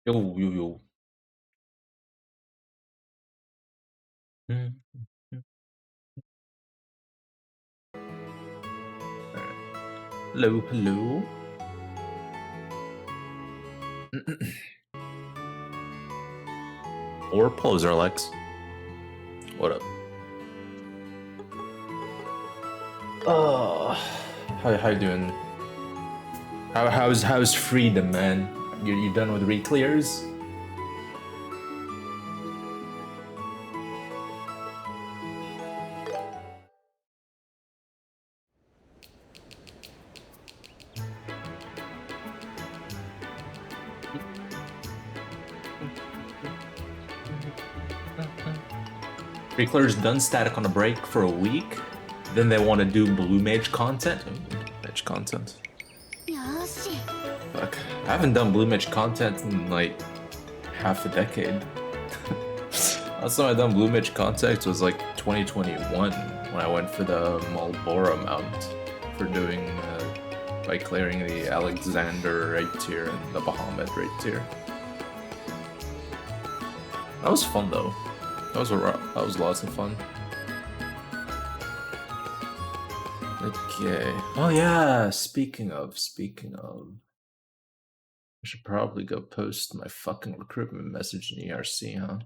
Yo, yo, yo. Mm, mm, alright. Hello, hello. Or poser, Alex. What up? How you doing? How's freedom, man? You done with re-clears? Re-clears done static on a break for a week. Then they want to do blue mage content. Ooh, mage content. Fuck. I haven't done blue mage content in like half a decade. Last time I done blue mage content was like 2021 when I went for the Marlboro mount for doing by clearing the Alexander right tier and the Bahamut right tier. That was fun though. That was lots of fun. Okay. Oh yeah. Speaking of, I should probably go post my fucking recruitment message in ERC, huh?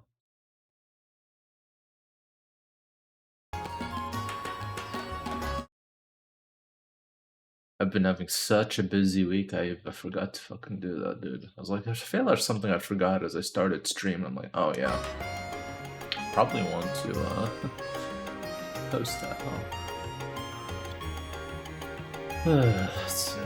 I've been having such a busy week, I forgot to fucking do that, dude. I was like, I feel there's something I forgot as I started streaming. I'm like, oh yeah. Probably want to post that, huh? Let's see.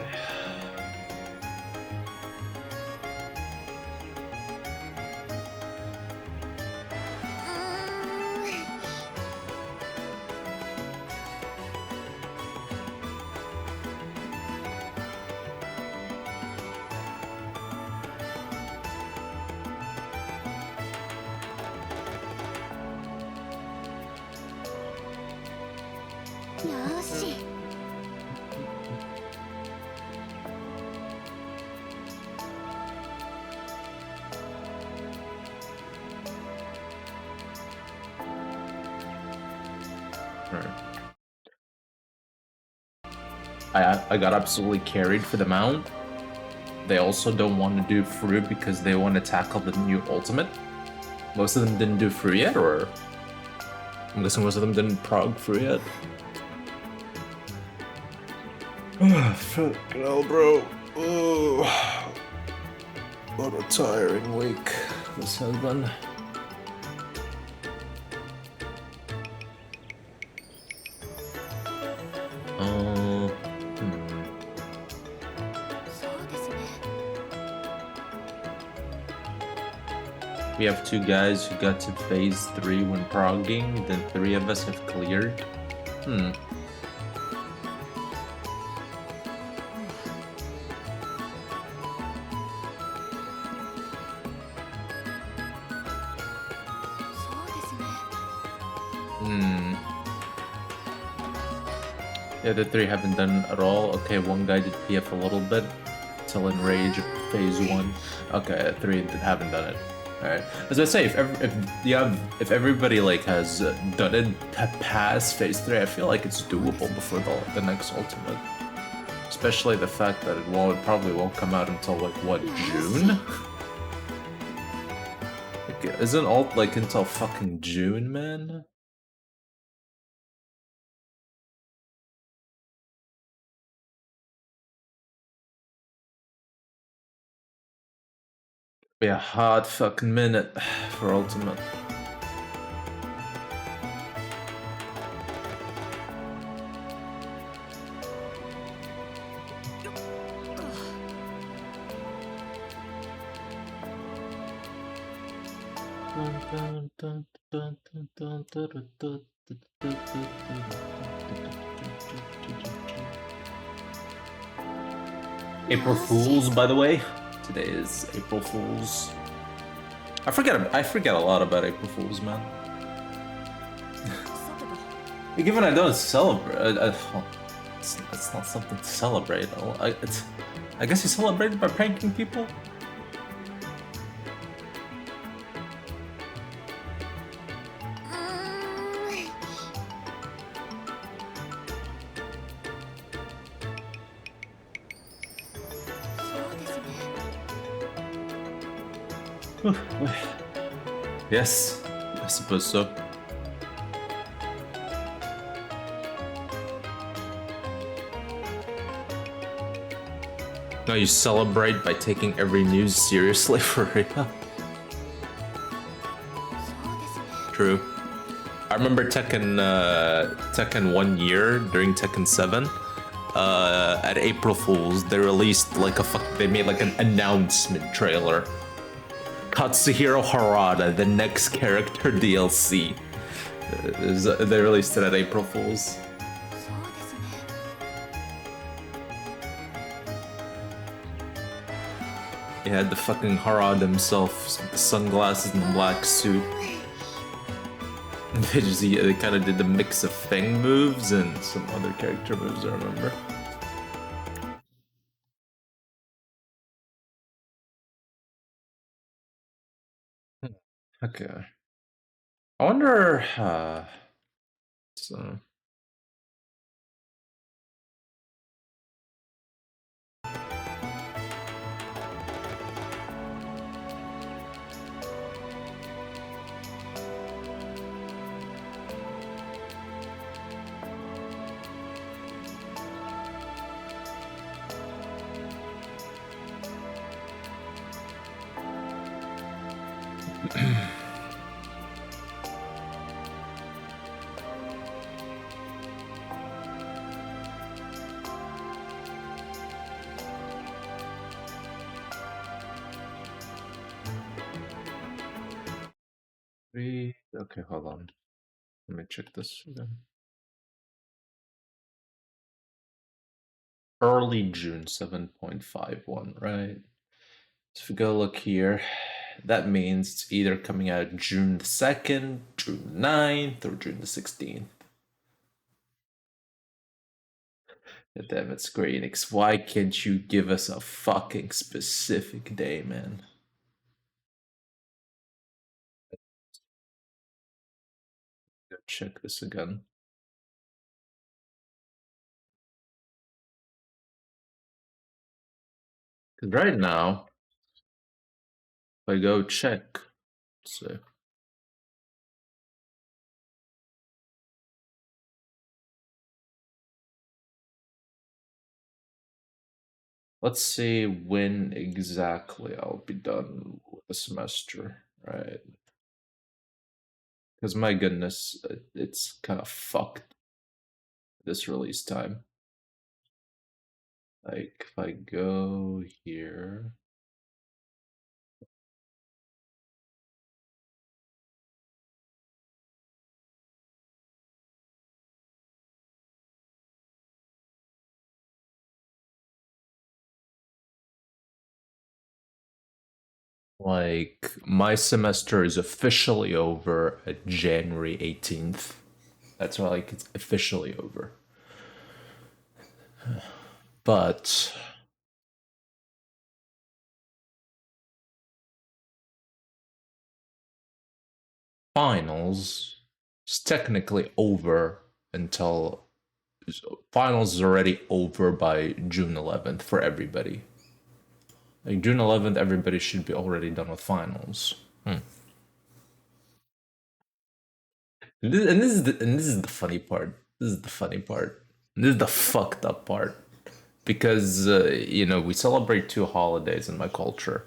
I got absolutely carried for the mount. They also don't want to do fruit because they want to tackle the new ultimate. Most of them didn't do fruit yet, or I'm guessing most of them didn't prog fruit yet. Fucking hell, bro. Oh, what a tiring week this has been. We have 2 guys who got to phase 3 when progging, then 3 of us have cleared. The other 3 haven't done it at all. Okay, 1 guy did PF a little bit till Enrage phase 1. Okay, 3 haven't done it. Alright. As I say, if everybody like has done it past phase 3, I feel like it's doable before the next ultimate. Especially the fact that it probably won't come out until like what, June? Like, isn't ult like until fucking June, man? Be a hard fucking minute for ultimate. April Fools, by the way. Today is April Fools. I forget a lot about April Fools, man. Given I don't celebrate, it's not something to celebrate. I guess you celebrate it by pranking people. Yes, I suppose so. No, you celebrate by taking every news seriously for real. True. I remember Tekken 1 year during Tekken 7. At April Fools, they released like they made like an announcement trailer. Katsuhiro Harada, the next character DLC. They released it at April Fools. He had the fucking Harada himself, with the sunglasses and the black suit. They kind of did the mix of Feng moves and some other character moves, I remember. Okay. I wonder. So. Okay, hold on. Let me check this again. Early June 7.51, right? So if we go look here, that means it's either coming out June the 2nd, June 9th, or June the 16th. Damn it, Square Enix. Why can't you give us a fucking specific day, man? Go check this again. Because right now, if I go check, so let's see when exactly I'll be done with the semester, right? Because my goodness, it's kind of fucked this release time. Like, if I go here. Like, my semester is officially over at January 18th. That's why, like, it's officially over. But finals is technically over until finals is already over by June 11th for everybody. Like June 11th, everybody should be already done with finals. This is the funny part. This is the funny part. This is the fucked up part. Because we celebrate two holidays in my culture,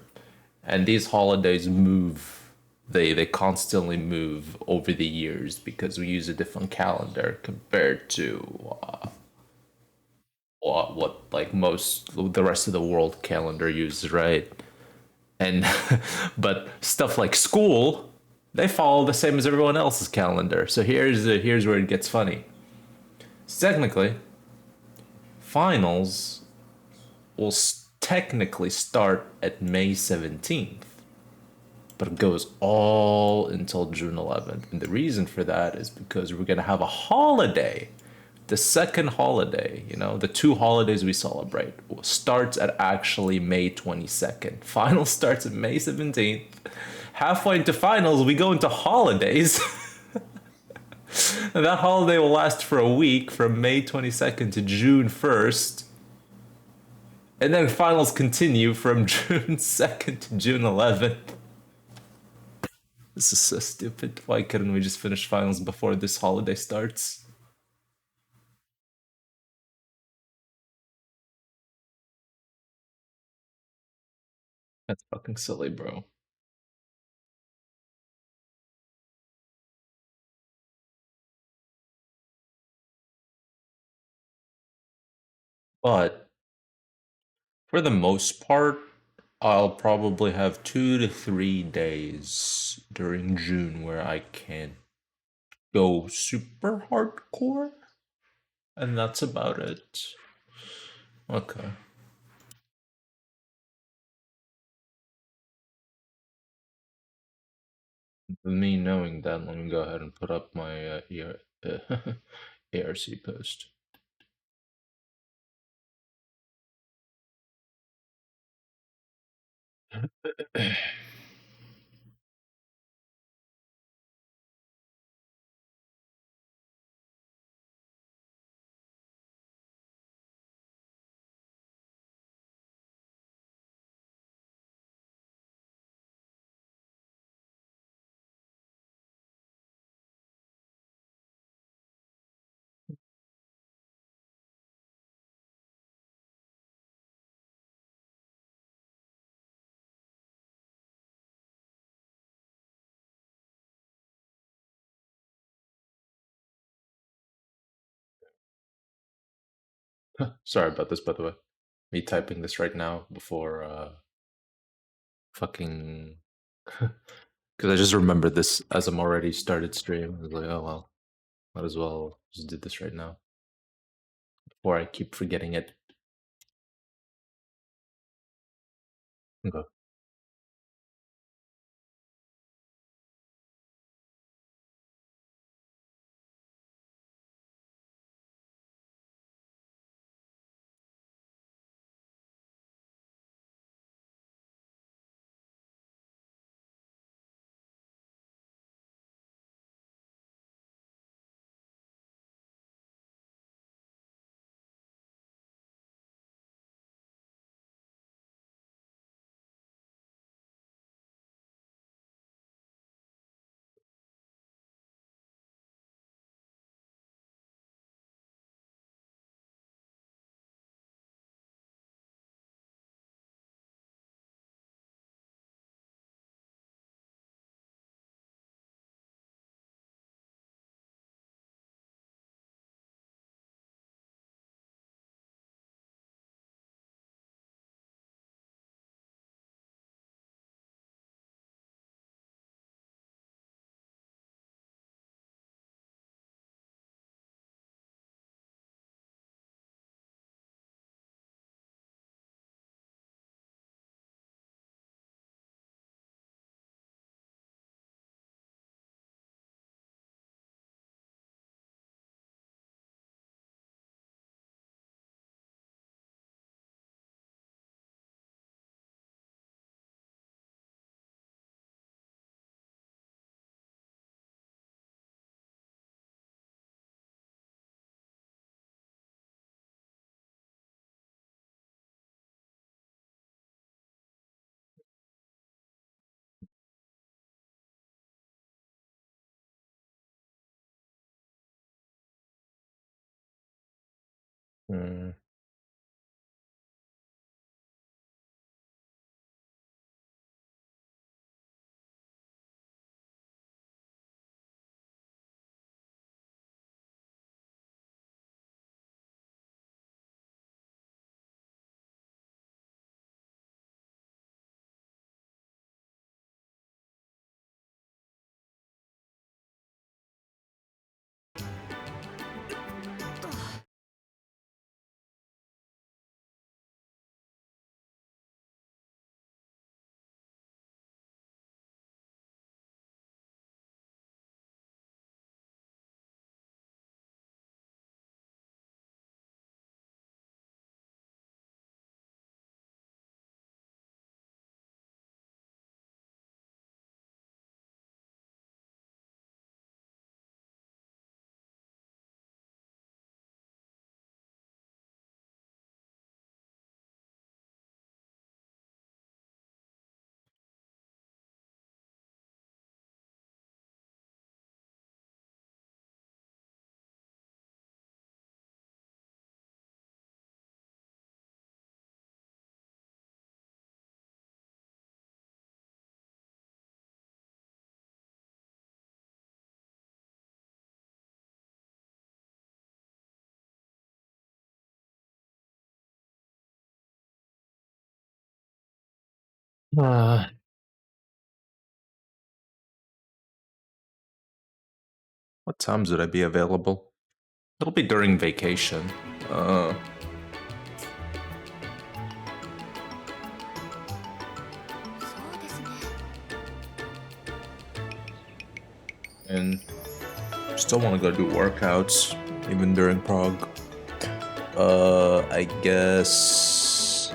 and these holidays move. They constantly move over the years because we use a different calendar compared to what like most the rest of the world calendar uses, right? And but stuff like school, they follow the same as everyone else's calendar. So here's where it gets funny. So technically, finals will technically start at May 17th, but it goes all until June 11th. And the reason for that is because we're going to have a holiday. The second holiday, the two holidays we celebrate, starts at actually May 22nd. Finals starts at May 17th. Halfway into finals, we go into holidays. And that holiday will last for a week from May 22nd to June 1st. And then finals continue from June 2nd to June 11th. This is so stupid. Why couldn't we just finish finals before this holiday starts? That's fucking silly, bro. But for the most part, I'll probably have 2 to 3 days during June where I can't go super hardcore, and that's about it. Okay. With me knowing that, let me go ahead and put up my ARC post. Sorry about this, by the way. Me typing this right now before fucking. Because I just remembered this as I'm already started stream. I was like, oh well, might as well just do this right now before I keep forgetting it. Okay. Mm. Uh, what times would I be available? It'll be during vacation. Uh, and still want to go do workouts even during Prague. I guess.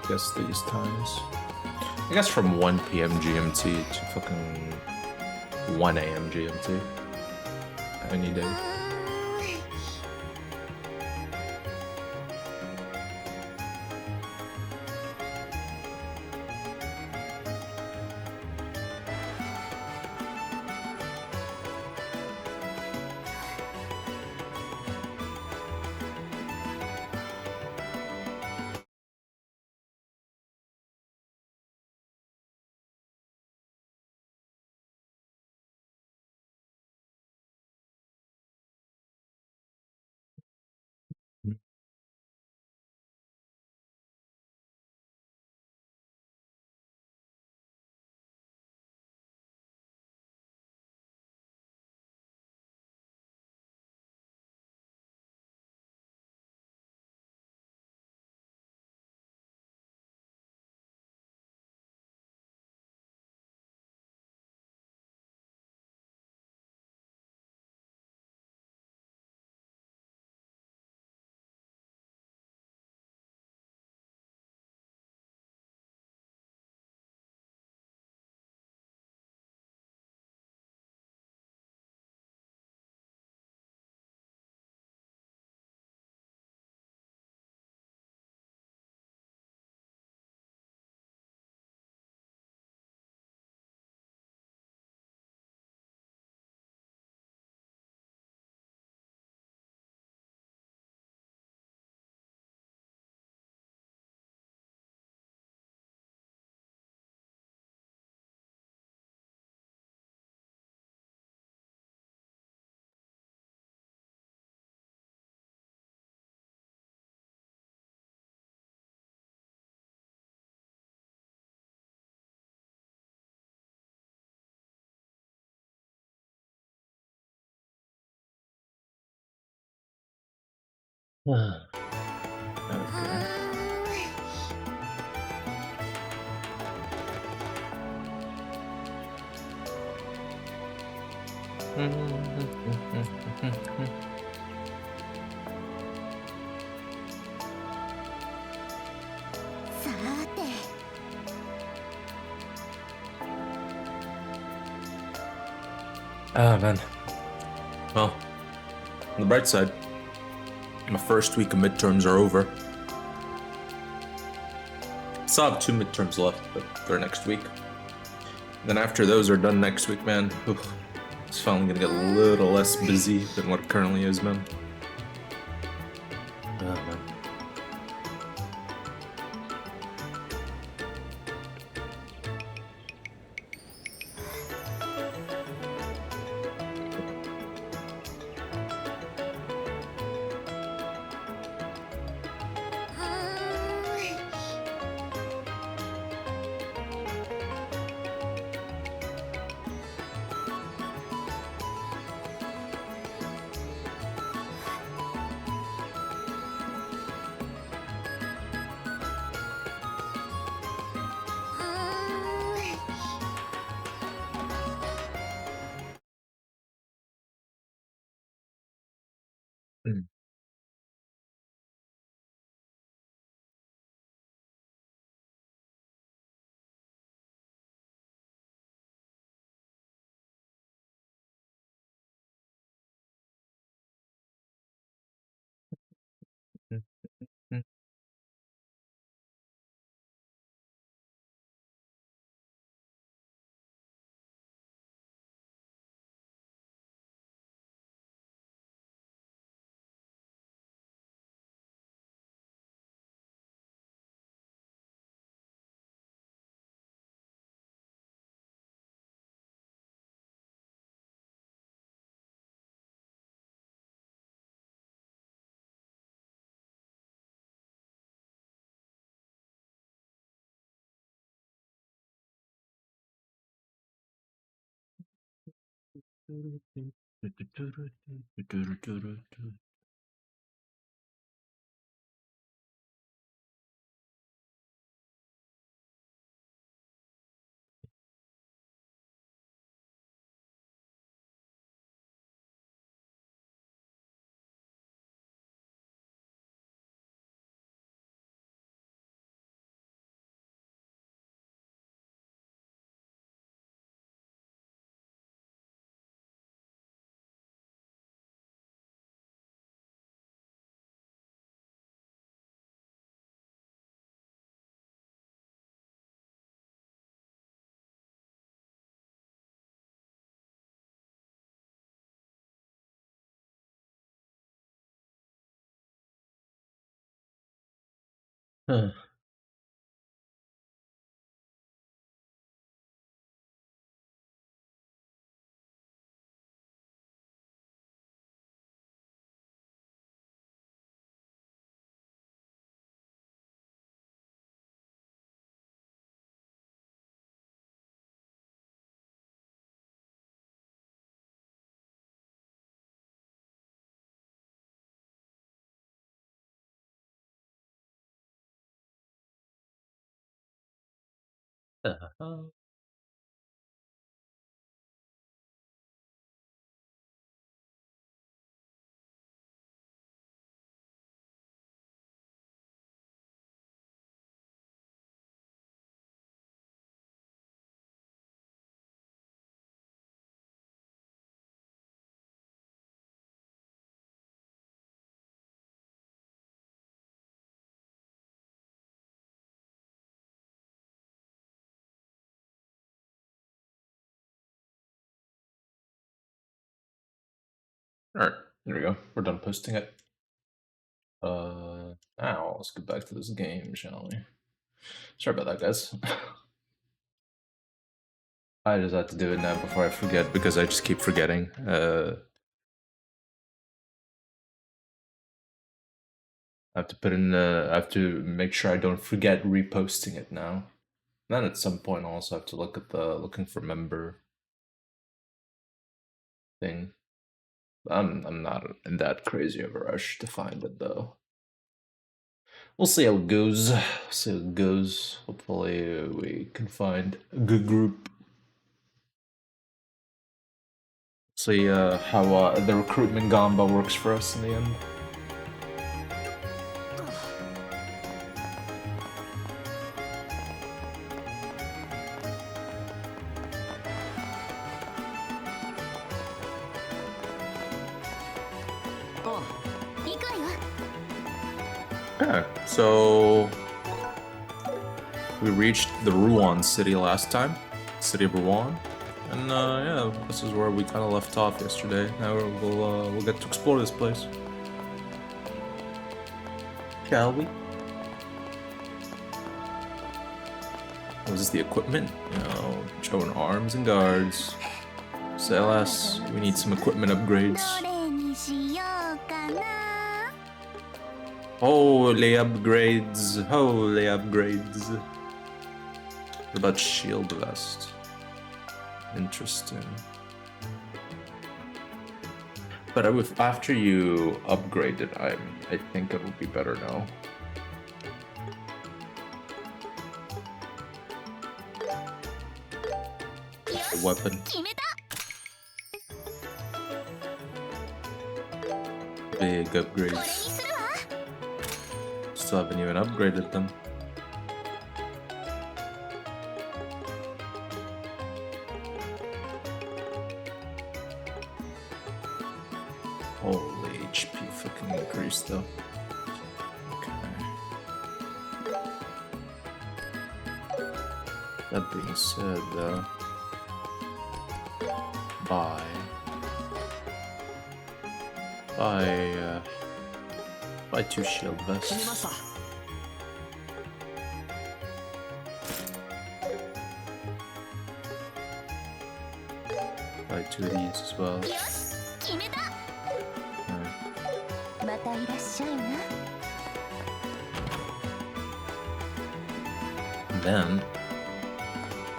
Guess these times. I guess from 1 p.m. GMT to fucking 1 a.m. GMT. Any day. Ah, man. Well, on the bright side, my first week of midterms are over. Still have 2 midterms left, but they're next week. Then after those are done next week, man, it's finally gonna get a little less busy than what it currently is, man. Ah, man. Mm. Mm. Mm. Huh. Uh-huh. Alright, there we go. We're done posting it. Now let's get back to this game, shall we? Sorry about that, guys. I just had to do it now before I forget because I just keep forgetting. I have to put in. I have to make sure I don't forget reposting it now. Then at some point, I also have to look at the looking for member thing. I'm not in that crazy of a rush to find it though. We'll see how it goes. See how it goes. Hopefully, we can find a good group. See how the recruitment gamba works for us in the end. Okay, so we reached the Rouen city last time, city of Rouen, and yeah, this is where we kind of left off yesterday. Now we'll get to explore this place, shall we? What is the equipment? You know, showing arms and guards. Say less. We need some equipment upgrades. Holy upgrades! Holy upgrades! What about shield vest? Interesting. But after you upgrade it, I think it would be better now. The weapon. Big upgrades. Still haven't even upgraded them. Holy HP fucking increase though. Okay. That being said, buy 2 shield vests. Buy 2 of these as well. Then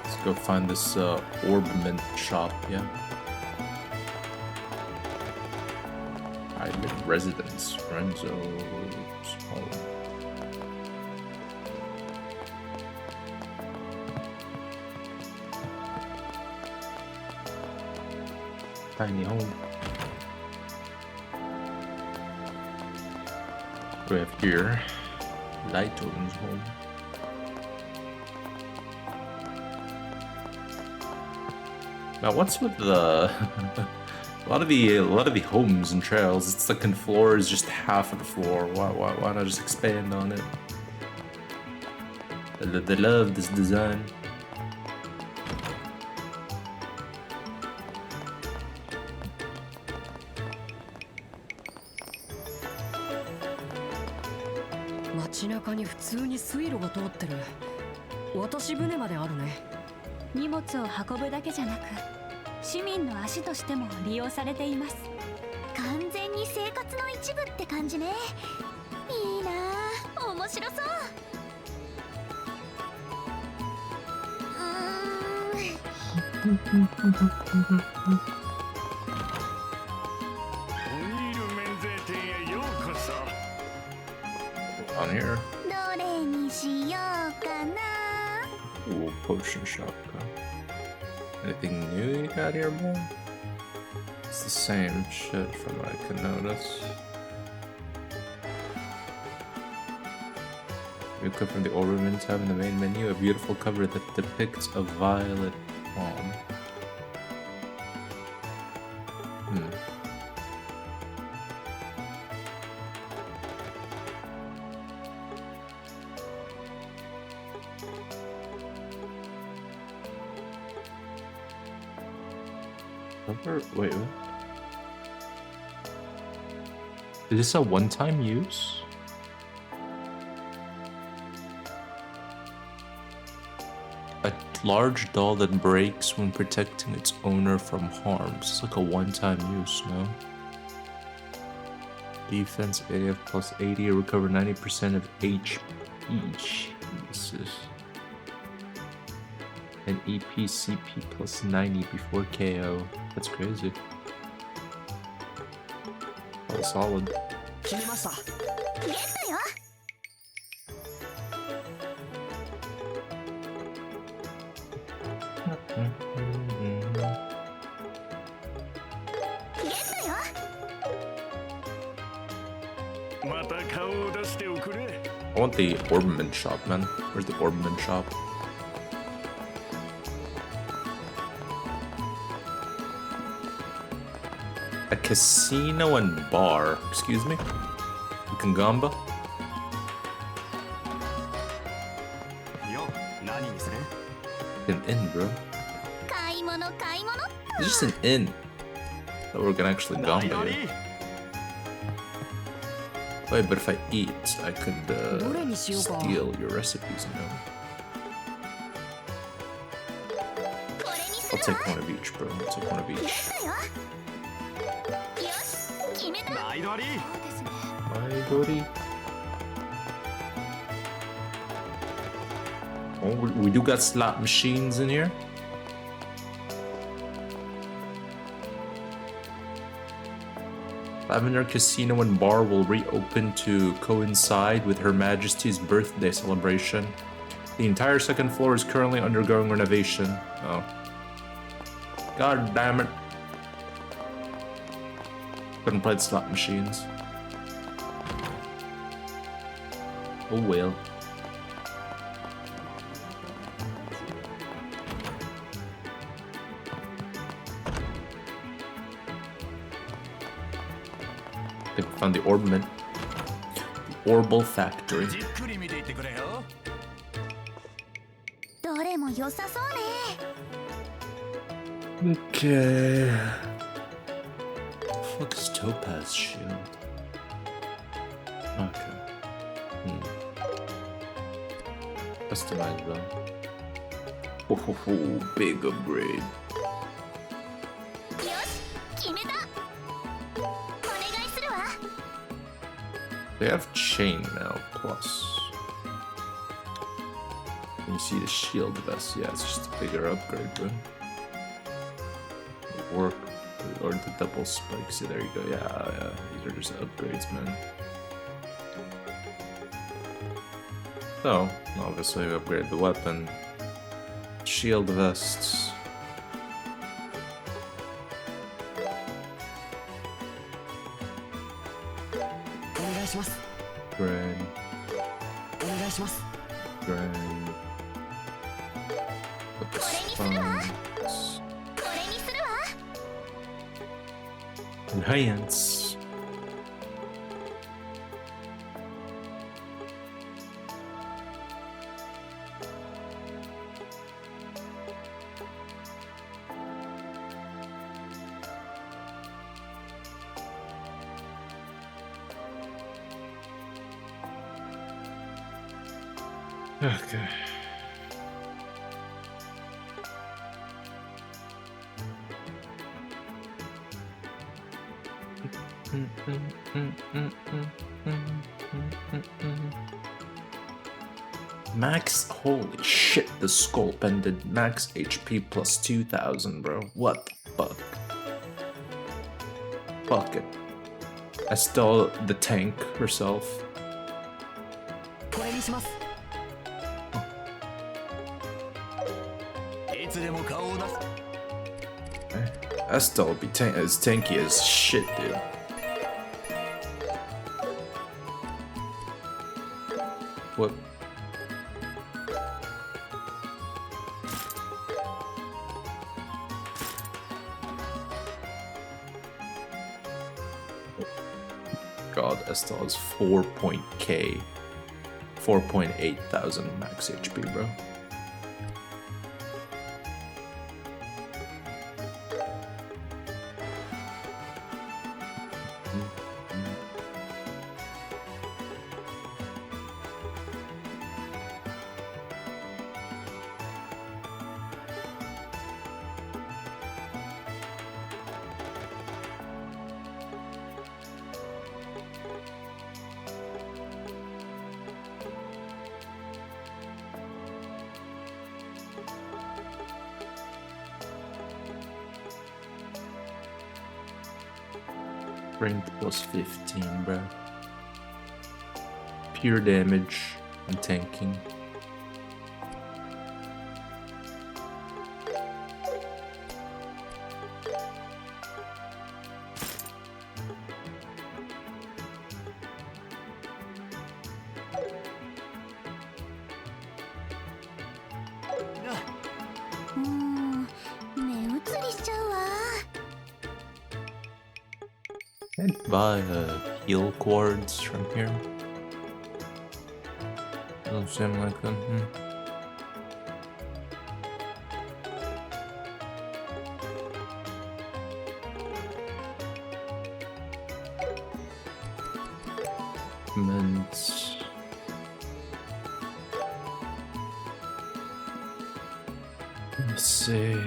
let's go find this orb mint shop, yeah. private residence. Renzo's home. Tiny home. We have here Lighton's home. Now, what's with the a lot of the homes and trails? It's second floor is just half of the floor. Why not just expand on it? They love this design.荷物を運ぶだけじゃなく、市民の足としても利用されています。完全に生活の一部って感じね。いいなあ、面白そう。On here. どれにしようかな。Ooh, potion shop. Anything new you got here, boy? It's the same shit from what I can notice. You click from the Ornament tab in the main menu, a beautiful cover that depicts a violet palm. Wait, what? Is this a one-time use? A large doll that breaks when protecting its owner from harm. It's like a one-time use, no? Defense AF plus 80, recover 90% of HP. Jesus. And EPCP plus 90 before KO. That's crazy. Oh, solid. I want the Orbman shop, man. Where's the Orbman shop? A casino and bar. Excuse me? Kangamba? An inn, bro. It's just an inn. That we're gonna actually gamba here. Wait, but if I eat, I could steal your recipes, you know? I'll take one of each, bro. I'll take one of each. Maidori. Oh, we do got slot machines in here. Lavender Casino and Bar will reopen to coincide with Her Majesty's birthday celebration. The entire second floor is currently undergoing renovation. Oh. God damn it. Couldn't play the slot machines. Oh well. I think we found the Orbment. The Orbal Factory. Okay. What is Topaz Shield? Okay. Customize though. Oh, big upgrade. They have chainmail plus. Can you see the shield vest? Yeah, it's just a bigger upgrade, bro. Work or the double spikes. Yeah, there you go. Yeah, these are just upgrades, man. So, obviously we upgrade the weapon. Shield vests. Great. Great. Put the spikes. Enhance. Okay. Max, holy shit, the skull pendant, max HP plus 2000, bro. What the fuck? Fuck it. I stole the tank herself. Estelle be as tanky as shit, dude. What? God, Estelle is 4.8 thousand max HP, bro. Strength plus 15, bro. Pure damage and tanking. Can't buy heal quartz from here. Doesn't seem like them. Mints. Let's see.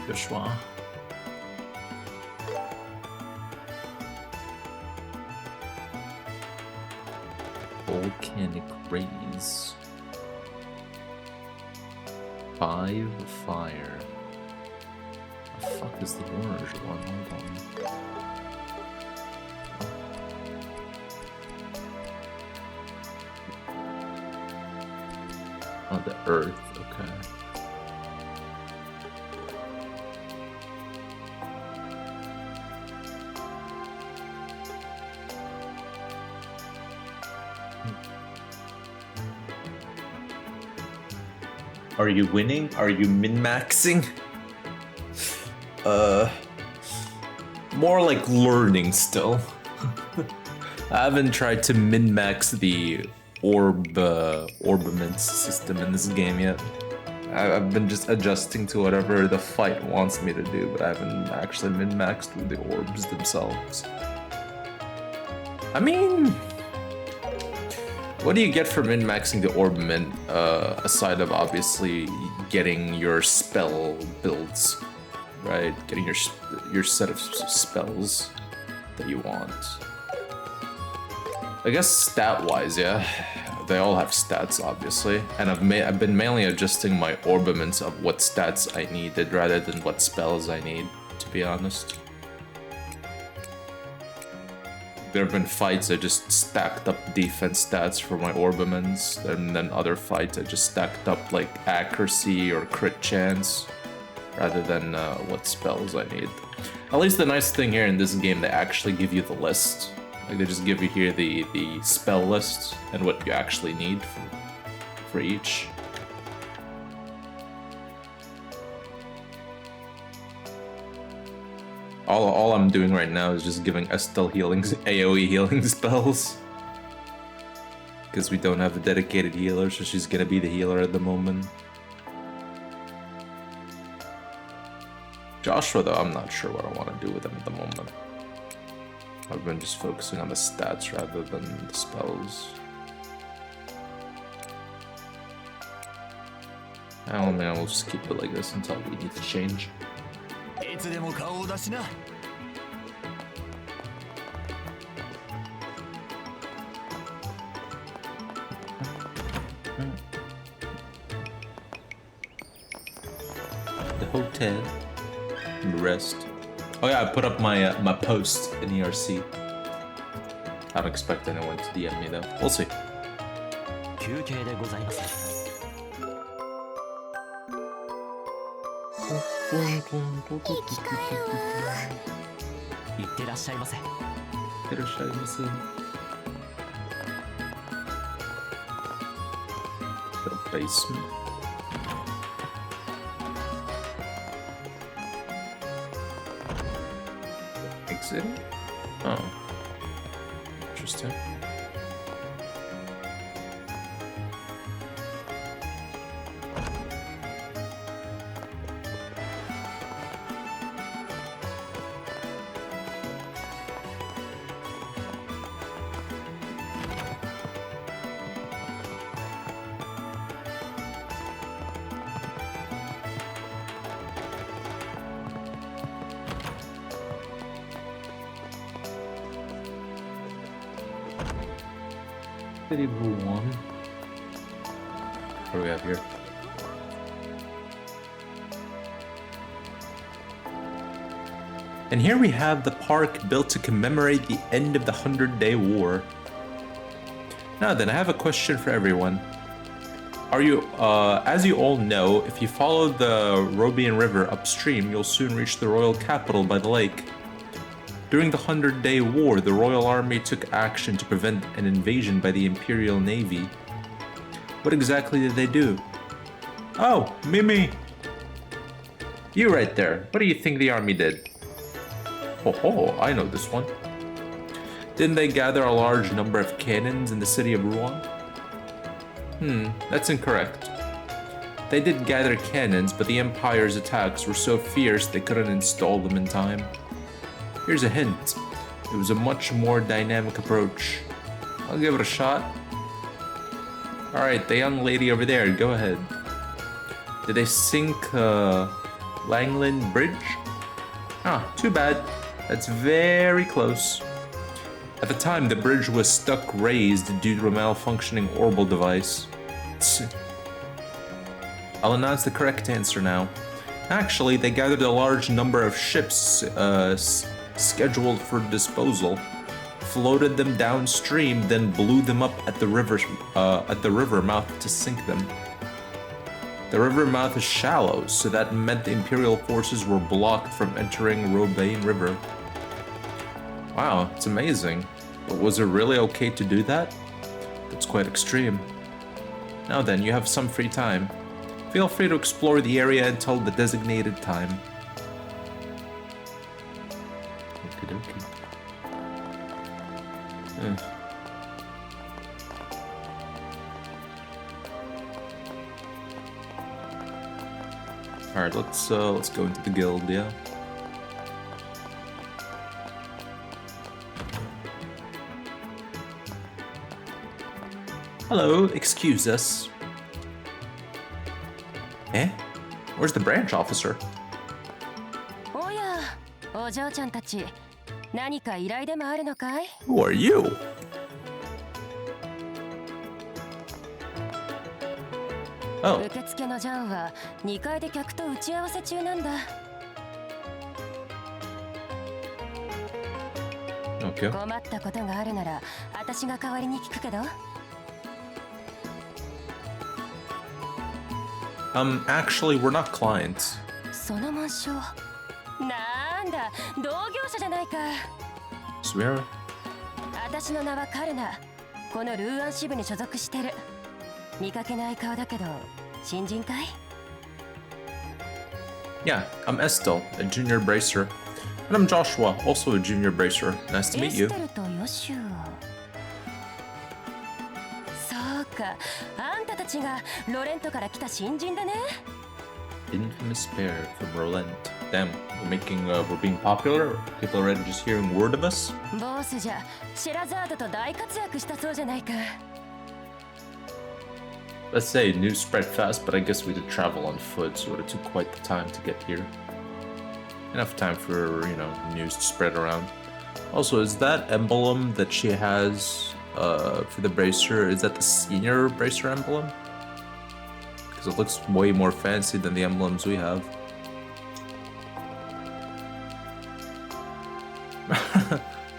Joshua. Volcanic rays. 5 fire. The fuck is the orange one? Hold on. Oh, the earth. Okay. Are you winning? Are you min-maxing? More like learning still. I haven't tried to min-max the ornament system in this game yet. I've been just adjusting to whatever the fight wants me to do, but I haven't actually min-maxed with the orbs themselves. I mean, what do you get for min-maxing the orb mint, aside of obviously getting your spell builds, right? Getting your set of spells that you want. I guess stat-wise, yeah. They all have stats, obviously, and I've been mainly adjusting my orbaments of what stats I needed rather than what spells I need, to be honest. There have been fights I just stacked up defense stats for my orbaments, and then other fights I just stacked up like accuracy or crit chance rather than what spells I need. At least the nice thing here in this game, they actually give you the list. Like, they just give you here the spell list and what you actually need for each. All I'm doing right now is just giving Estelle AoE healing spells. Because we don't have a dedicated healer, so she's gonna be the healer at the moment. Joshua, though, I'm not sure what I want to do with him at the moment. I've been just focusing on the stats rather than the spells. I mean, I'll just keep it like this until we need to change. The hotel. And the rest. Oh yeah, I put up my my post in ERC. I don't expect anyone to DM me though. We'll see. 休憩でございます。いってらっしゃいませ。いってらっしゃいませ。The basement. Exit? Oh. Interesting. One. What do we have here? And here we have the park built to commemorate the end of the 100-Day War. Now then, I have a question for everyone. Are you, as you all know, if you follow the Robian River upstream, you'll soon reach the royal capital by the lake. During the 100-Day War, the Royal Army took action to prevent an invasion by the Imperial Navy. What exactly did they do? Oh, Mimi! You right there. What do you think the army did? Oh, I know this one. Didn't they gather a large number of cannons in the city of Rouen? That's incorrect. They did gather cannons, but the Empire's attacks were so fierce they couldn't install them in time. Here's a hint. It was a much more dynamic approach. I'll give it a shot. Alright, the young lady over there, go ahead. Did they sink Langland Bridge? Ah, too bad. That's very close. At the time, the bridge was stuck raised due to a malfunctioning orbital device. I'll announce the correct answer now. Actually, they gathered a large number of ships scheduled for disposal, floated them downstream, then blew them up at the river mouth to sink them. The river mouth is shallow, so that meant the Imperial forces were blocked from entering Robian River. Wow, it's amazing. But was it really okay to do that? That's quite extreme. Now then, you have some free time. Feel free to explore the area until the designated time. Okie dokie. Alright, let's go into the guild, yeah. Hello, excuse us. Eh? Where's the branch officer? おや、お嬢ちゃんたち、何か依頼でもあるのかい？ Who are you? Oh, 受付のジャンは2階で客と打ち合わせ中なんだ。 okay. 困ったことがあるなら、私が代わりに聞くけど。 Actually, we're not clients. その紋章、なんだ、同業者じゃないか。 Swear? 私の名はカルナ。このルーアン支部に所属してる。見かけない顔だけど、新人かい？ Yeah, I'm Estel, a junior bracer. And I'm Joshua, also a junior bracer. Nice to エ meet ス you. テルとヨシュア。そうか、あんたたちがロレントから来た新人だね。 Infamous pair from Rolent. Damn, we're being popular? People already just hearing word of us? ボスじゃ、シェラザードと大活躍したそうじゃないか。 Let's say news spread fast, but I guess we did travel on foot, so it took quite the time to get here. Enough time for, news to spread around. Also, is that emblem that she has for the bracer, is that the senior bracer emblem? Because it looks way more fancy than the emblems we have.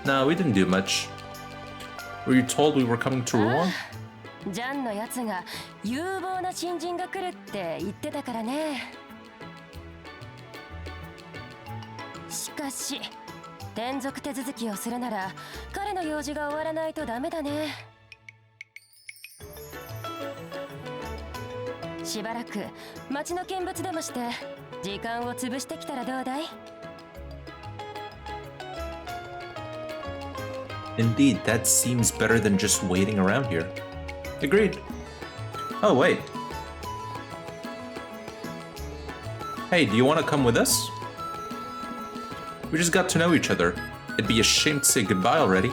No, we didn't do much. Were you told we were coming to Rouen? ジャンのやつが有望な新人が来るって言ってたからね。しかし、転属手続きをするなら彼の用事が終わらないとダメだね。しばらく町の見物でもして時間を潰してきたらどうだい？ Indeed, that seems better than just waiting around here. Agreed. Oh, wait. Hey, do you want to come with us? We just got to know each other. It'd be a shame to say goodbye already.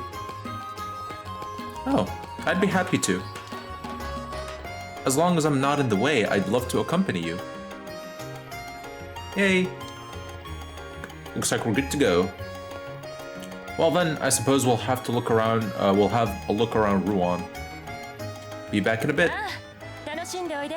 Oh, I'd be happy to. As long as I'm not in the way, I'd love to accompany you. Yay. Looks like we're good to go. Well then, I suppose we'll have to look around, we'll have a look around Rouen. Be back in a bit. ああ、楽しんでおいで。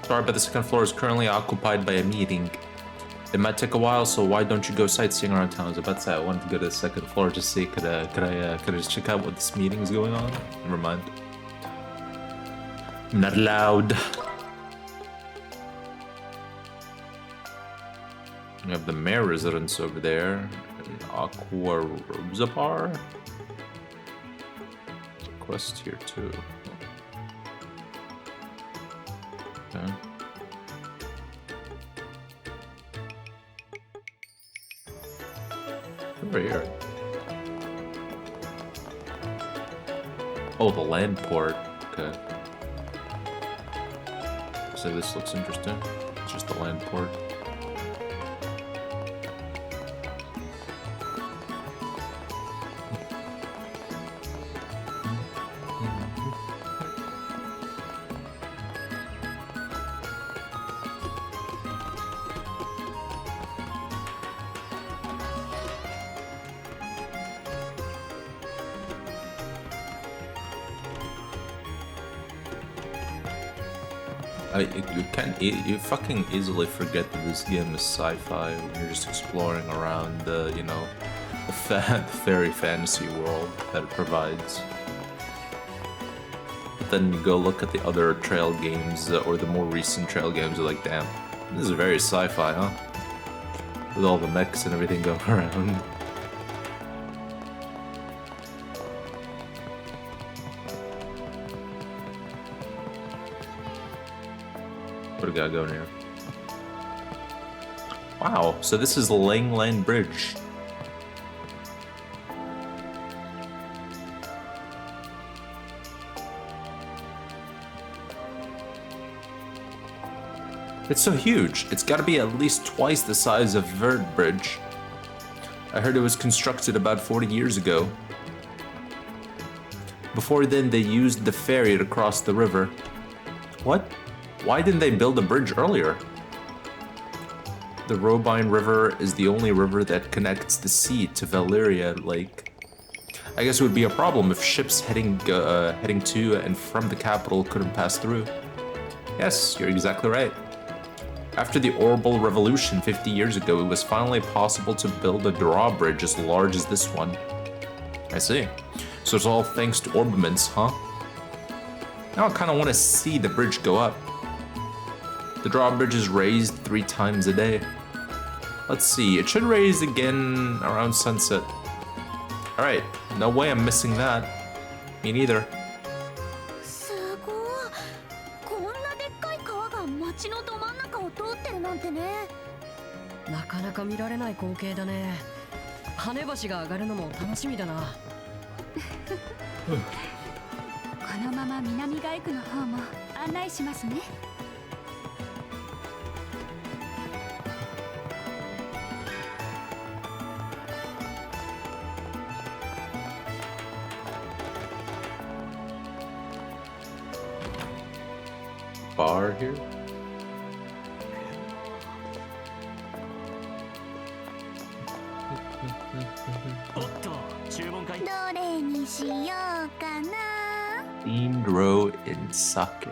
Sorry, but the second floor is currently occupied by a meeting. It might take a while, so why don't you go sightseeing around town? I was about to say I wanted to go to the second floor just see could I just check out what this meeting is going on? Never mind. I'm not allowed. We have the mayor residence over there. An Aqua Rosa bar. There's a quest here too. Okay. Over here. Oh, the land port. Okay. So this looks interesting. It's just the land port. You fucking easily forget that this game is sci-fi when you're just exploring around the, the fairy fantasy world that it provides. But then you go look at the other trail games, or the more recent trail games, you're like, damn, this is very sci-fi, huh? With all the mechs and everything going around. What do we got going here? Wow, so this is Langland Bridge. It's so huge. It's got to be at least twice the size of Verd Bridge. I heard it was constructed about 40 years ago. Before then, they used the ferry to cross the river. What? Why didn't they build a bridge earlier? The Robine River is the only river that connects the sea to Valyria Lake. I guess it would be a problem if ships heading to and from the capital couldn't pass through. Yes, you're exactly right. After the Orbital Revolution 50 years ago, it was finally possible to build a drawbridge as large as this one. I see. So it's all thanks to orbaments, huh? Now I kind of want to see the bridge go up. The drawbridge is raised 3 times a day. Let's see, it should raise again around sunset. Alright, no way I'm missing that. Me neither. すごい。こんなでっかい川が町のど真ん中を通ってるなんてね。なかなか見られない光景だね。跳ね橋が上がるのも楽しみだな。このまま南街区の方も案内しますね。Bar here? おっと、注文会。どれにしようかな。Themed row in sake.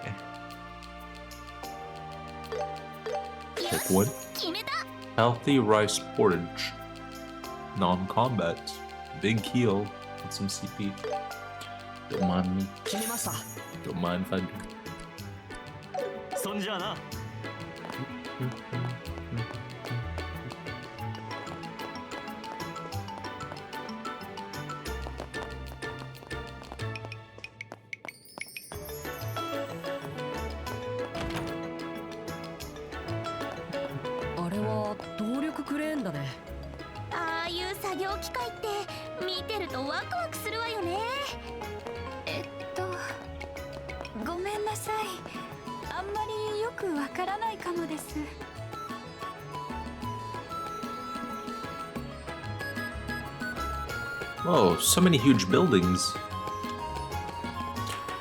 Pick one. 決めた。 Healthy rice porridge. Non-combat. Big heal. And some CP. Don't mind me. 決めました。 Don't mind if I do. そんじゃあな。あれは動力クレーンだね。ああいう作業機械って見てるとワクワクするわよね。ごめんなさい。あんまりよくわからないかもです。Whoa, so many huge buildings.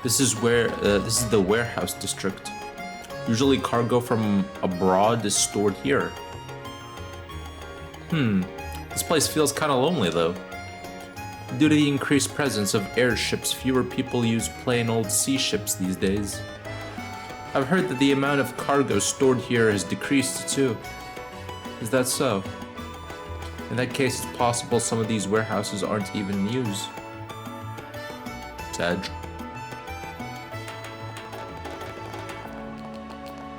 This is the warehouse district. Usually cargo from abroad is stored here. This place feels kind of lonely though. Due to the increased presence of airships, fewer people use plain old sea ships these days. I've heard that the amount of cargo stored here has decreased too. Is that so? In that case, it's possible some of these warehouses aren't even in use. Sad.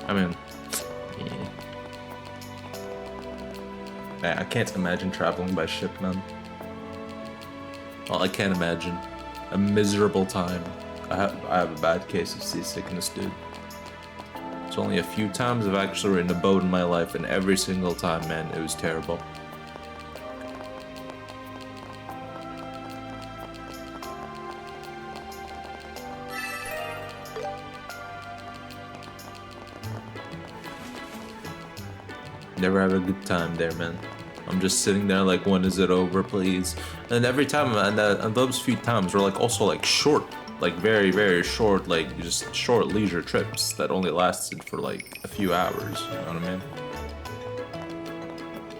I mean, yeah. I can't imagine traveling by ship, man. Well, I can't imagine. A miserable time. I have a bad case of seasickness, dude. It's only a few times I've actually ridden a boat in my life, and every single time, man, it was terrible. Never have a good time there, man. I'm just sitting there like, when is it over, please? And every time, and those few times were like also like short, like very, very short, like just short leisure trips that only lasted for like a few hours, you know what I mean?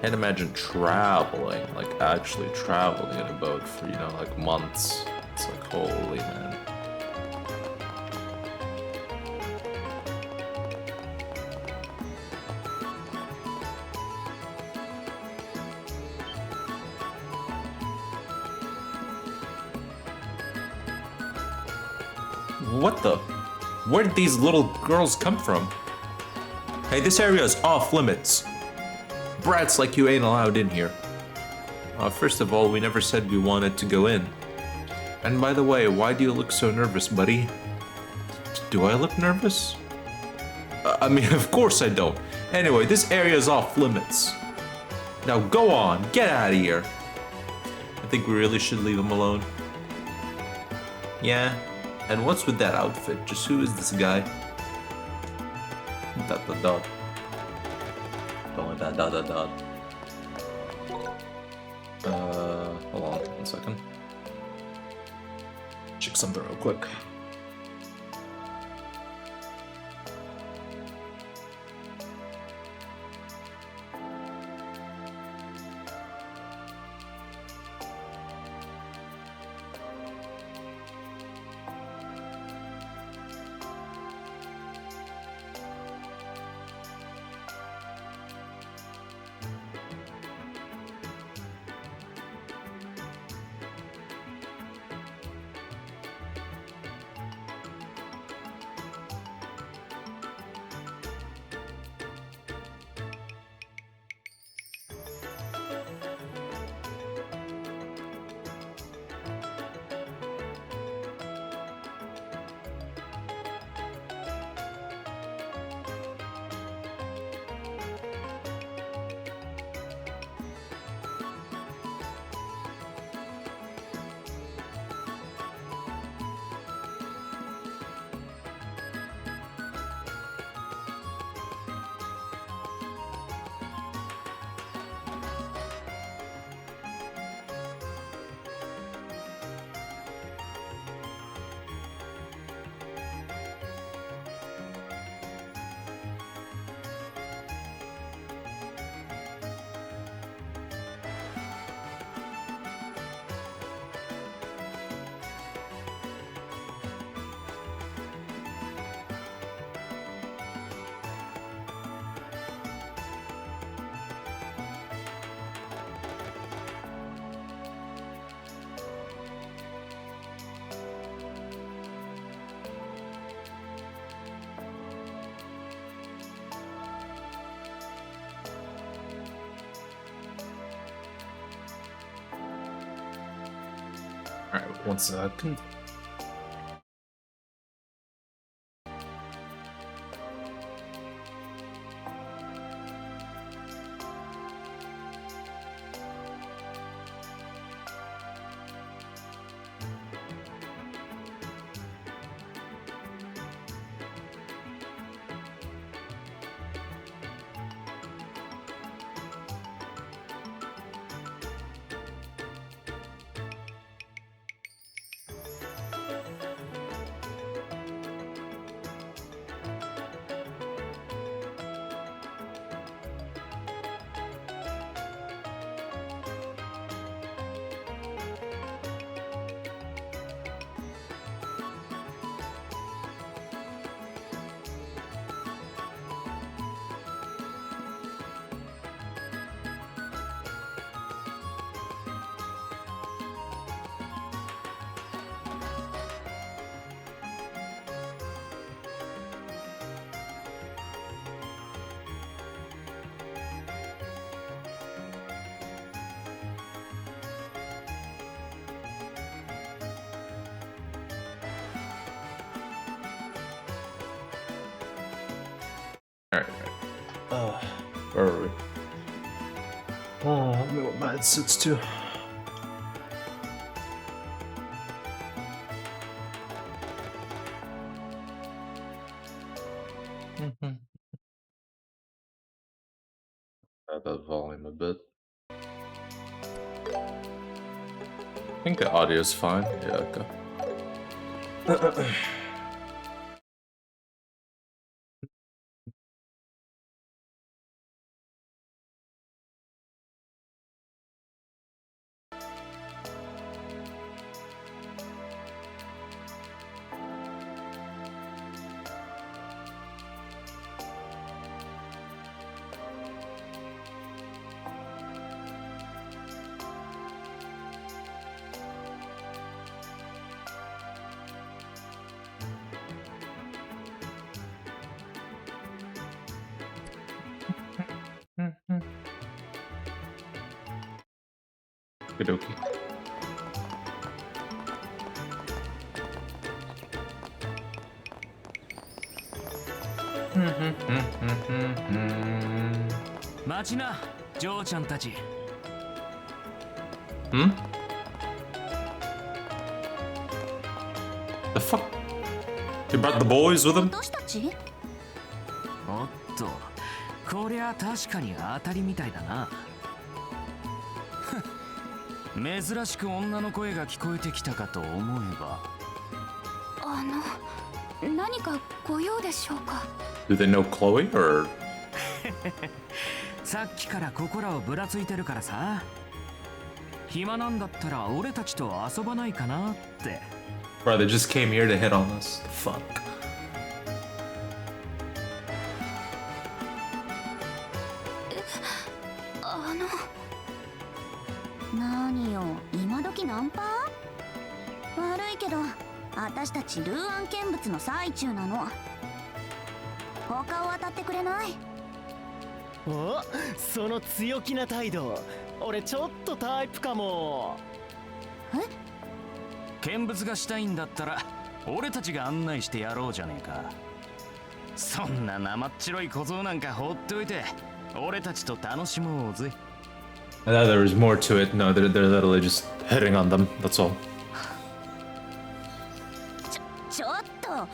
Can't imagine traveling, like actually traveling in a boat for, you know, like months. It's like, holy man. What the? Where did these little girls come from? Hey, this area is off limits. Brats like you ain't allowed in here. First of all, we never said we wanted to go in. And by the way, why do you look so nervous, buddy? Do I look nervous? I mean, of course I don't. Anyway, this area is off limits. Now go on, get out of here. I think we really should leave him alone. Yeah, and what's with that outfit? Just who is this guy? Dot dot dot. Don't like that dot dot dot. Hold on 1 second. Check something real quick. Alright, 1 second. Alright. Where are we? Oh, let me what my headset's to. Add that volume a bit. I think the audio's fine. Yeah, okay. Good okey. 待ちな、ジョーちゃんたち。Hmm? The fuck? He brought the boys with him? 私たち？おっと、こりゃ確かに当たりみたいだな。珍しく女の声が聞こえてきたかと思えば。何かご用でしょうか？ Do they know Chloe or? さっきからここらをぶらついてるからさ。暇なんだったら俺たちと遊ばないかなって。Bro, they just came here to hit on us. The fuck? 何よ、今時ナンパ？悪いけど私たちルーアン見物の最中なの。他を当たってくれない？お、その強気な態度、俺ちょっとタイプかも。見物がしたいんだったら俺たちが案内してやろうじゃねえか。そんな生っ白い小僧なんか放っておいて俺たちと楽しもうぜ。I thought there was more to it. No, they're literally just hitting on them. That's all. ちょっと何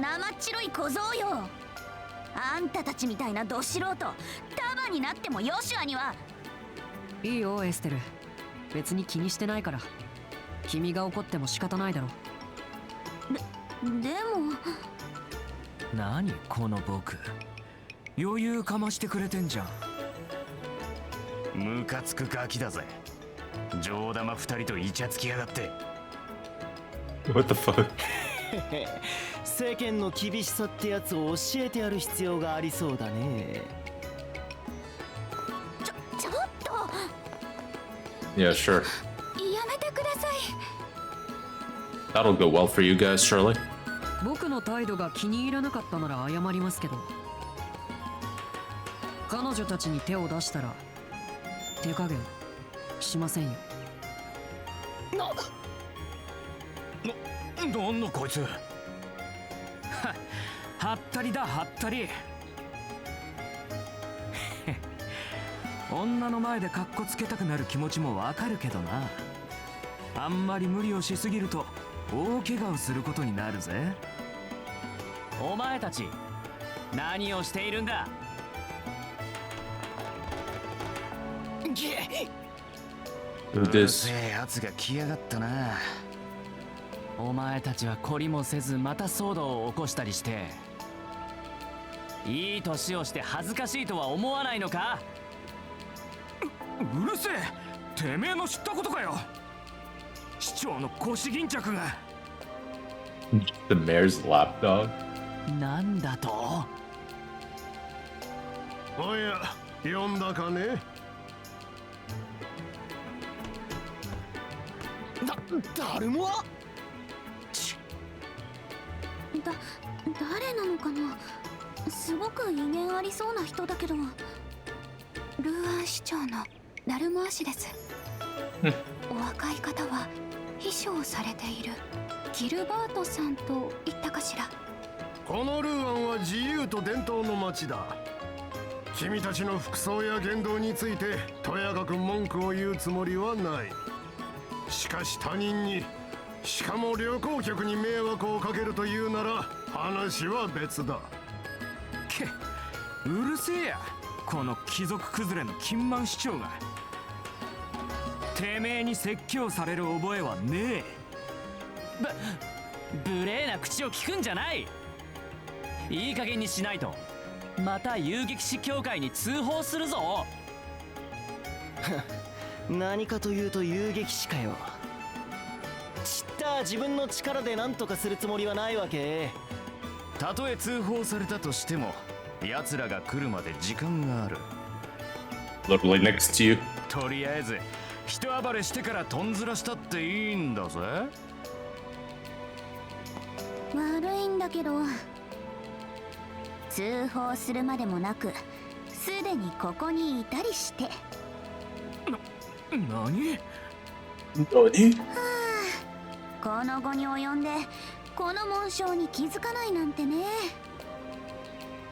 が生っ白い小僧よ。あんたたちみたいなど素人束になってもヨシュアには。いいよエステル、別に気にしてないから。君が怒っても仕方ないだろ。でも何この僕、余裕かましてくれてんじゃん。ムカつくガキだぜ。上玉二人とイチャつきやがって。 What the fuck? 世間の厳しさってやつを教えてやる必要がありそうだね。ちょっと Yeah, sure. やめてください。 That'll go well for you guys, surely. 僕の態度が気に入らなかったなら謝りますけど、彼女たちに手を出したら手加減しませんよ。なんのこいつ。はったりだ、はったり。女の前でカッコつけたくなる気持ちもわかるけどな。あんまり無理をしすぎると大怪我をすることになるぜ。お前たち何をしているんだ。Do うる this. せえやつが来やがったな。お前たちは懲りもせずまた騒動を起こしたりして、いい年をして恥ずかしいとは思わないのか。うるせえ、てめえの知ったことかよ。市長の腰巾着が。The mayor's lapdog. なんだと。おや、呼んだかね。誰も。誰なのかな。すごく威厳ありそうな人だけど。ルーアン市長のダルモア氏です。お若い方は秘書をされているギルバートさんと言ったかしら。このルーアンは自由と伝統の街だ。君たちの服装や言動についてとやかく文句を言うつもりはない。しかし他人に、しかも旅行客に迷惑をかけるというなら話は別だ。け、うるせえや、この貴族崩れの金満市長が。てめえに説教される覚えはねえ。無礼な口を聞くんじゃない。いい加減にしないとまた遊撃士協会に通報するぞ。何かというと遊撃士かよ。ちった自分の力で何とかするつもりはないわけ。たとえ通報されたとしても奴らが来るまで時間がある。 Literally next to you. とりあえず人暴れしてからとんずらしたっていいんだぜ。悪いんだけど、通報するまでもなくすでにここにいたりして。何？この後に及んでこの紋章に気づかないなんてね。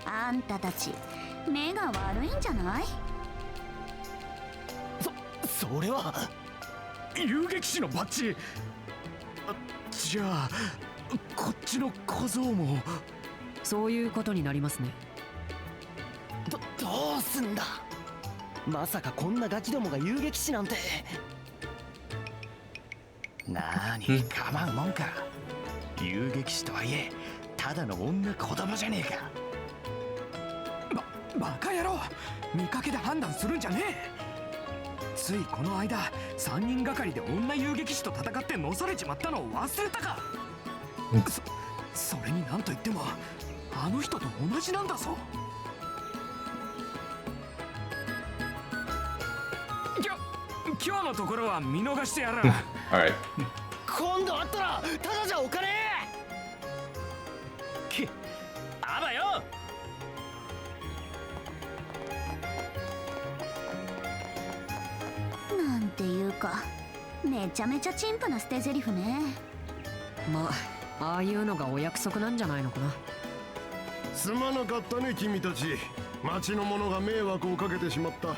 あんたたち目が悪いんじゃない？それは遊撃士のバッジ。じゃあこっちの小僧も。そういうことになりますね。どうすんだ。まさかこんなガキどもが遊撃士なんて。なーに構うもんか。遊撃士とはいえただの女子供じゃねえか。バカ野郎、見かけで判断するんじゃねえ。ついこの間3人がかりで女遊撃士と戦ってのされちまったのを忘れたか。それになんといってもあの人と同じなんだぞ。今日のところは見逃してやら。Alright. 今度会ったらただじゃおかねえ。あばよ。なんていうか、めちゃめちゃ陳腐な捨て台詞ね。まあ、ああいうのがお約束なんじゃないのかな。すまなかったね君たち。町の者が迷惑をかけてしまった。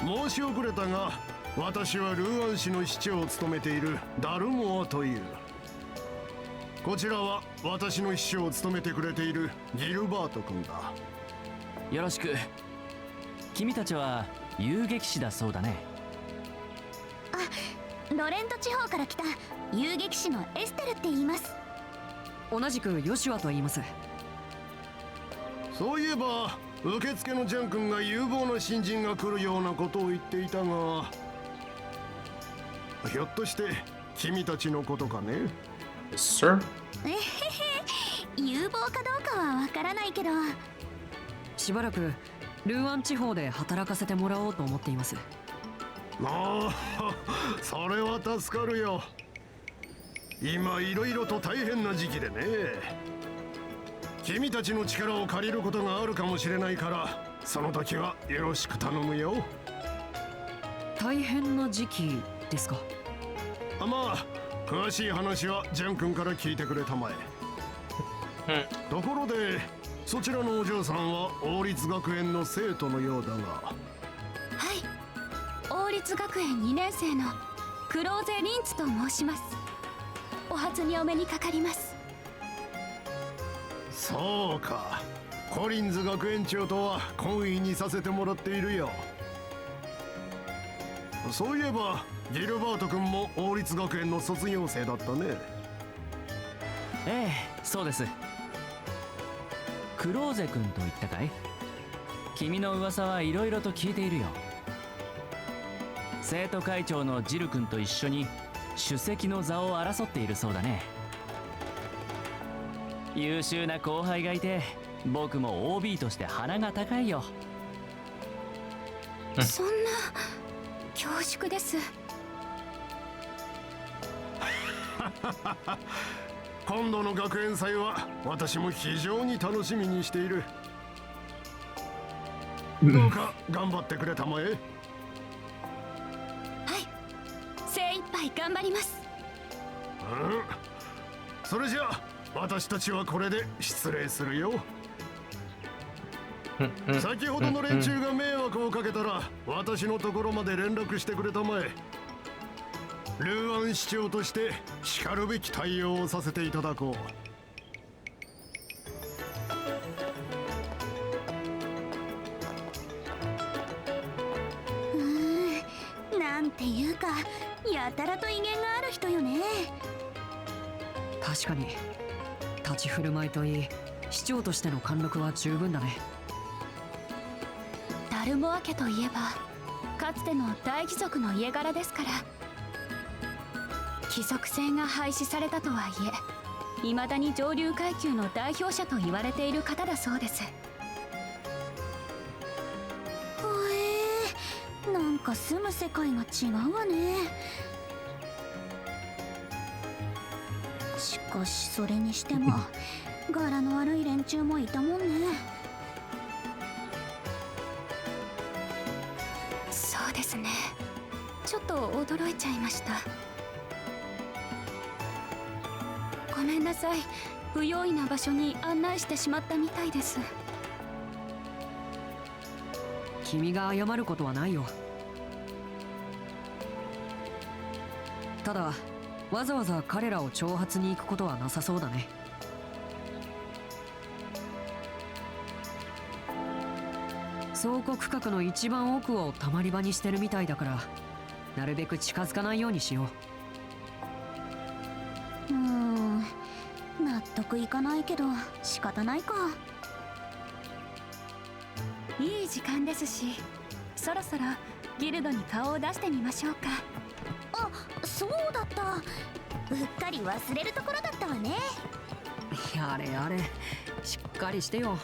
申し遅れたが、私はルーアン市の市長を務めているダルモアという。こちらは私の秘書を務めてくれているギルバート君だ。よろしく。君たちは遊撃士だそうだね。あ、ロレント地方から来た遊撃士のエステルって言います。同じくヨシュアと言います。そういえば受付のジャン君が有望な新人が来るようなことを言っていたが、ひょっとして君たちのことかね。 Sir? 有望かどうかはわからないけど、しばらくルーアン地方で働かせてもらおうと思っています。ああ、それは助かるよ。今いろいろと大変な時期でね。君たちの力を借りることがあるかもしれないから、その時はよろしく頼むよ。大変な時期ですか。まあ詳しい話はジャン君から聞いてくれたまえ。ところでそちらのお嬢さんは王立学園の生徒のようだが。はい、王立学園2年生のクローゼ・リンツと申します。お初にお目にかかります。そうか、コリンズ学園長とは懇意にさせてもらっているよ。そういえばギルバート君も王立学園の卒業生だったね。ええ、そうです。クローゼ君と言ったかい。君の噂はいろいろと聞いているよ。生徒会長のジル君と一緒に首席の座を争っているそうだね。優秀な後輩がいて、僕も OB として鼻が高いよ。そんな恐縮です。今度の学園祭は私も非常に楽しみにしている。どうか頑張ってくれたまえ。はい、精一杯頑張ります。それじゃあ私たちはこれで失礼するよ。先ほどの連中が迷惑をかけたら私のところまで連絡してくれたまえ。ルーアン市長としてしかるべき対応をさせていただこう。なんていうか、やたらと威厳がある人よね。確かに立ち振る舞いといい、市長としての貫禄は十分だね。ダルモア家といえばかつての大貴族の家柄ですから、貴族制が廃止されたとはいえ未だに上流階級の代表者と言われている方だそうです。なんか住む世界が違うわね。しかしそれにしても柄の悪い連中もいたもんね。そうですね、ちょっと驚いちゃいました。ごめんなさい、不用意な場所に案内してしまったみたいです。君が謝ることはないよ。ただわざわざ彼らを挑発に行くことはなさそうだね。倉庫区画の一番奥をたまり場にしてるみたいだから、なるべく近づかないようにしよう。納得いかないけど仕方ないか。いい時間ですし、そろそろギルドに顔を出してみましょうか。あ、そうだった。うっかり忘れるところだったわね。やれやれ、しっかりしてよ。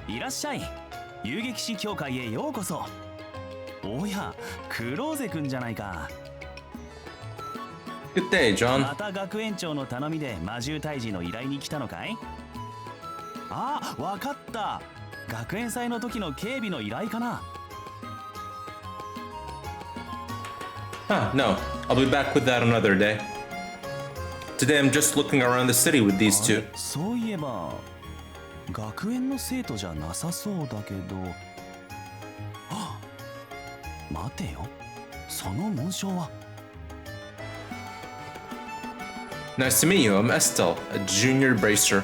いらっしゃい。遊撃士協会へようこそ。おや、クローゼくんじゃないか。Good day, John. また学園長の頼みで魔獣退治の依頼に来たのかい？あ、わかった。学園祭の時の警備の依頼かな。No. I'll be back with that another day. Today I'm just looking around the city with these two. そういえば学園の生徒じゃなさそうだけど。あ、待てよ、その紋章は。Nice to meet you. I'm Estelle, a junior bracer.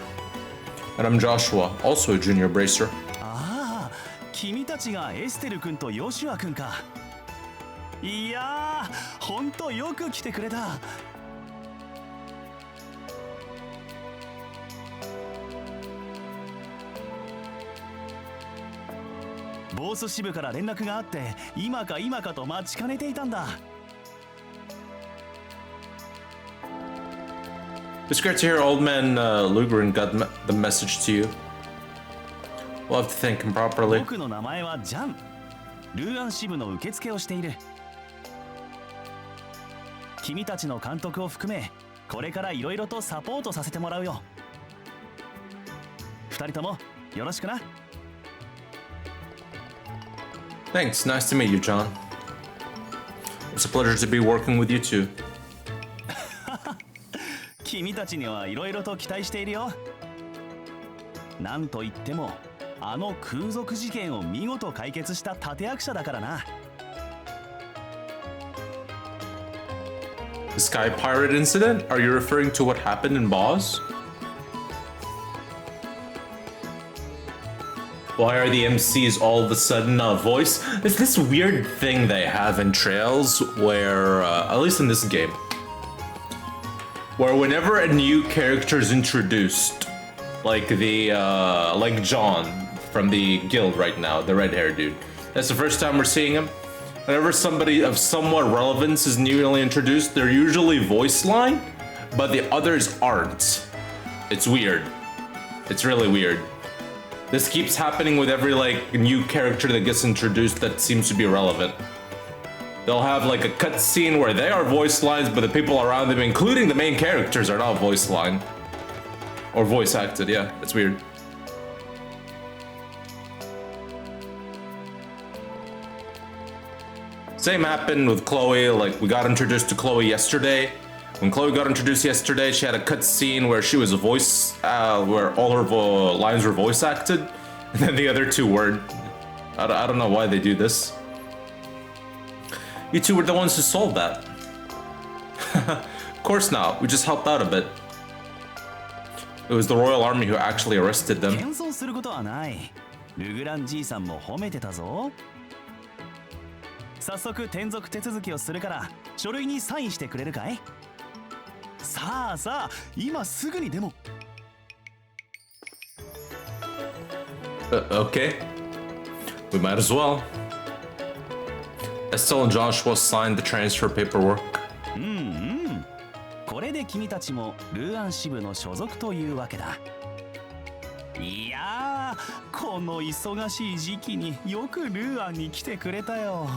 And I'm Joshua, also a junior bracer. ああ、君たちがエステル君とヨシュア君か。いやー、ほんとよく来てくれた。ボース支部から連絡があって、今か今かと待ちかねていたんだ。It's great to hear old man Lugren got the message to you. We'll have to thank him properly. 僕の名前はジャン。ルーアン支部の受付をしている。君たちの監督を含め、これからいろいろとサポートさせてもらうよ。二人ともよろしくな。Thanks. Nice to meet you, John. It's a pleasure to be working with you too. 君たちにはいろいろと期待しているよ。なんといってもあの空賊事件を見事解決した立役者だからな。The Sky Pirate incident? Are you referring to what happened in Boz? Why are the MCs all of a sudden voice? It's this weird thing they have in Trails where, at least in this game, where whenever a new character is introduced, like like John from the guild right now, the red-haired dude, that's the first time we're seeing him. Whenever somebody of somewhat relevance is newly introduced, they're usually voice line, but the others aren't. It's weird. It's really weird. This keeps happening with every like new character that gets introduced that seems to be relevant. They'll have like a cutscene where they are voice lines, but the people around them, including the main characters, are not voice line. Or voice acted, yeah, it's weird. Same happened with Chloe, like we got introduced to Chloe yesterday. When Chloe got introduced yesterday, she had a cutscene where she was a voice, where all her lines were voice acted, and then the other two weren't. I don't know why they do this. You two were the ones who solved that. Of course not, we just helped out a bit. It was the Royal Army who actually arrested them. 謙遜することはない。ルグランじいさんも褒めてたぞ。早速転属手続きをするから書類にサインしてくれるかい？さあさあ、今すぐにでも。Okay. We might as well. Estelle and Joshua signed the transfer paperwork. これで君たちもルーアン支部の所属というわけだ。いやー、この忙しい時期によくルーアンに来てくれたよ。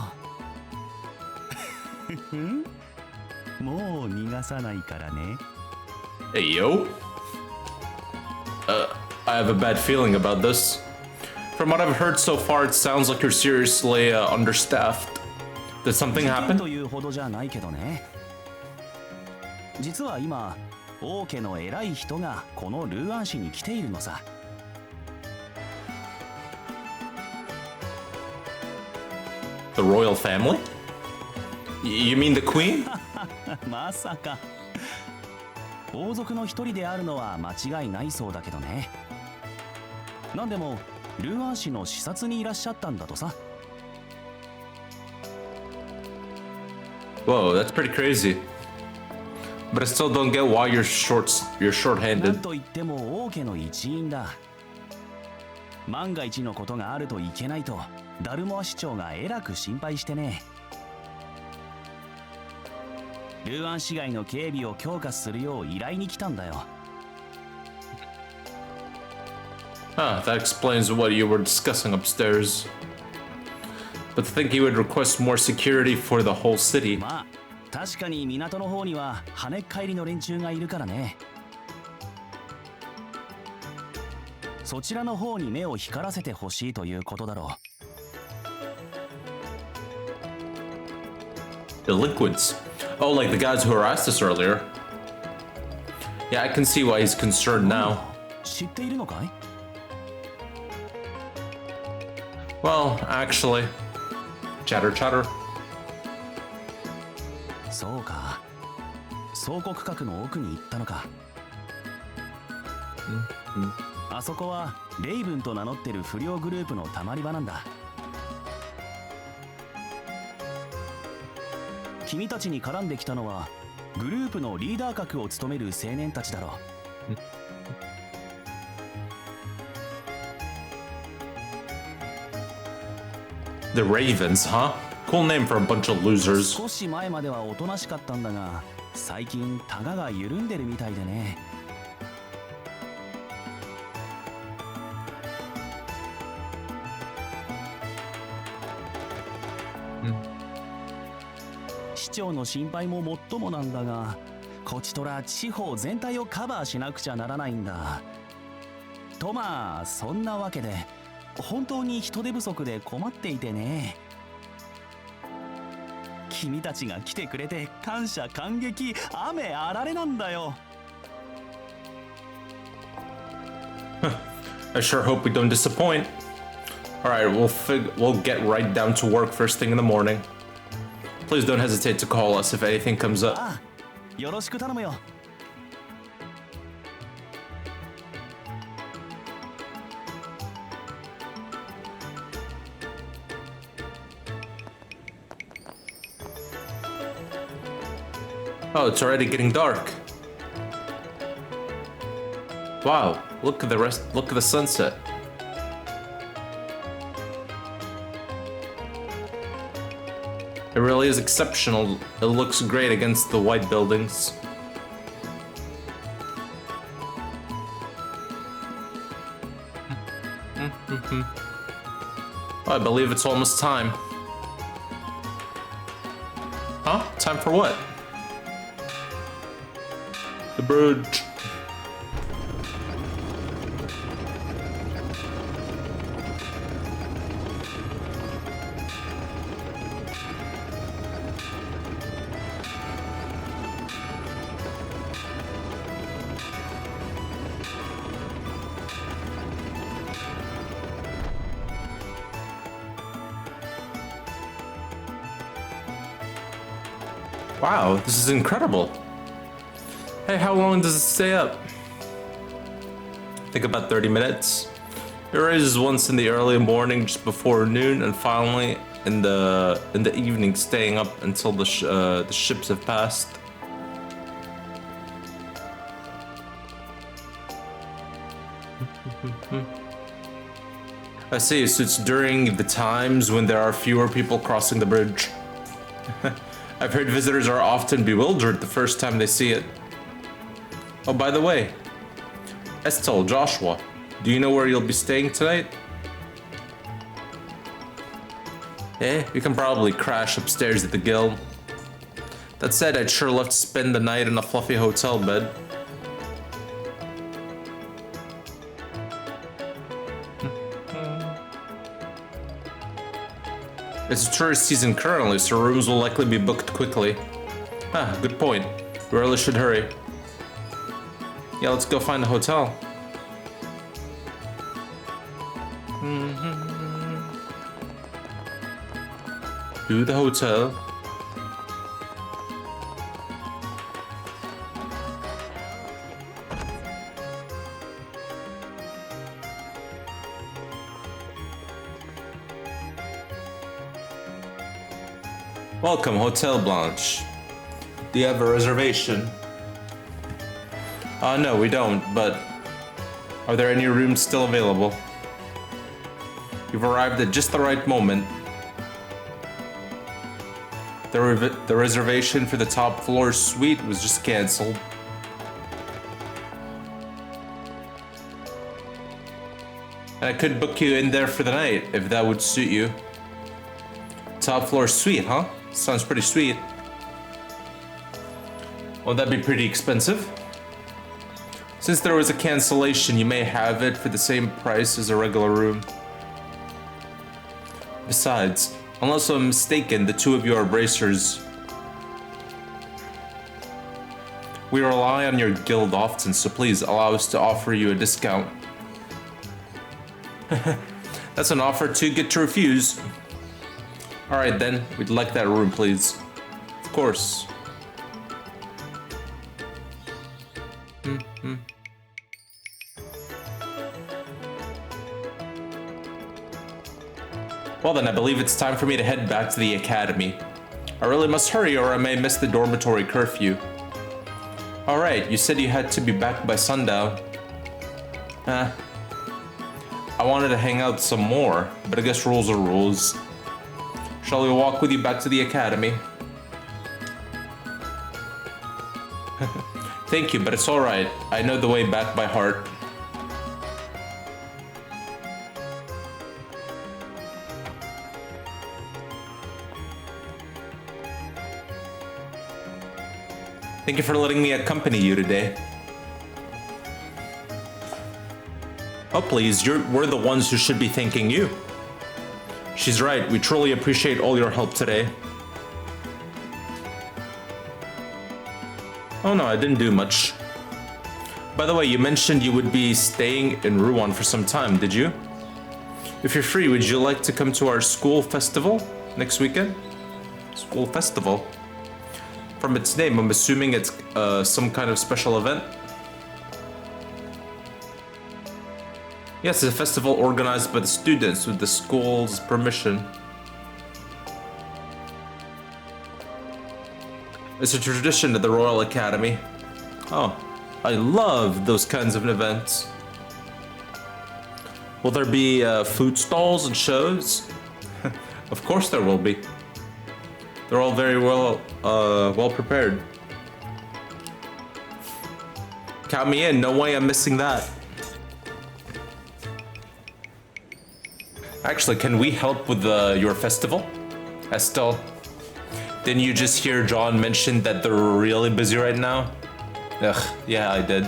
もう逃がさないからね。Hey yo. I have a bad feeling about this. From what I've heard so far, it sounds like you're seriously understaffed. Did something 事件 happen? というほどじゃないけどね。実は今王家の偉い人がこのルーアン市に来ているのさ。The royal family? You mean the queen? まさか。王族の一人であるのは間違いないそうだけどね。なんでもルーアン市の視察にいらっしゃったんだとさ。Whoa, that's pretty crazy. But I still don't get why you're なん short-handed. といっても王家の一員だ。万が一のことがあるといけないとダルモア市長がえらく心配してね。ルーアン市街の警備を強化するよう依頼に来たんだよ。Ah, that explains what you were discussing upstairs. But to think he would request more security for the whole city. まあ確かに港の方には跳ねっ返りの連中がいるからね。そちらの方に目を光らせてほしいということだろう。Delinquents. Oh, like the guys who harassed us earlier. Yeah, I can see why he's concerned now. 知っているのかい？ Well, actually. Chatter, chatter. そうか。倉庫区画の奥に行ったのか。あそこはレイブンと名乗ってる不良グループのたまり場なんだ。君たちに絡んできたのはグループのリーダー格を務める青年たちだろう。The Ravens, huh? Cool name for a bunch of losers. 少し前まではおとなしかったんだが、最近タガが緩んでるみたいでね。市長の心配ももっともなんだが、こちとら地方全体をカバーしなくちゃならないんだ。とまあそんなわけで本当に人手不足で困っていてね。君たちが来てくれて感謝感激、雨あられなんだよ。I sure hope we don't disappoint. Alright, we'll get right down to work first thing in the morning. Please don't hesitate to call us if anything comes up. ああ、よろしく頼むよ。Oh, it's already getting dark. Wow, look at the sunset. It really is exceptional. It looks great against the white buildings. Oh, I believe it's almost time. Huh? Time for what? The bridge. Wow, this is incredible. Hey, how long does it stay up? I think about 30 minutes. It raises once in the early morning, just before noon, and finally in the evening, staying up until the ships have passed. I see, so it's during the times when there are fewer people crossing the bridge. I've heard visitors are often bewildered the first time they see it. Oh, by the way, Estelle, Joshua, do you know where you'll be staying tonight? Eh, we can probably crash upstairs at the guild. That said, I'd sure love to spend the night in a fluffy hotel bed. It's tourist season currently, so rooms will likely be booked quickly. Ah, good point. We really should hurry. Yeah, let's go find a hotel. To the hotel. Welcome, Hotel Blanche. Do you have a reservation? No, we don't, but are there any rooms still available? You've arrived at just the right moment. The reservation for the top floor suite was just cancelled. And I could book you in there for the night, if that would suit you. Top floor suite, huh? Sounds pretty sweet. Won't that be pretty expensive? Since there was a cancellation, you may have it for the same price as a regular room. Besides, unless I'm mistaken, the two of you are bracers. We rely on your guild often, so please allow us to offer you a discount. That's an offer too good to refuse. Alright then, we'd like that room, please. Of course. Well then, I believe it's time for me to head back to the academy. I really must hurry or I may miss the dormitory curfew. Alright, you said you had to be back by sundown. I wanted to hang out some more, but I guess rules are rules. Shall we walk with you back to the academy? Thank you, but it's alright. I know the way back by heart. Thank you for letting me accompany you today. Oh please, we're the ones who should be thanking you. She's right, we truly appreciate all your help today. Oh no, I didn't do much. By the way, you mentioned you would be staying in Rouen for some time, did you? If you're free, would you like to come to our school festival next weekend? School festival? From its name, I'm assuming it's some kind of special event. Yes, it's a festival organized by the students with the school's permission. It's a tradition at the Royal Academy. Oh, I love those kinds of events. Will there be food stalls and shows? Of course there will be. They're all very well prepared. Count me in, no way I'm missing that. Actually, can we help with your festival? Estelle, didn't you just hear John mention that they're really busy right now? Ugh, yeah, I did.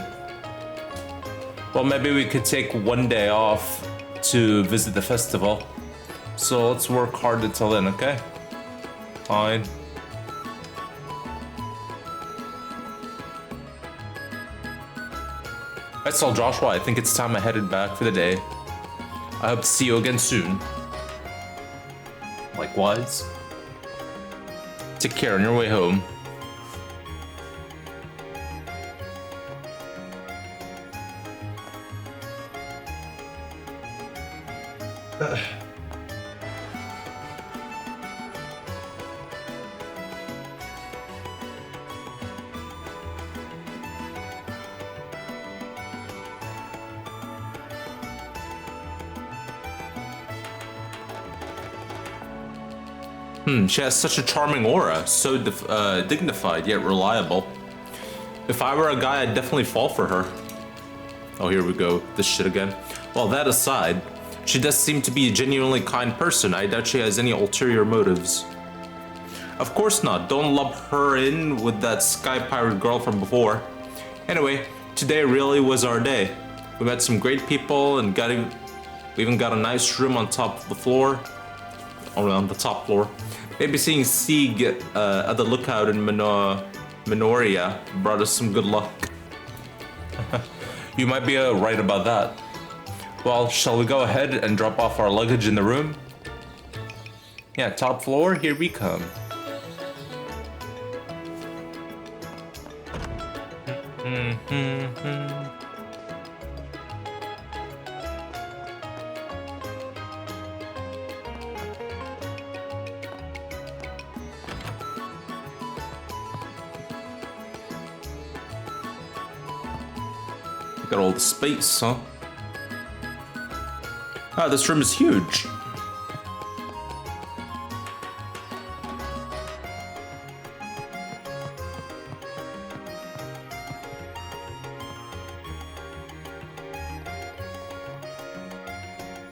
Well, maybe we could take one day off to visit the festival. So let's work hard until then, okay? Fine. That's all, Joshua. I think it's time I headed back for the day. I hope to see you again soon. Likewise. Take care on your way home. She has such a charming aura, so dignified yet reliable. If I were a guy, I'd definitely fall for her. Oh, here we go, this shit again. Well, that aside, she does seem to be a genuinely kind person. I doubt she has any ulterior motives. Of course not, don't lump her in with that sky pirate girl from before. Anyway, today really was our day. We met some great people and we even got a nice room on top of the floor. only on the top floor. Maybe seeing Sieg at the lookout in Minoria brought us some good luck. You might be right about that. Well, shall we go ahead and drop off our luggage in the room? Yeah, top floor, here we come. Got all the space, huh? Ah, this room is huge.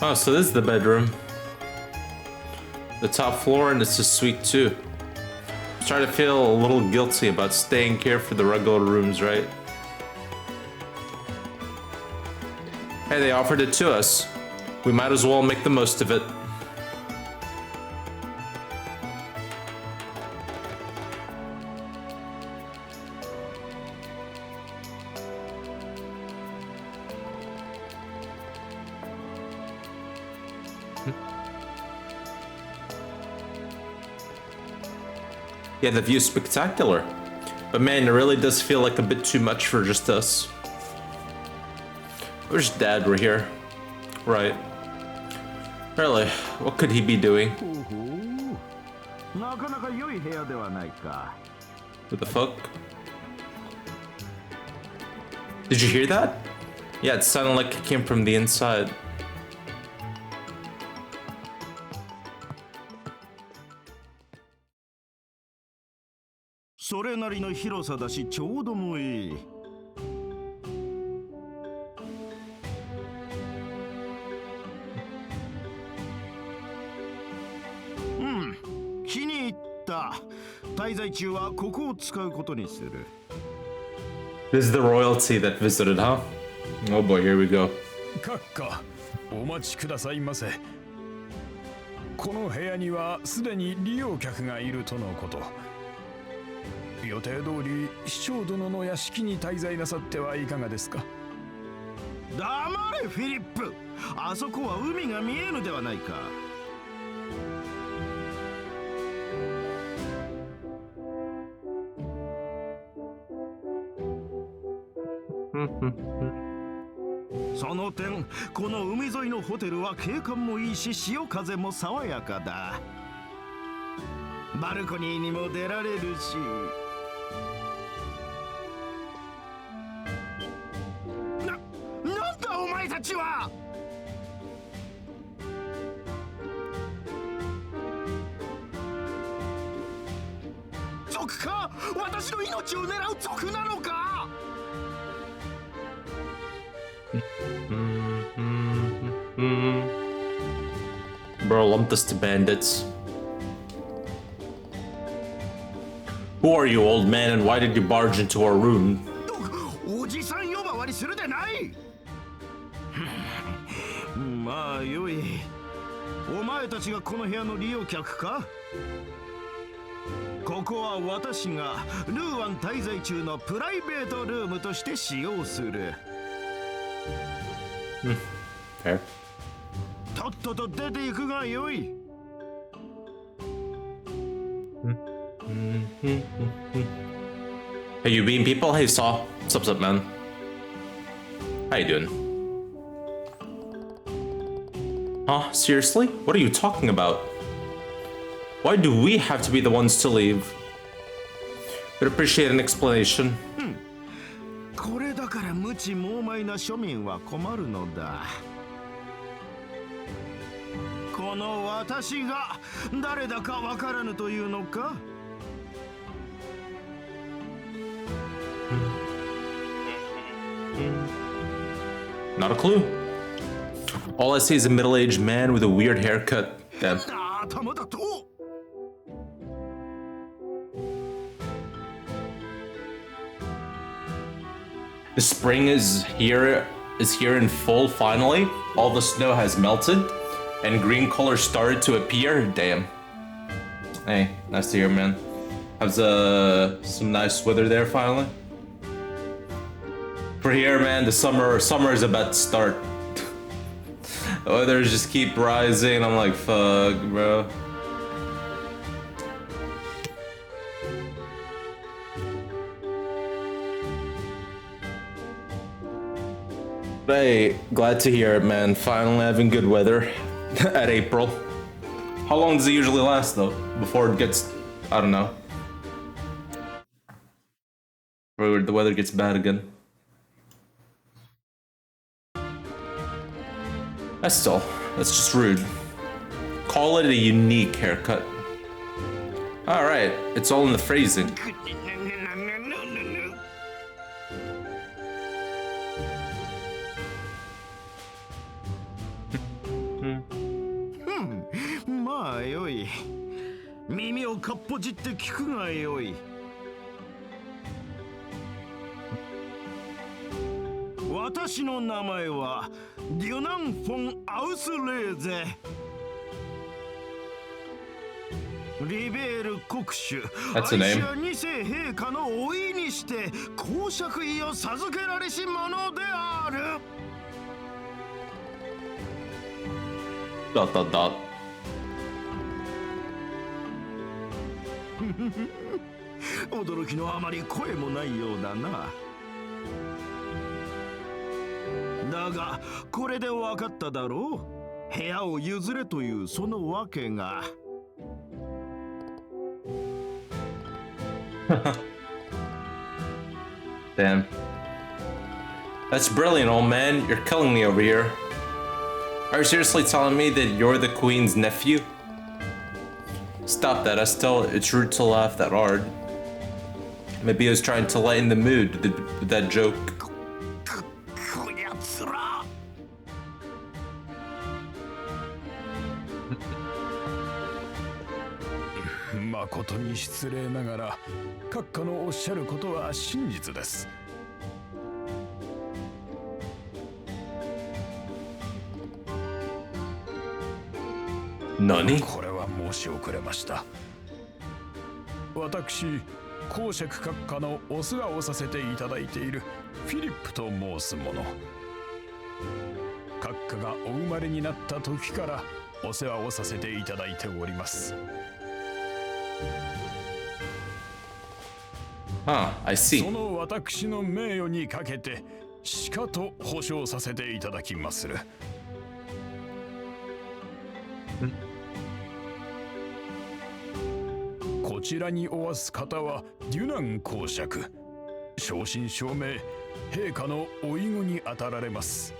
Oh, so this is the bedroom. The top floor, and it's a suite too. I'm starting to feel a little guilty about staying here for the regular rooms, right? Hey, they offered it to us. We might as well make the most of it. Yeah, the view's spectacular. But man, it really does feel like a bit too much for just us. I wish Dad were here. Right. Really, what could he be doing? What the fuck? Did you hear that? Yeah, it sounded like it came from the inside. This is the royalty that visited, huh? Oh boy, here we go. 閣下、お待ちくださいませ。この部屋にはすでに利用客がいるとのこと。予定通り市長殿の屋敷に滞在なさってはいかがですか。黙れフィリップ。あそこは海が見えぬではないか。その点、この海沿いのホテルは景観もいいし、潮風も爽やかだ。バルコニーにも出られるし。なんだお前たちは！賊か？私の命を狙う賊なのか？Bro, lump this to bandits. Who are you, old man, and why did you barge into our room? おじさん呼ばわりするでない。まあよい。お前たちがこの部屋の利用客か？ここは私がルーワン滞在中のプライベートルームとして使用する。Fair. とっとと出ていくがよい。Hey, you being people? Hey, Saw. What's up, man? How you doing? Huh? Seriously? What are you talking about? Why do we have to be the ones to leave? Would appreciate an explanation. これだから無知猛昧な庶民は困るのだ。この私が誰だかわからぬというのか？Not a clue. All I see is a middle-aged man with a weird haircut. Damn. The spring is here in full finally. All the snow has melted. and green color started to appear. Damn. Hey, nice to hear, man. How's some nice weather there finally? For here, man, the summer is about to start. The weathers just keep rising. I'm like, fuck, bro. Hey, glad to hear it, man. Finally having good weather at April. How long does it usually last, though? Before it gets, I don't know, or the weather gets bad again. That's just rude. Call it a unique haircut. Alright, it's all in the phrasing.まあよい。耳をかっぽじって聞くがよい。私の名前はデュナン・フォン・アウスレーゼ。リベール国主アイシア二世陛下のおいにして公爵位を授けられし者である。Dot dot dot. 驚きのあまり声もないようだな。だがこれで分かっただろう。部屋を譲れというその訳が。Damn. That's brilliant, old man. You're killing me over here. Are you seriously telling me that you're the queen's nephew? Stop that, Estelle. It's rude to laugh that hard. Maybe I was trying to lighten the mood with that joke. 誠に失礼ながら閣下のおっしゃることは真実です。何？これは申し遅れました。私、公爵閣下のお世話をさせていただいているフィリップと申す者。閣下がお生まれになった時からお世話をさせていただいております。I see. その私の名誉にかけてしかと保証させていただきまする。こちらにおわす方はデュナン公爵。正真正銘陛下のおいごにあたられます。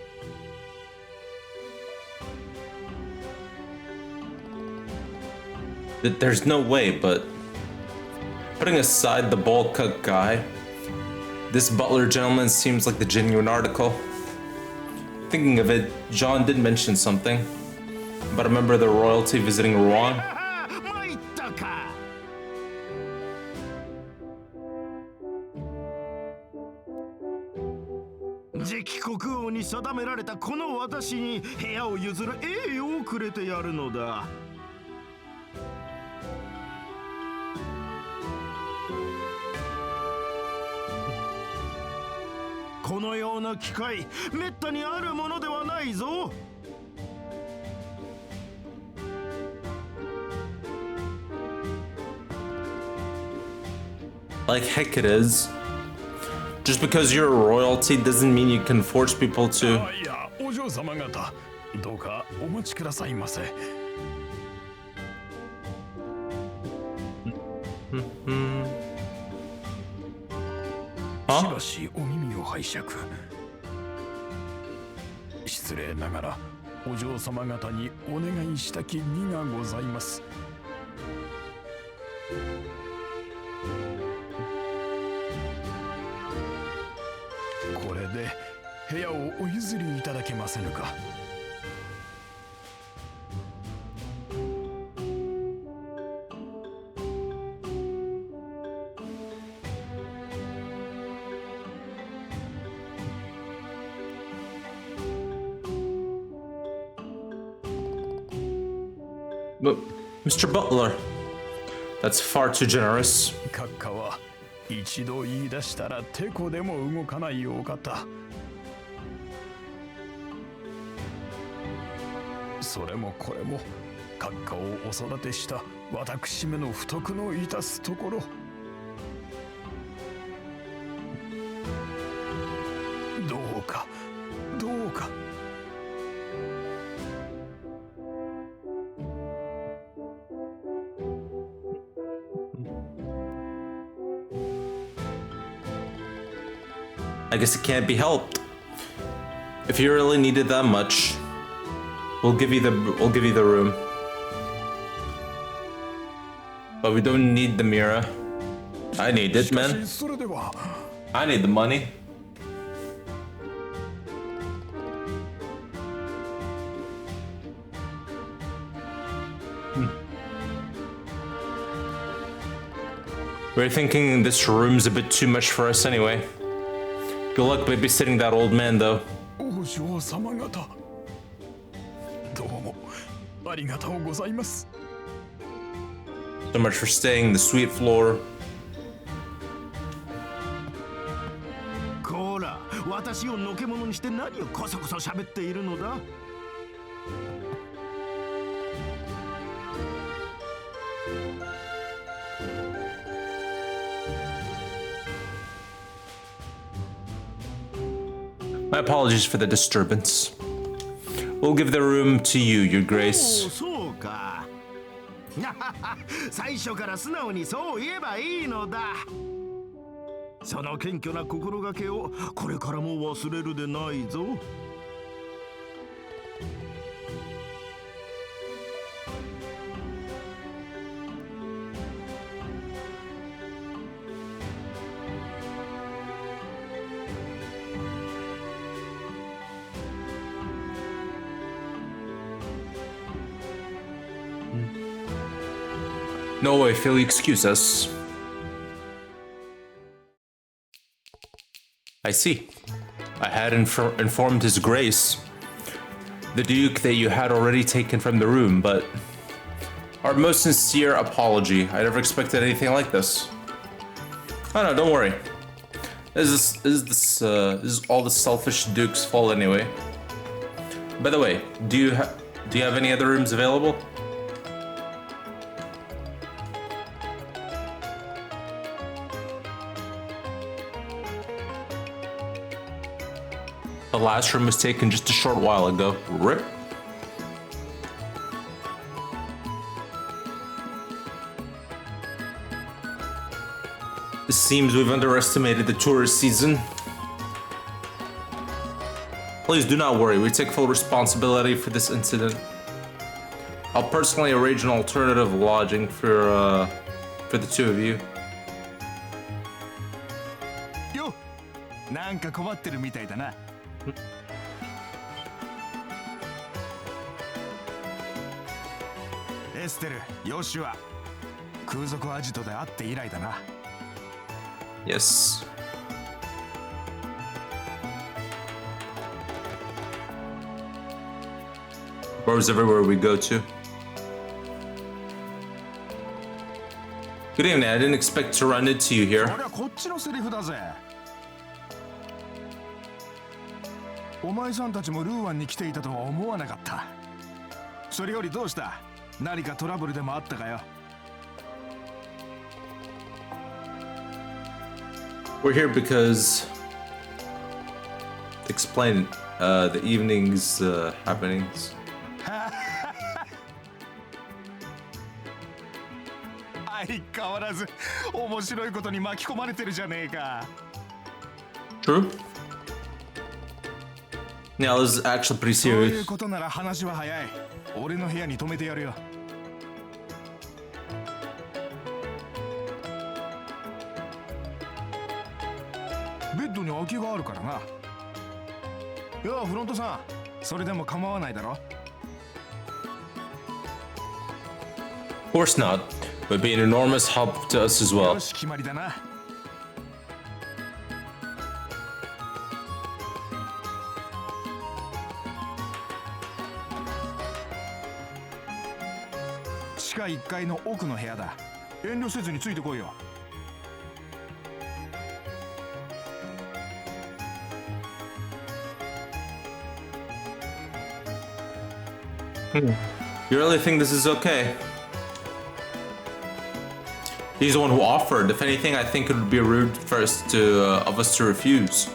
There's no way, but putting aside the bowl cut guy, this butler gentleman seems like the genuine article. Thinking of it, John did mention something about a member of the royalty visiting Rouen. 次期国王に定められたこの私に部屋を譲る栄誉をくれてやるのだ。このような機会、めったにあるものではないぞ。Like heck it is. Just because you're a royalty doesn't mean you can force people to. いや、お嬢様方、どうかお待ちくださいませ。しばしお耳を拝借。失礼ながらお嬢様方にお願いしたき儀がございます。これで部屋をお譲りいただけませぬか。But, Mr. Butler, that's far too generous. 閣下は一度言い出したらテコでも動かないお方。それもこれも閣下をお育てした私めの不徳の致すところ。どうかどうか。I guess it can't be helped. If you really need it that much, we'll give you the room. But we don't need the mirror. I need it, man. それでは I need the money. We're thinking this room's a bit too much for us anyway. Good luck babysitting that old man, though. 王女様方、どうもありがとうございます。 So much for staying in the sweet floor. こら、私をのけ者にして何をこそこそ喋っているのだ。My apologies for the disturbance. We'll give the room to you, Your Grace. そうか。最初から素直にそう言えばいいのだ。その謙虚な心がけをこれからも忘れるでないぞ。No, if you'll excuse us. I see. I had informed His Grace, the Duke, that you had already taken from the room, but our most sincere apology. I never expected anything like this. Oh no, don't worry. This is all the selfish Duke's fault anyway. By the way, do you have any other rooms available? The last room was taken just a short while ago. RIP. It seems we've underestimated the tourist season. Please do not worry, we take full responsibility for this incident. I'll personally arrange an alternative lodging for the two of you. よ、なんか困ってるみたいだな。エステル、ヨシュア、空賊アジトで会って以来だな。Yes. Bars everywhere we go to. Good evening, I didn't expect to run into you here. これはこっちのセリフだぜ。お前さんたちもルーアンに来ていたとは思わなかった。それよりどうした？何かトラブルでもあったかよ。We're here because explain the evening's happenings. 相変わらず面白いことに巻き込まれてるじゃねえか。True. Yeah, this is actually pretty そうい serious. うことなら話は早い。俺の部屋に泊めてやるよ。ベッドに空きがあるからな。いや、フロントさん、それでも構わないだろ。Of course not. But be an enormous help to us as well. よし、決まりだな。地下1階の奥の部屋だ。遠慮せずについてこいよ。You really think this is okay? He's the one who offered. If anything, I think it would be rude for us of us to refuse.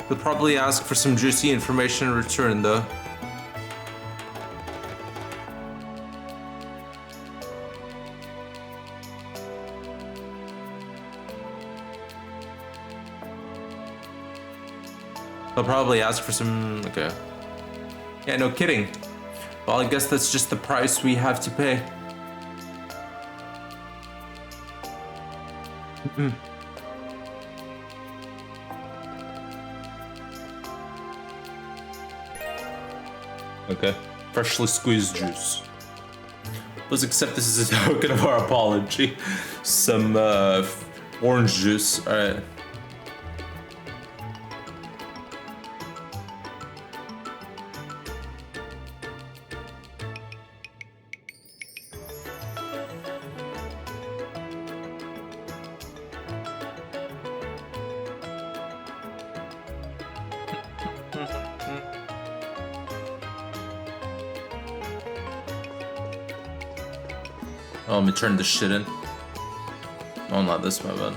He'll probably ask for some juicy information in return, though. He'll probably ask for some... okay. Yeah, no kidding. Well, I guess that's just the price we have to pay. Okay. Freshly squeezed juice. Let's accept this as a token of our apology. Some orange juice. Alright. Oh, let me turn this shit in. Oh, not this, my bad.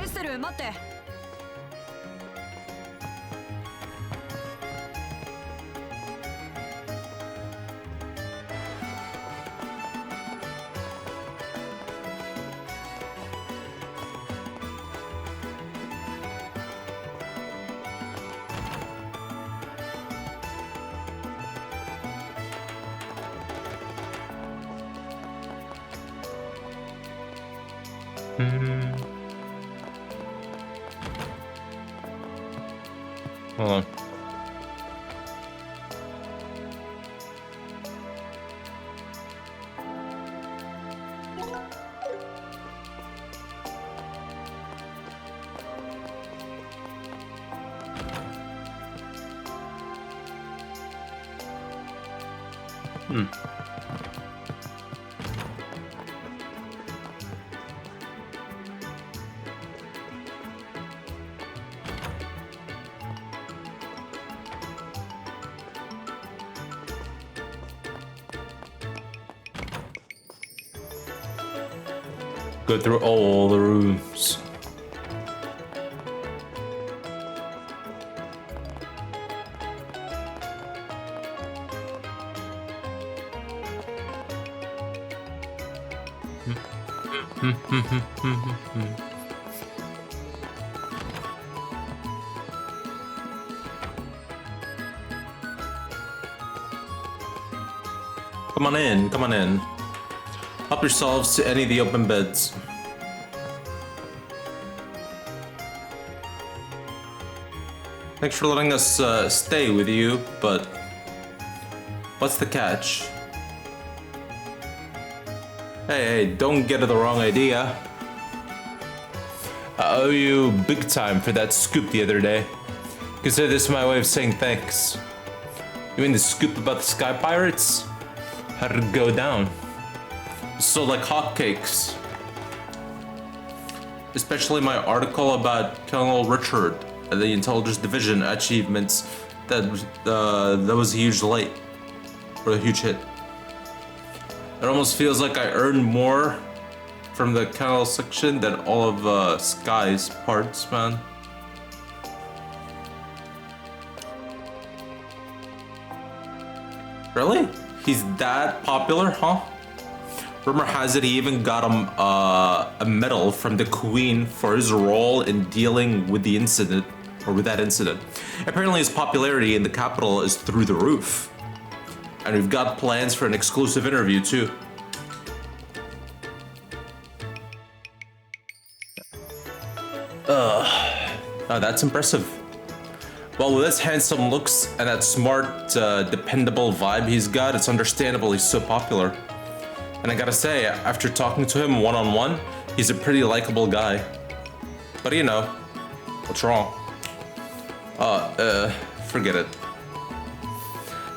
Esther, 待って。Hold on. Go through all the rooms. Come on in, come on in. Help yourselves to any of the open beds. Thanks for letting us stay with you, but what's the catch? Hey, don't get the wrong idea. I owe you big time for that scoop the other day. Consider this my way of saying thanks. You mean the scoop about the Sky Pirates? How did it go down? So like hotcakes. Especially my article about Colonel Richard and the Intelligence Division achievements. That was a huge light. Or a huge hit. It almost feels like I earned more from the Colonel section than all of Sky's parts, man. Really? He's that popular, huh? Rumor has it he even got a medal from the Queen for his role in dealing with the incident, or with that incident. Apparently his popularity in the capital is through the roof. And we've got plans for an exclusive interview too. Oh, that's impressive. Well, with his handsome looks and that smart, dependable vibe he's got, it's understandable he's so popular. And I gotta say, after talking to him one-on-one, he's a pretty likable guy. But you know, what's wrong? Forget it.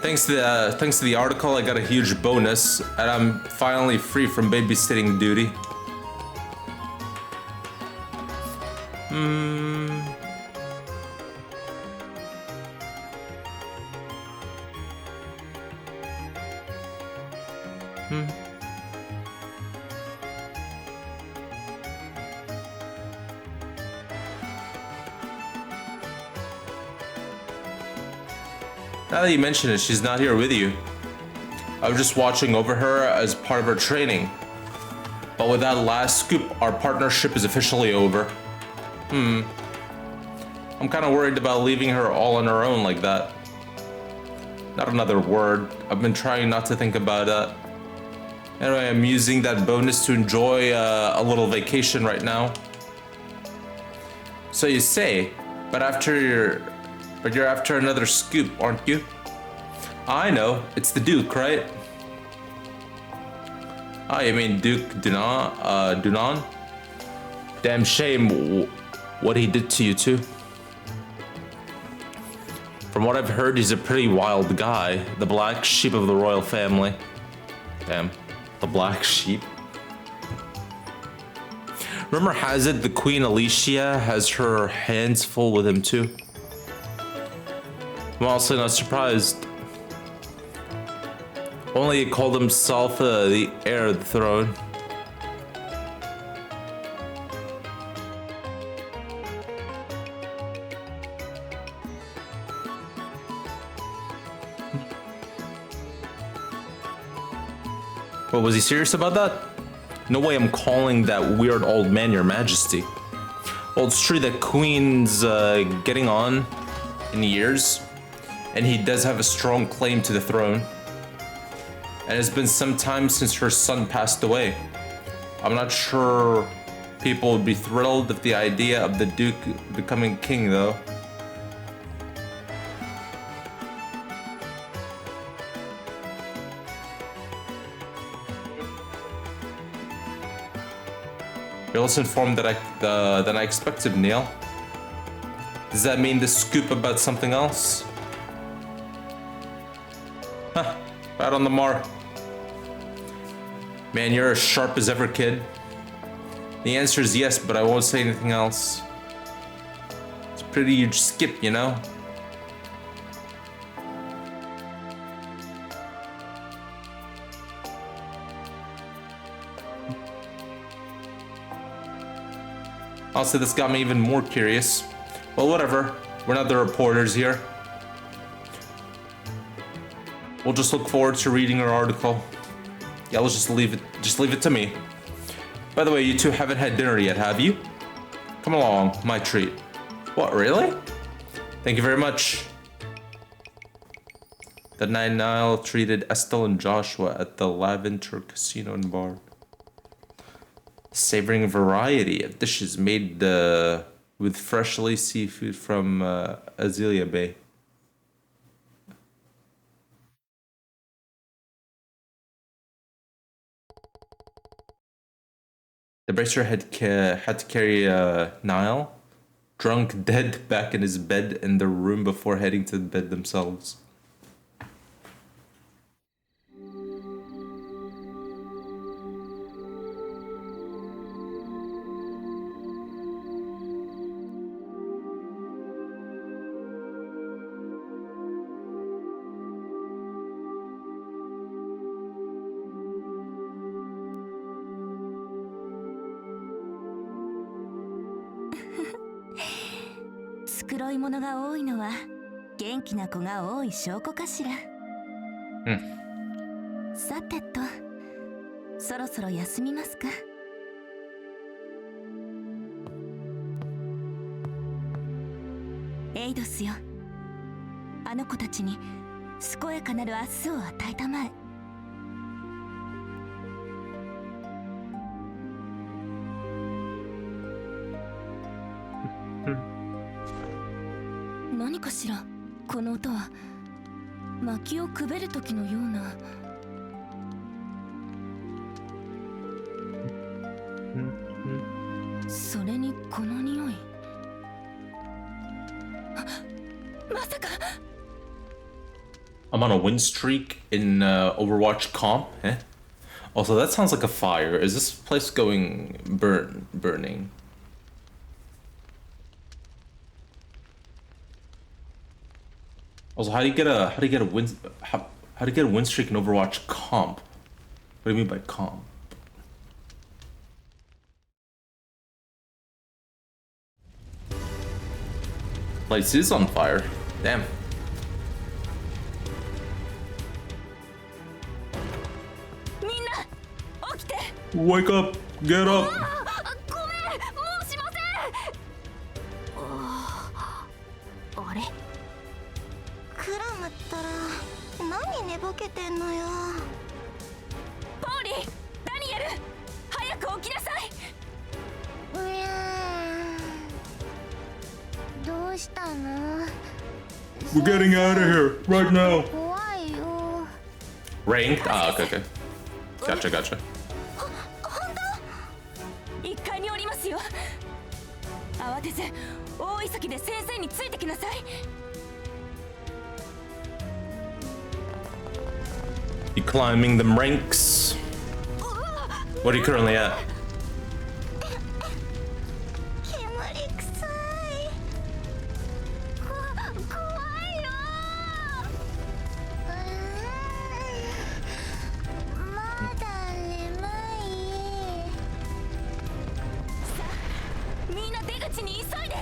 Thanks to the article, I got a huge bonus, and I'm finally free from babysitting duty. Now that you mention it, she's not here with you. I was just watching over her as part of her training. But with that last scoop, our partnership is officially over. I'm kind of worried about leaving her all on her own like that. Not another word. I've been trying not to think about that. Anyway, I'm using that bonus to enjoy a little vacation right now. So you say, but you're after another scoop, aren't you? I know, it's the Duke, right? Ah, you mean Duke Dunan? Damn shame what he did to you too. From what I've heard, he's a pretty wild guy. The black sheep of the royal family. Damn, the black sheep. Rumor has it the Queen Alicia has her hands full with him too. I'm also not surprised. Only he called himself the heir of the throne. Well, was he serious about that? No way I'm calling that weird old man your majesty. Well, it's true that Queen's getting on in years, and he does have a strong claim to the throne. And it's been some time since her son passed away. I'm not sure people would be thrilled with the idea of the Duke becoming king, though. You're less informed than I expected, Neil. Does that mean the scoop about something else? Huh, right on the mark. Man, you're as sharp as ever, kid. The answer is yes, but I won't say anything else. It's a pretty huge skip, you know? Honestly, this got me even more curious. Well, whatever. We're not the reporters here. We'll just look forward to reading her article. Yeah, let's just leave it to me. By the way, you two haven't had dinner yet, have you? Come along, my treat. What, really? Thank you very much. The Nine Nile treated Estelle and Joshua at the Laventer Casino and Bar. Savoring a variety of dishes made with freshly seafood from Azealia Bay. The bracer had to carry Niall, drunk dead, back in his bed in the room before heading to bed themselves.繕い物が多いのは元気な子が多い証拠かしら。さてと、そろそろ休みますか。エイドスよ、あの子たちに健やかなる明日を与えたまえ。何かしら。この音は薪をくべる時のような。それにこの匂い。まさか。I'm on a win streak in Overwatch comp. Eh? Also, that sounds like a fire. Is this place going burning? Also, how do you get a win streak in Overwatch comp? What do you mean by comp? Place is on fire. Damn. Wake up! Get up! あれ？クラムったら何寝ぼけてんのよ。ポーリー、ダニエル、早く起きなさい。どうしたの？ We're getting out of here right now. 怖いよ。 Ranked? Ah, okay, okay. Gotcha, gotcha. 1階におりますよ。慌てず大急ぎで先生についてきなさい。You climbing them ranks? What are you currently at? 煙臭い。怖いよ。まだ眠い。さあ、みんな出口に急いで。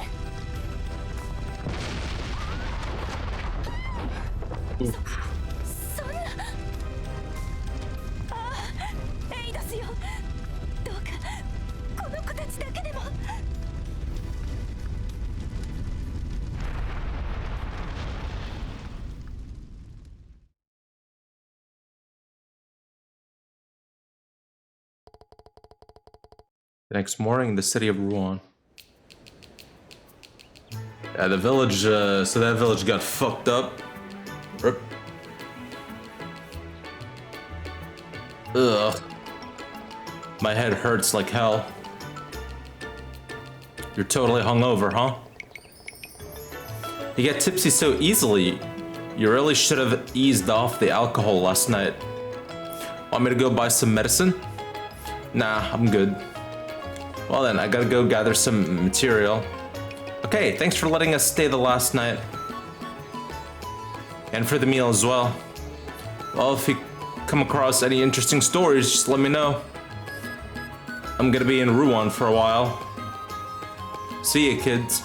そんな。エイドスよ。どうかこの子たちだけでも。The next morning, in the city of Rouen. Yeah, the village, so that village got fucked up. Rip. Ugh. My head hurts like hell. You're totally hungover, huh? You get tipsy so easily. You really should have eased off the alcohol last night. Want me to go buy some medicine? Nah, I'm good. Well then, I gotta go gather some material. Okay, thanks for letting us stay the last night. And for the meal as well. Well, if you come across any interesting stories, just let me know. I'm gonna be in Rouen for a while. See ya, kids.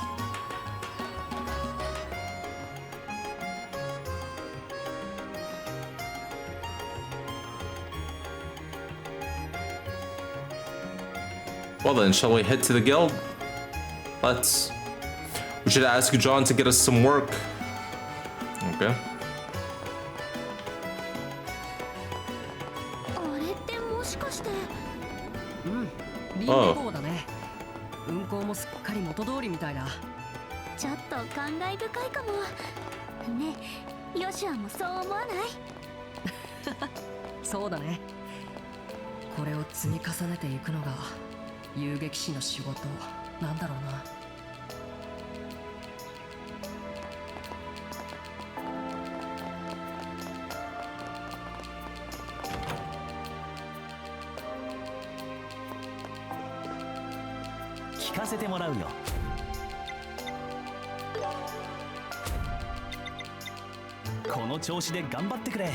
Well then, shall we head to the guild? Let's. We should ask John to get us some work. Okay. あれってもしかして。リンゴ号だね。運行もすっかり元通りみたいだ。ちょっと感慨深いかも。ねえ、ヨシュアもそう思わない？そうだね。これを積み重ねていくのが遊撃士の仕事なんだろうな。聞かせてもらうよ。この調子で頑張ってくれ。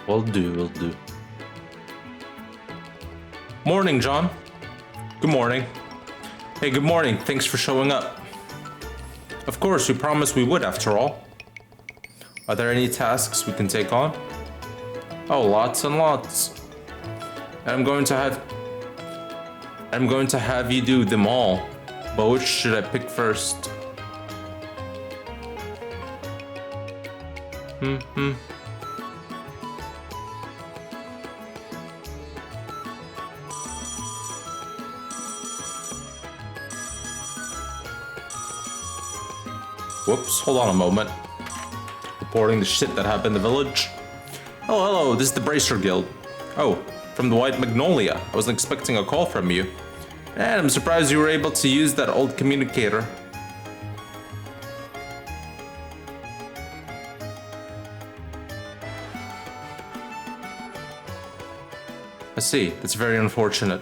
Will do, will do. Morning, John. Good morning. Hey, good morning. Thanks for showing up. Of course, we promised we would after all. Are there any tasks we can take on? Oh, lots and lots. And I'm going to have you do them all. But which should I pick first? Whoops, hold on a moment. reporting the shit that happened in the village. Oh, hello, this is the Bracer Guild. Oh, from the White Magnolia. I wasn't expecting a call from you. And I'm surprised you were able to use that old communicator. I see, that's very unfortunate.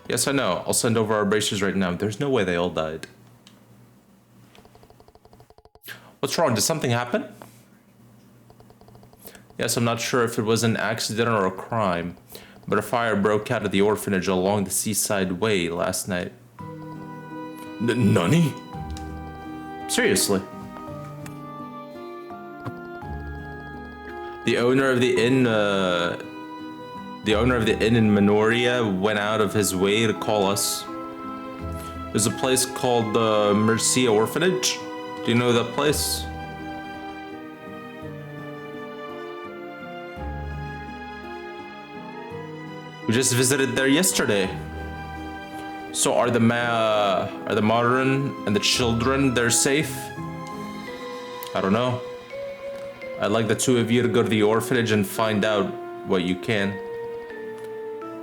Yes, I know, I'll send over our bracers right now. There's no way they all died. What's wrong, did something happen? Yes, I'm not sure if it was an accident or a crime, but a fire broke out of the orphanage along the seaside way last night. Nani? Seriously. The owner of the inn in Minoria went out of his way to call us. There's a place called the Mercia Orphanage. Do you know that place? We just visited there yesterday. So are the modern and the children there safe? I don't know. I'd like the two of you to go to the orphanage and find out what you can.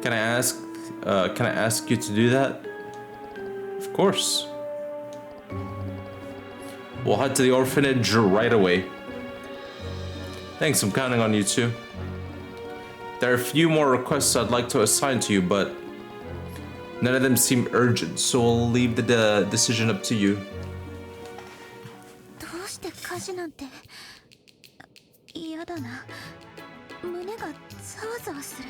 Can I ask you to do that? Of course. We'll head to the orphanage right away. Thanks, I'm counting on you too. There are a few more requests I'd like to assign to you, but none of them seem urgent, so we'll leave the decision up to you. どうして火事なんて嫌だな。胸がざわざわする。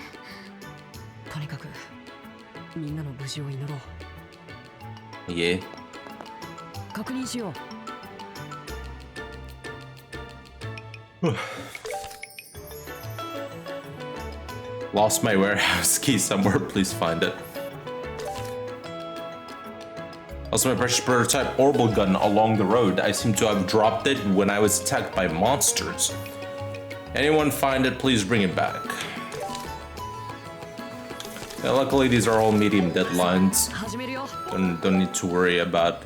とにかくみんなの無事を祈ろう。いえ。確認しよう。Lost my warehouse key somewhere, please find it. Also, my precious prototype orbital gun along the road. I seem to have dropped it when I was attacked by monsters. Anyone find it, please bring it back. Yeah, luckily, these are all medium deadlines. Don't need to worry about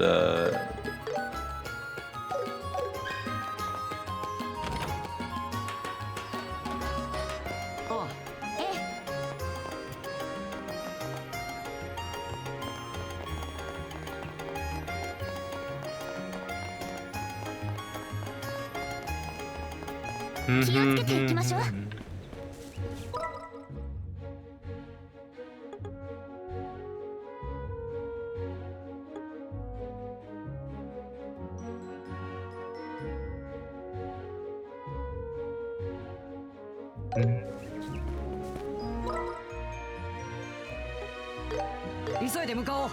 急いで向かおう。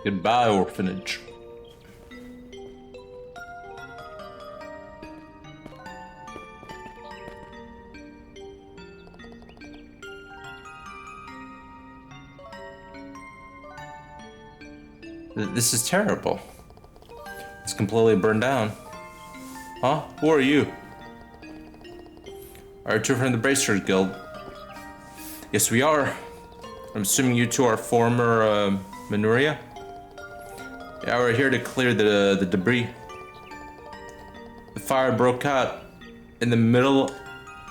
Goodbye, orphanage. This is terrible. It's completely burned down. Huh? Who are you? Are you two from the Bracers Guild? Yes, we are. I'm assuming you two are former Minoria? Yeah, we're here to clear the debris. The fire broke out in the middle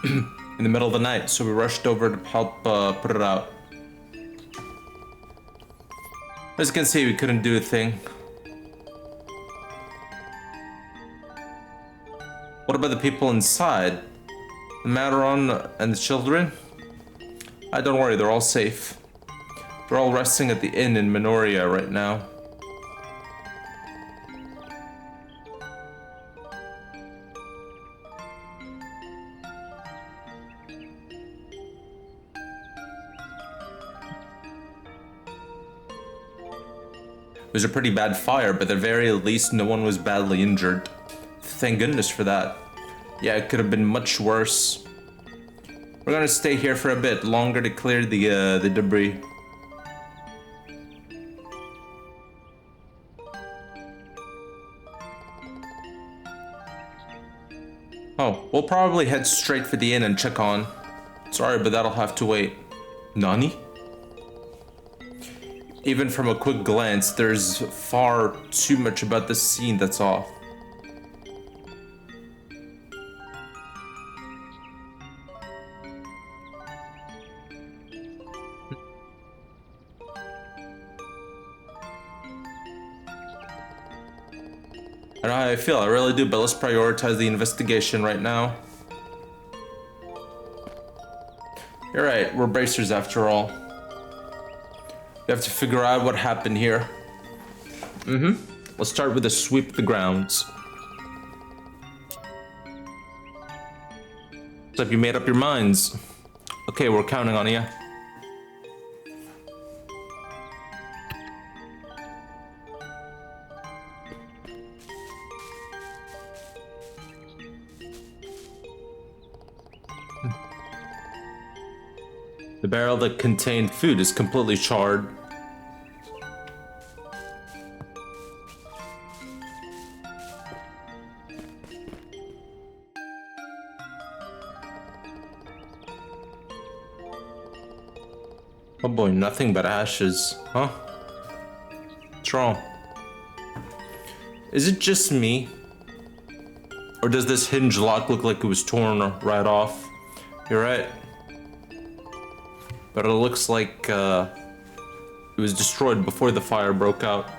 of the night, so we rushed over to help put it out. As you can see, we couldn't do a thing. What about the people inside? The Mataron and the children? Don't worry, they're all safe. They're all resting at the inn in Minoria right now. It was a pretty bad fire, but at the very least, no one was badly injured. Thank goodness for that. Yeah, it could have been much worse. We're gonna stay here for a bit longer to clear the debris. Oh, we'll probably head straight for the inn and check on. Sorry, but that'll have to wait. Nani? Even from a quick glance, there's far too much about this scene that's off. I know how I feel, I really do, but let's prioritize the investigation right now. You're right, we're bracers after all. We have to figure out what happened here. Let's start with a sweep of the grounds. Looks like you made up your minds. Okay, we're counting on you. The barrel that contained food is completely charred. Oh boy, nothing but ashes, huh? What's wrong? Is it just me? Or does this hinge lock look like it was torn right off? You're right. But it looks like it was destroyed before the fire broke out.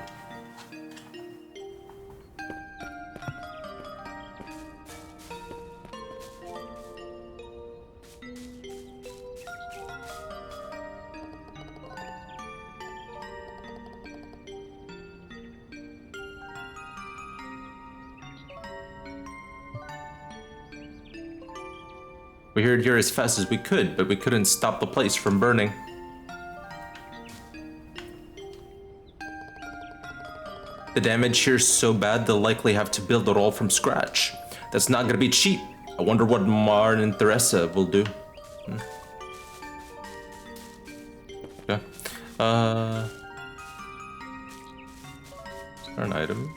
We hurried here as fast as we could, but we couldn't stop the place from burning. The damage here's so bad they'll likely have to build it all from scratch. That's not gonna be cheap. I wonder what Mar and Teresa will do. Okay. Is there an item?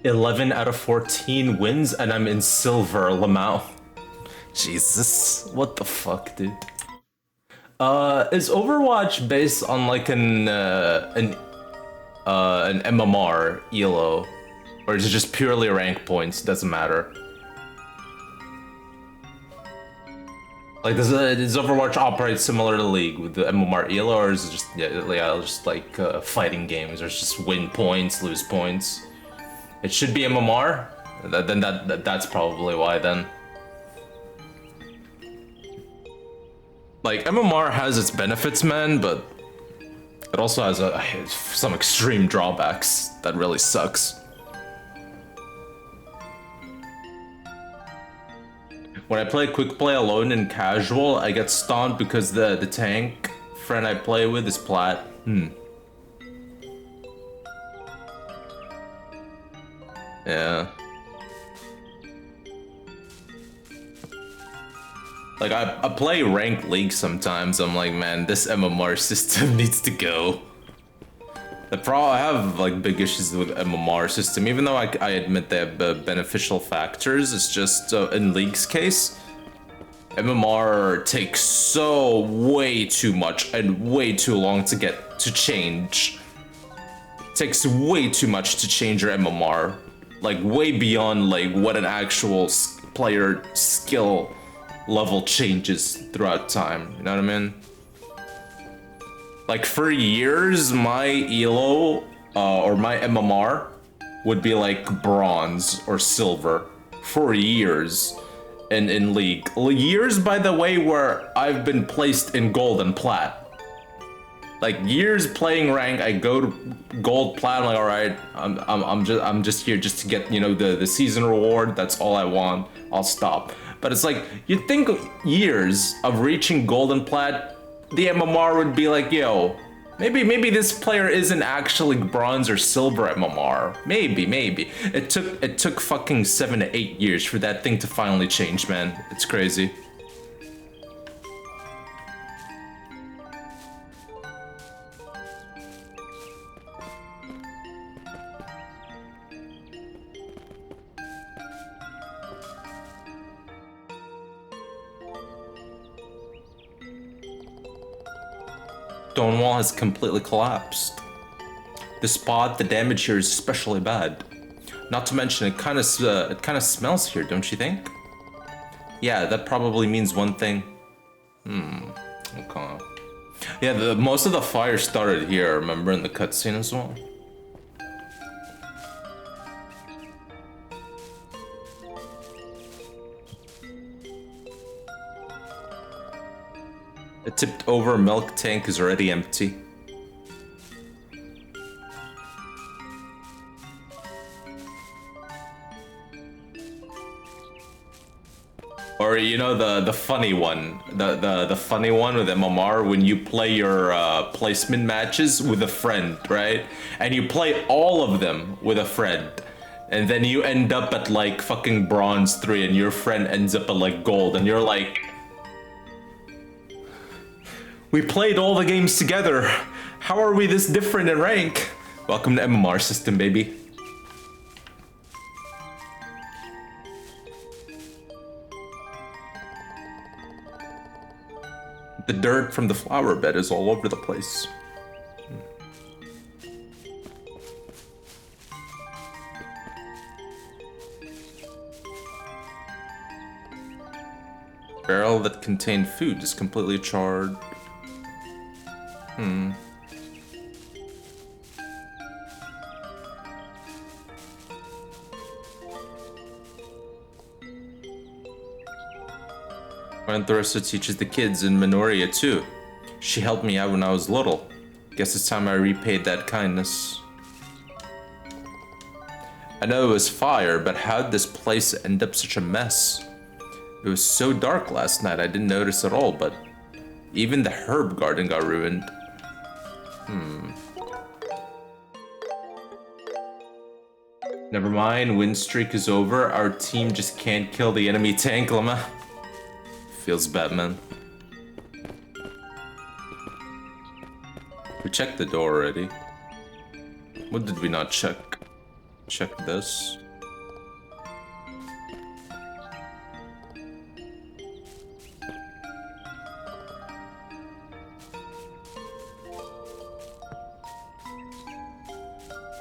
$11 out of 14 wins, and I'm in silver, Lamau. Jesus, what the fuck, dude? Is Overwatch based on like an MMR ELO, or is it just purely rank points? Doesn't matter. Like, does Overwatch operate similar to League with the MMR ELO, or is it just just like fighting games, or it's just win points, lose points? It should be MMR. Then that's probably why then. Like, MMR has its benefits, man, but it also has some extreme drawbacks that really sucks. When I play quick play alone in casual, I get stomped because the tank friend I play with is plat. Yeah. Like, I play ranked league sometimes. I'm like, man, this MMR system needs to go. I have like big issues with MMR system, even though I admit they have beneficial factors. It's just in League's case, MMR takes so way too much and way too long to change. It takes way too much to change your MMR, like way beyond like what an actual player skill level changes throughout time. You know what I mean? Like for years, my ELO or my MMR would be like bronze or silver for years in League. Years, by the way, where I've been placed in gold and plat. Like years playing rank, I go to gold, plat. I'm like, all right, I'm just here just to get, you know, the season reward. That's all I want. I'll stop. But it's like you'd think years of reaching gold and plat, the MMR would be like, yo, maybe this player isn't actually bronze or silver MMR. Maybe. It took fucking 7 to 8 years for that thing to finally change, man. It's crazy. Stone wall has completely collapsed. The spot, the damage here is especially bad. Not to mention, it kind of smells here, don't you think? Yeah, that probably means one thing. Okay. Yeah, most of the fire started here, remember, in the cutscene as well? A tipped over milk tank is already empty. Or you know the funny one, the funny one with MMR when you play your placement matches with a friend, right? And you play all of them with a friend. And then you end up at like fucking bronze 3 and your friend ends up at like gold and you're like, we played all the games together. How are we this different in rank? Welcome to MMR system, baby. The dirt from the flower bed is all over the place. Barrel that contained food is completely charred. Aunt Theresa teaches the kids in Minoria too. She helped me out when I was little. Guess it's time I repaid that kindness. I know it was fire, but how'd this place end up such a mess? It was so dark last night I didn't notice at all, but even the herb garden got ruined. Never mind, win streak is over. Our team just can't kill the enemy tank, Lama. Feels bad, man. We checked the door already. What did we not check? Check this.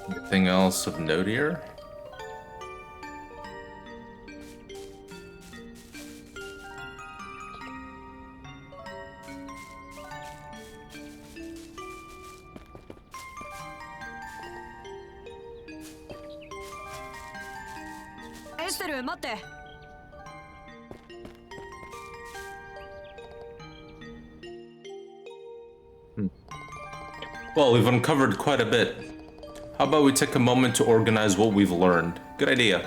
Anything else of note here? Well, we've uncovered quite a bit. How about we take a moment to organize what we've learned? Good idea.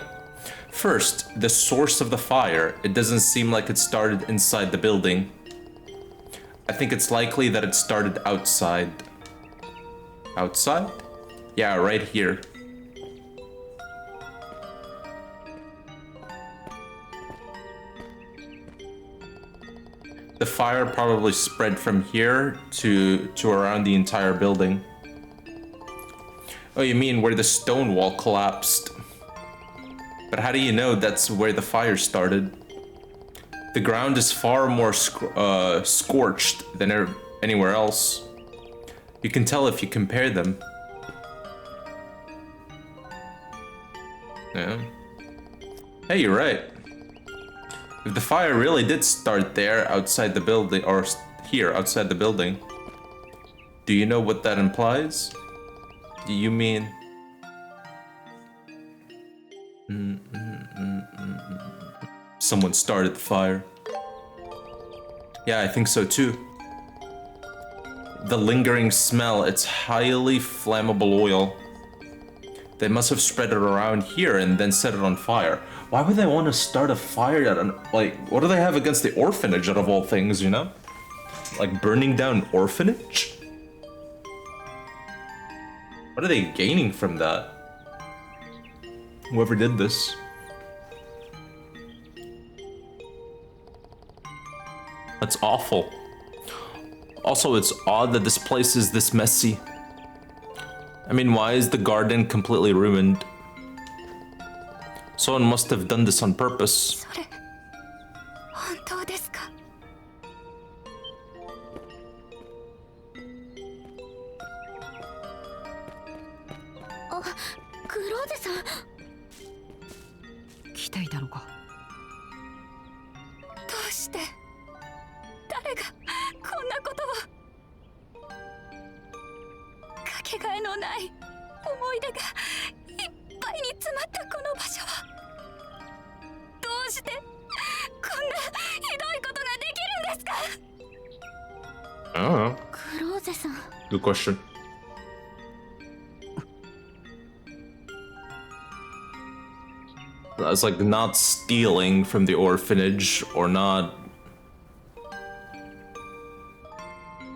First, the source of the fire. It doesn't seem like it started inside the building. I think it's likely that it started outside. Outside? Yeah, right here. fire probably spread from here to around the entire building. Oh, you mean where the stone wall collapsed? But how do you know that's where the fire started? The ground is far more scorched than anywhere else. You can tell if you compare them. Yeah. Hey, you're right. If the fire really did start there outside the building, or here outside the building, do you know what that implies? Do you mean... Someone started the fire. Yeah, I think so too. The lingering smell, it's highly flammable oil. They must have spread it around here and then set it on fire. Why would they want to start a fire at an, like, what do they have against the orphanage out of all things, you know? Like burning down an orphanage? What are they gaining from that? Whoever did this. That's awful. Also, it's odd that this place is this messy. I mean, why is the garden completely ruined? Someone must have done this on purpose. Good question. That's like not stealing from the orphanage or not.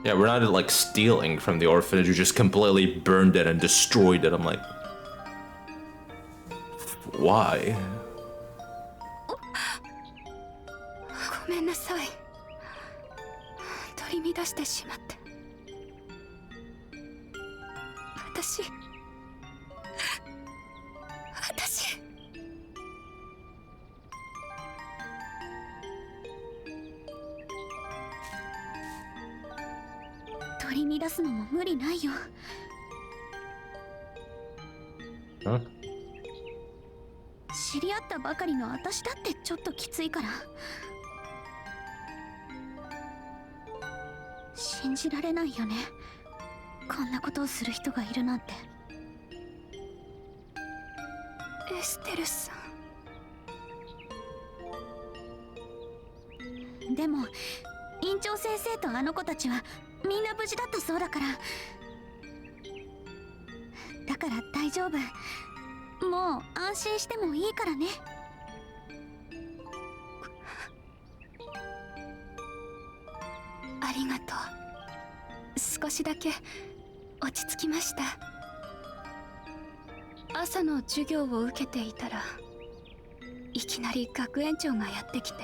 Yeah, we're not like stealing from the orphanage, we just completely burned it and destroyed it. I'm like, why? Huh? 知り合ったばかりの私だってちょっときついから。信じられないよね。こんなことをする人がいるなんて。エステルさん。でも院長先生とあの子たちはみんな無事だったそうだから。だから大丈夫。もう安心してもいいからね。ありがとう。少しだけ落ち着きました。朝の授業を受けていたらいきなり学園長がやってきて。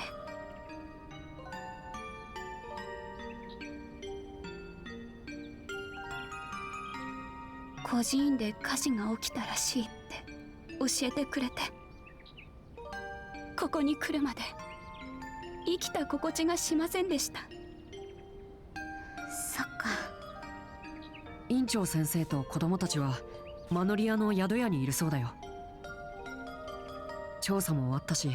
孤児院で火事が起きたらしいって教えてくれて、ここに来るまで生きた心地がしませんでした。そっか。院長先生と子供たちはマノリアの宿屋にいるそうだよ。調査も終わったし、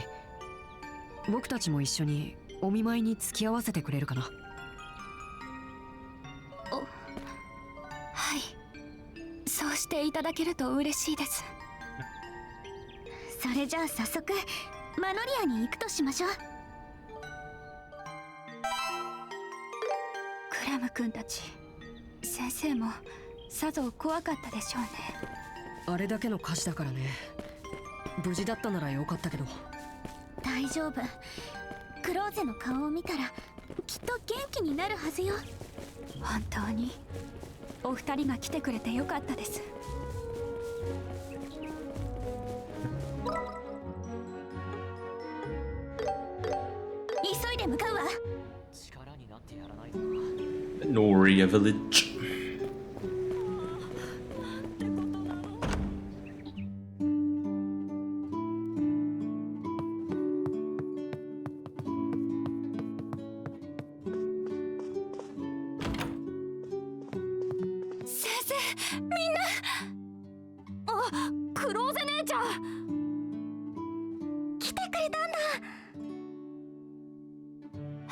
僕たちも一緒にお見舞いに付き合わせてくれるかな。はい、そうしていただけると嬉しいです。それじゃあ早速マノリアに行くとしましょう。クラム君たち、先生もさぞ怖かったでしょうね。あれだけの火事だからね。無事だったならよかったけど。大丈夫。クローゼの顔を見たらきっと元気になるはずよ。本当にお二人が来てくれてよかったです。急いで向かうわ。area village.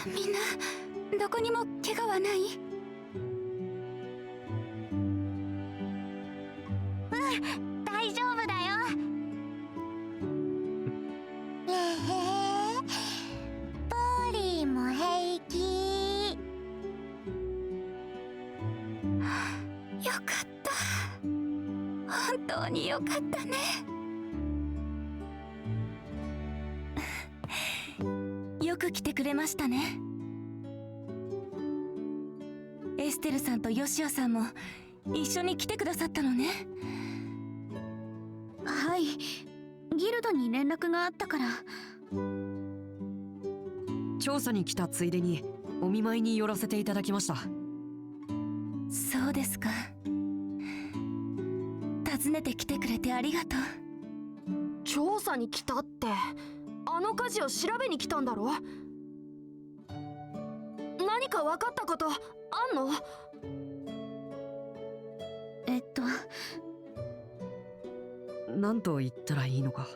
みんなどこにも怪我はない？大丈夫だよ。ポーリーも平気。よかった。本当によかったね。よく来てくれましたね。エステルさんとヨシオさんも一緒に来てくださったのね。はい、ギルドに連絡があったから。調査に来たついでにお見舞いに寄らせていただきました。そうですか。訪ねてきてくれてありがとう。調査に来たって、あの火事を調べに来たんだろ？何か分かったことあんの？なんと言ったらいいのか。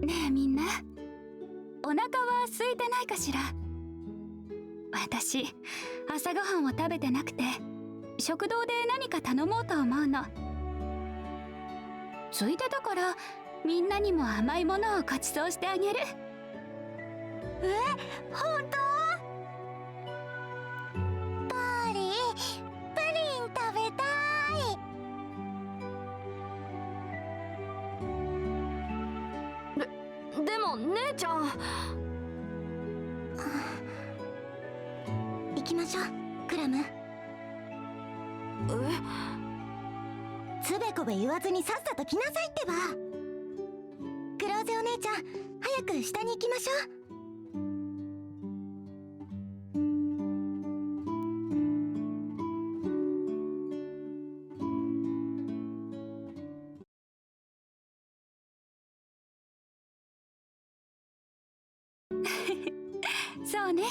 ねえみんな、お腹は空いてないかしら？私、朝ごはんを食べてなくて、食堂で何か頼もうと思うの。ついでだからみんなにも甘いものをごちそうしてあげる。本当？ポーリー、プリン食べたい。でも姉ちゃん。行きましょう、クラム。つべこべ言わずにさっさと来なさいってば。クローゼお姉ちゃん、早く下に行きましょう。そうね。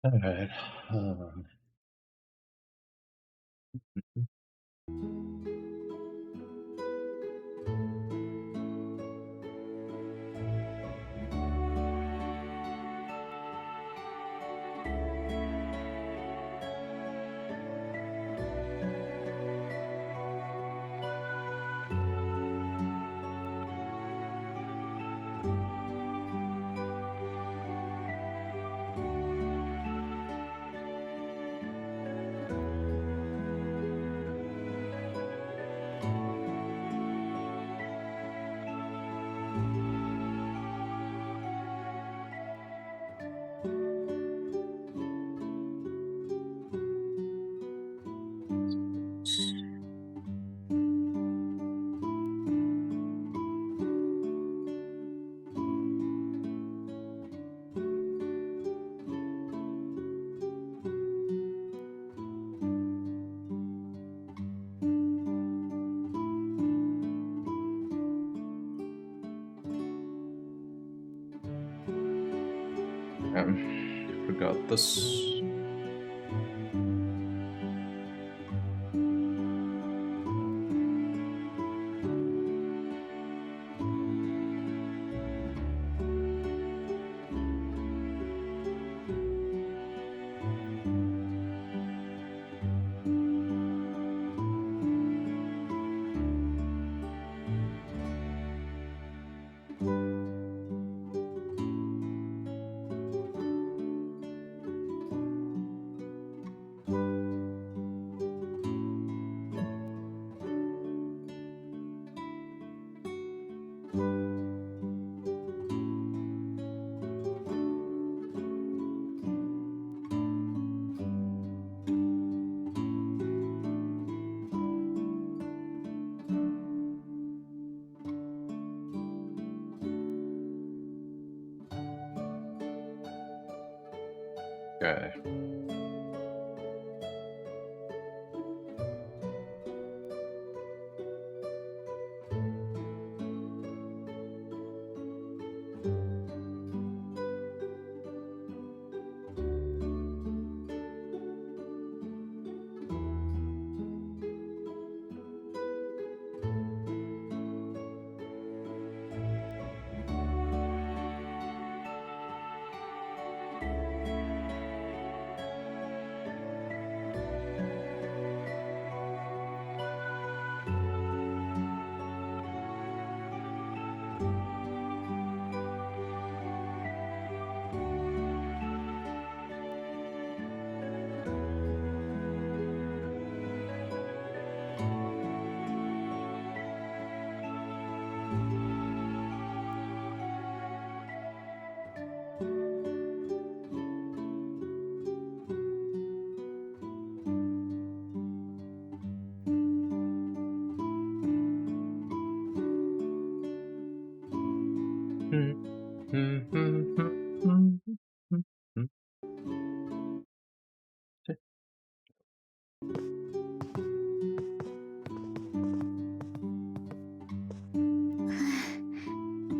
All right. Forgot this. Okay.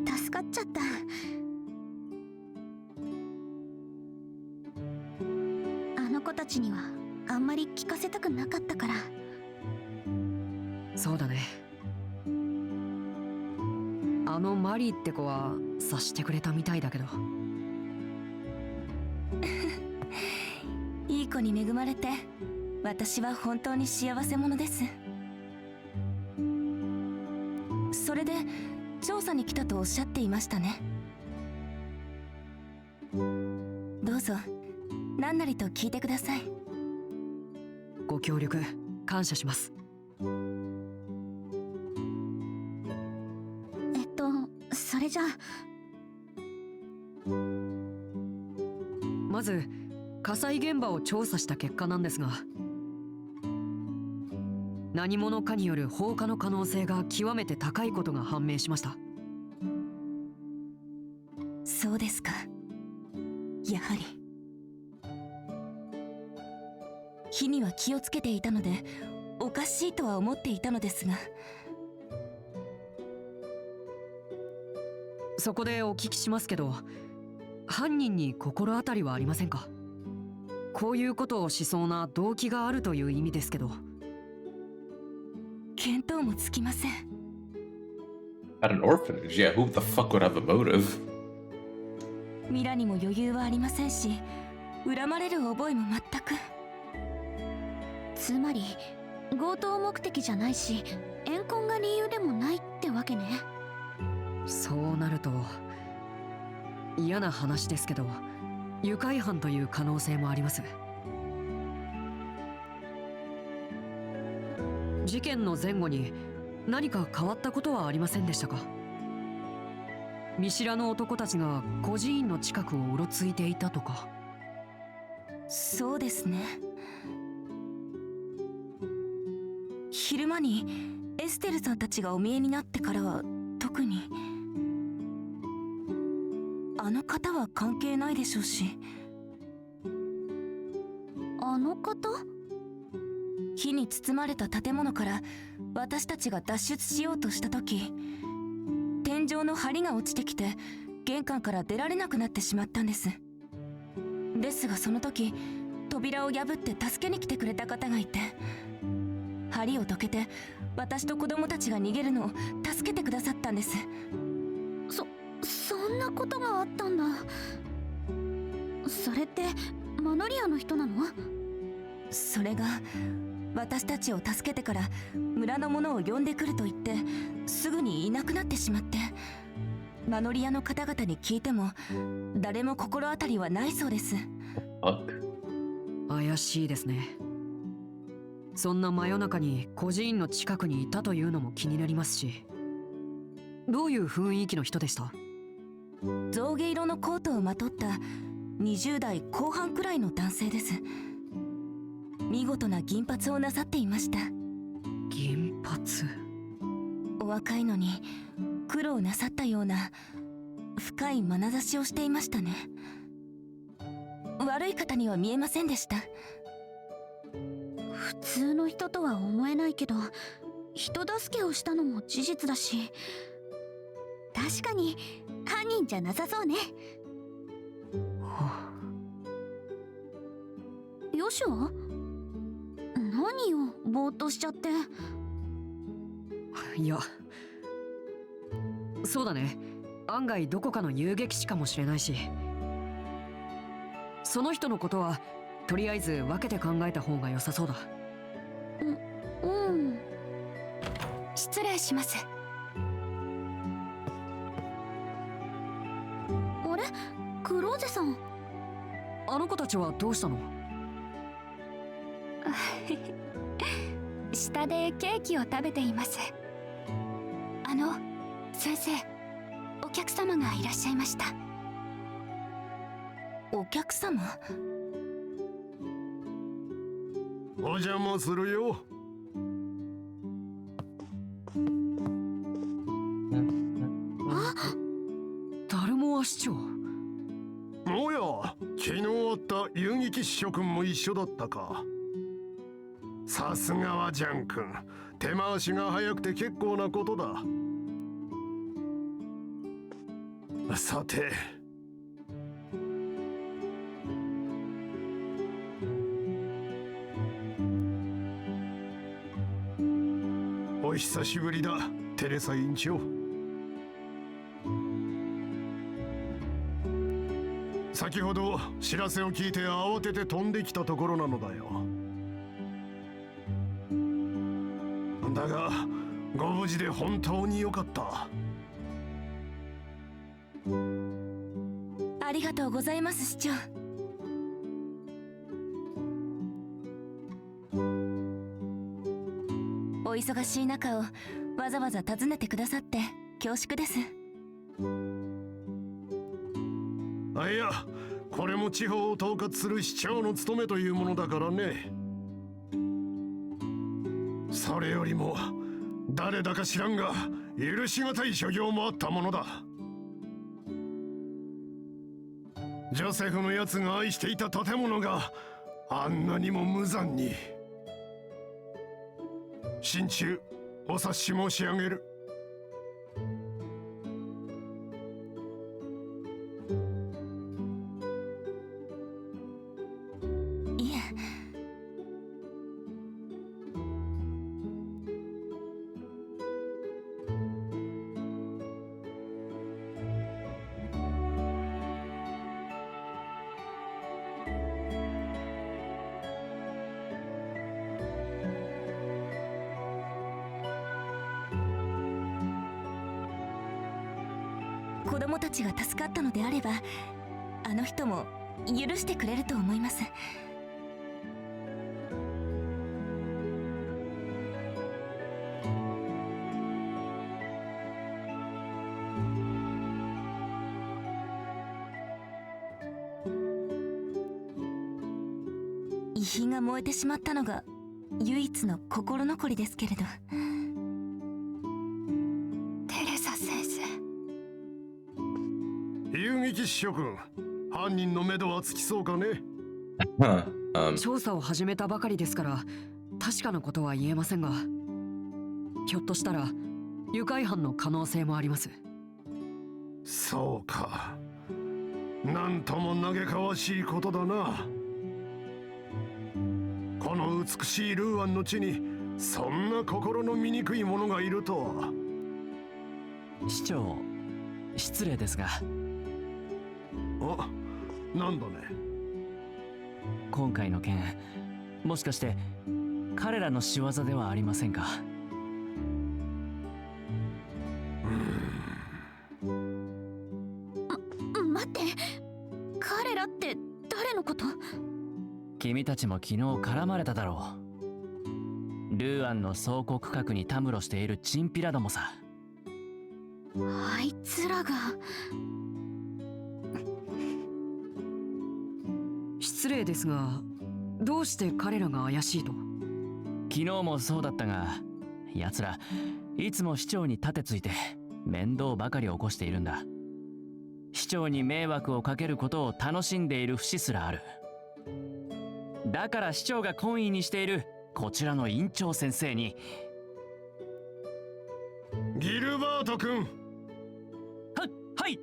助かっちゃった。あの子たちにはあんまり聞かせたくなかったから。そうだね。あのマリーって子は察してくれたみたいだけど。いい子に恵まれて私は本当に幸せ者です。それで調査に来たとおっしゃっていましたね。どうぞ何なりと聞いてください。ご協力感謝します。それじゃあまず火災現場を調査した結果なんですが、何者かによる放火の可能性が極めて高いことが判明しました。そうですか。やはり火には気をつけていたのでおかしいとは思っていたのですが。そこでお聞きしますけど、犯人に心当たりはありませんか？こういうことをしそうな動機があるという意味ですけど。見当もつきません。 At an orphanage? Yeah, who the fuck would have a motive? ミラにも余裕はありませんし、恨まれる覚えも全く。つまり強盗目的じゃないし怨恨が理由でもないってわけね。そうなると嫌な話ですけど、愉快犯という可能性もあります。事件の前後に何か変わったことはありませんでしたか？見知らぬ男たちが孤児院の近くをうろついていたとか。そうですね。昼間にエステルさんたちがお見えになってからは特に。あの方は関係ないでしょうし。あの方？火に包まれた建物から私たちが脱出しようとした時、天井の梁が落ちてきて玄関から出られなくなってしまったんです。ですがその時扉を破って助けに来てくれた方がいて、梁をどけて私と子供たちが逃げるのを助けてくださったんです。そんなことがあったんだ。それってマノリアの人なの？それが私たちを助けてから村の者を呼んでくると言ってすぐにいなくなってしまって、マノリアの方々に聞いても誰も心当たりはないそうです。怪しいですね。そんな真夜中に孤児院の近くにいたというのも気になりますし、どういう雰囲気の人でした？象牙色のコートをまとった20代後半くらいの男性です。見事な銀髪をなさっていました。銀髪？お若いのに苦労なさったような深い眼差しをしていましたね。悪い方には見えませんでした。普通の人とは思えないけど人助けをしたのも事実だし、確かに犯人じゃなさそうね。よしは？何よぼーっとしちゃって。いや、そうだね、案外どこかの遊撃士かもしれないし、その人のことはとりあえず分けて考えた方が良さそうだ。うん。失礼します。あれ？クローゼさん。あの子たちはどうしたの？下でケーキを食べています。先生、お客様がいらっしゃいました。お客様？お邪魔するよ。ダルモア市長。おや、昨日会った遊撃士諸君も一緒だったか。さすがはジャン君、手回しが早くて結構なことだ。さて、お久しぶりだ、テレサ院長。先ほど知らせを聞いて慌てて飛んできたところなのだよ。だがご無事で本当によかった。ありがとうございます市長。お忙しい中をわざわざ訪ねてくださって恐縮です。いや、これも地方を統括する市長の務めというものだからね。それよりも誰だか知らんが許しがたい所業もあったものだ。ジョセフのやつが愛していた建物があんなにも無残に。心中お察し申し上げる。子供たちが助かったのであれば、あの人も許してくれると思います。遺品が燃えてしまったのが唯一の心残りですけれど。テレサ先生。遊撃士諸君、犯人の目処はつきそうかね。調査を始めたばかりですから確かなことは言えませんが、ひょっとしたら愉快犯の可能性もあります。そうか。なんとも嘆かわしいことだな。この美しいルーアンの地にそんな心の醜い者がいるとは。市長、失礼ですが。あ、なんだね。今回の件、もしかして彼らの仕業ではありませんか？待って、彼らって誰のこと？君たちも昨日絡まれただろう。ルーアンの倉庫区画にたむろしているチンピラどもさ。あいつらが。失礼ですが、どうして彼らが怪しいと？昨日もそうだったが、奴らいつも市長に盾ついて面倒ばかり起こしているんだ。市長に迷惑をかけることを楽しんでいる節すらある。だから市長が懇意にしているこちらの院長先生に。ギルバート君。はい。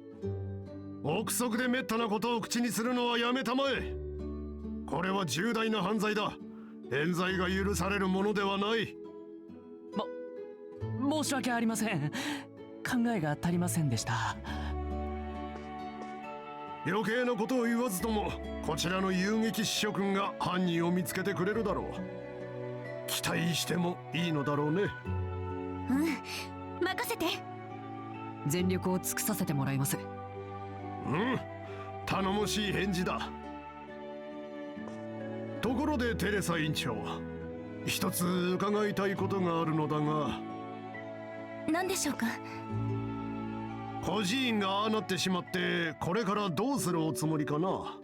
憶測でめったなことを口にするのはやめたまえ。これは重大な犯罪だ。冤罪が許されるものではない。申し訳ありません。考えが足りませんでした。余計なことを言わずとも、こちらの遊撃士諸君が犯人を見つけてくれるだろう。期待してもいいのだろうね。うん、任せて。全力を尽くさせてもらいます。うん、頼もしい返事だ。ところでテレサ院長、一つ伺いたいことがあるのだが。何でしょうか？孤児院がああなってしまってこれからどうするおつもりかな。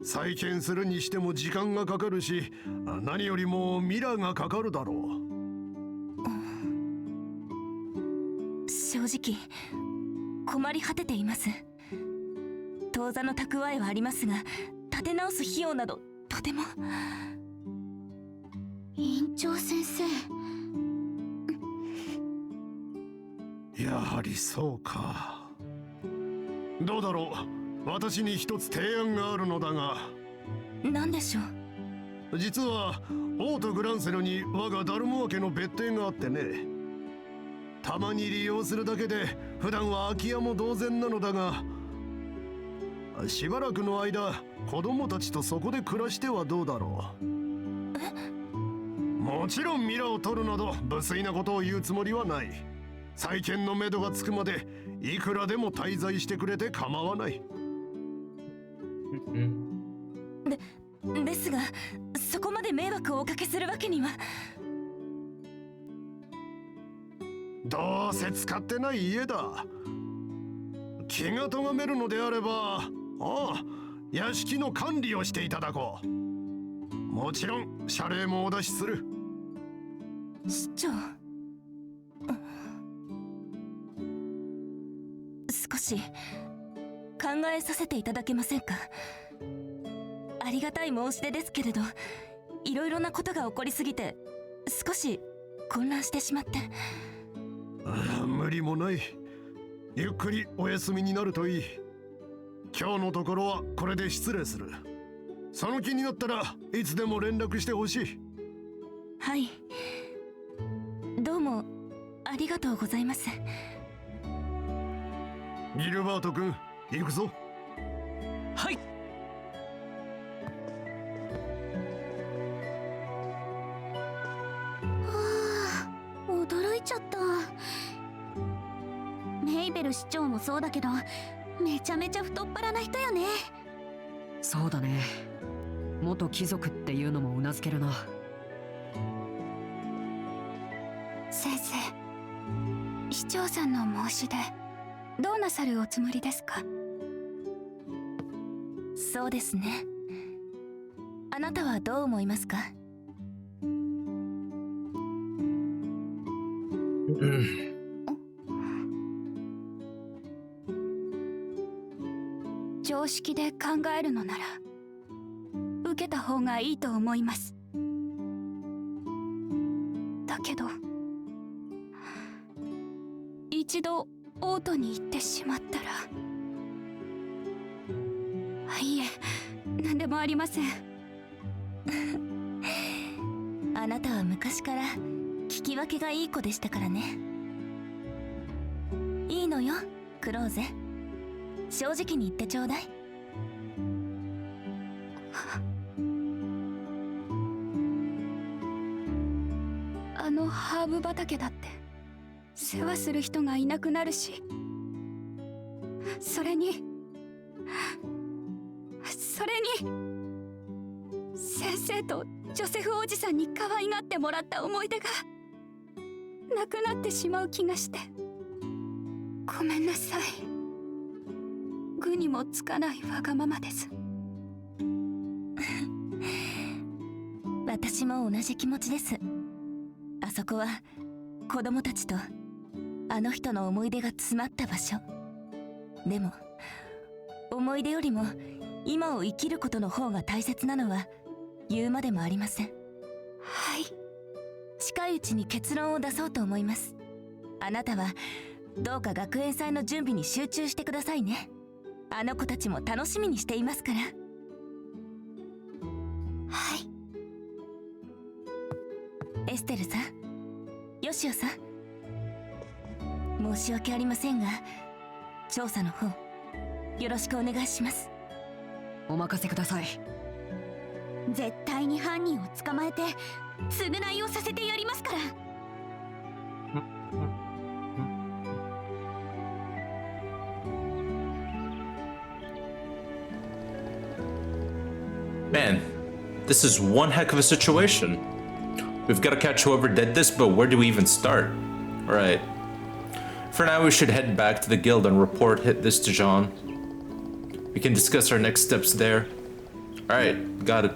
再建するにしても時間がかかるし、何よりもミラがかかるだろう。正直困り果てています。当座の蓄えはありますが、立て直す費用などとても。院長先生。やはりそうか。どうだろう、私に一つ提案があるのだが。何でしょう？実はオートグランセノに我がダルモア家の別邸があってね。たまに利用するだけで普段は空き家も同然なのだが、しばらくの間子供たちとそこで暮らしてはどうだろう。もちろんミラを取るなど無粋なことを言うつもりはない。再建のめどがつくまでいくらでも滞在してくれて構わない。ですが、そこまで迷惑をおかけするわけには。どうせ使ってない家だ。気が咎めるのであれば、屋敷の管理をしていただこう。もちろん謝礼もお出しする。市長、少し考えさせていただけませんか？ありがたい申し出ですけれど、いろいろなことが起こりすぎて少し混乱してしまって。無理もない。ゆっくりお休みになるといい。今日のところはこれで失礼する。その気になったらいつでも連絡してほしい。はい、どうもありがとうございます。ギルバート君、行くぞ。はい。驚いちゃった。メイベルる市長もそうだけど、めちゃめちゃ太っ腹な人よね。そうだね。元貴族っていうのもうなずけるな。先生、市長さんの申し出どうなさるおつもりですか？そうですね。あなたはどう思いますか？常識で考えるのなら受けた方がいいと思います。だけど一度オートに行ってしまったら。いえ、何でもありません。あなたは昔から聞き分けがいい子でしたからね。いいのよ、クローゼ。正直に言ってちょうだい。あのハーブ畑だって世話する人がいなくなるし、それに先生とジョセフおじさんに可愛がってもらった思い出がなくなってしまう気がして。ごめんなさい。愚にもつかないわがままです。私も同じ気持ちです。あそこは子供たちとあの人の思い出が詰まった場所。でも思い出よりも今を生きることの方が大切なのは言うまでもありません。はい。近いうちに結論を出そうと思います。あなたはどうか学園祭の準備に集中してくださいね。あの子たちも楽しみにしていますから。はい。エステルさん、ヨシオさん、申し訳ありませんが調査の方よろしくお願いします。お任せください。絶対に犯人を捕まえて償いをさせてやりますから。Man, this is one heck of a situation. We've got to catch whoever did this, but where do we even start? Alright. For now, we should head back to the guild and report this to Jean. We can discuss our next steps there. Alright, got it.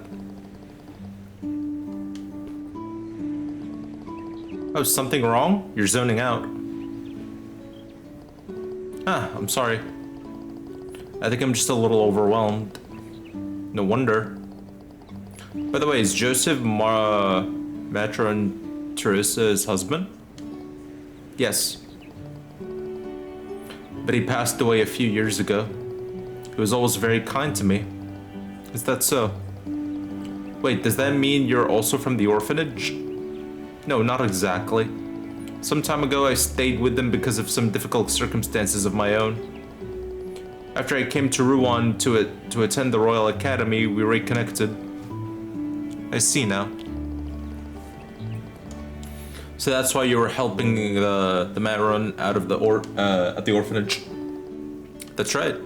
Oh, something wrong? You're zoning out. Ah, I'm sorry. I think I'm just a little overwhelmed. No wonder. By the way, is Joseph Matra and Teresa's husband? Yes. But he passed away a few years ago. He was always very kind to me. Is that so? Wait, does that mean you're also from the orphanage? No, not exactly. Some time ago I stayed with them because of some difficult circumstances of my own. After I came to Rouen to attend the Royal Academy, we reconnected. I see now. So that's why you were helping the Matron out of the at the orphanage. That's right.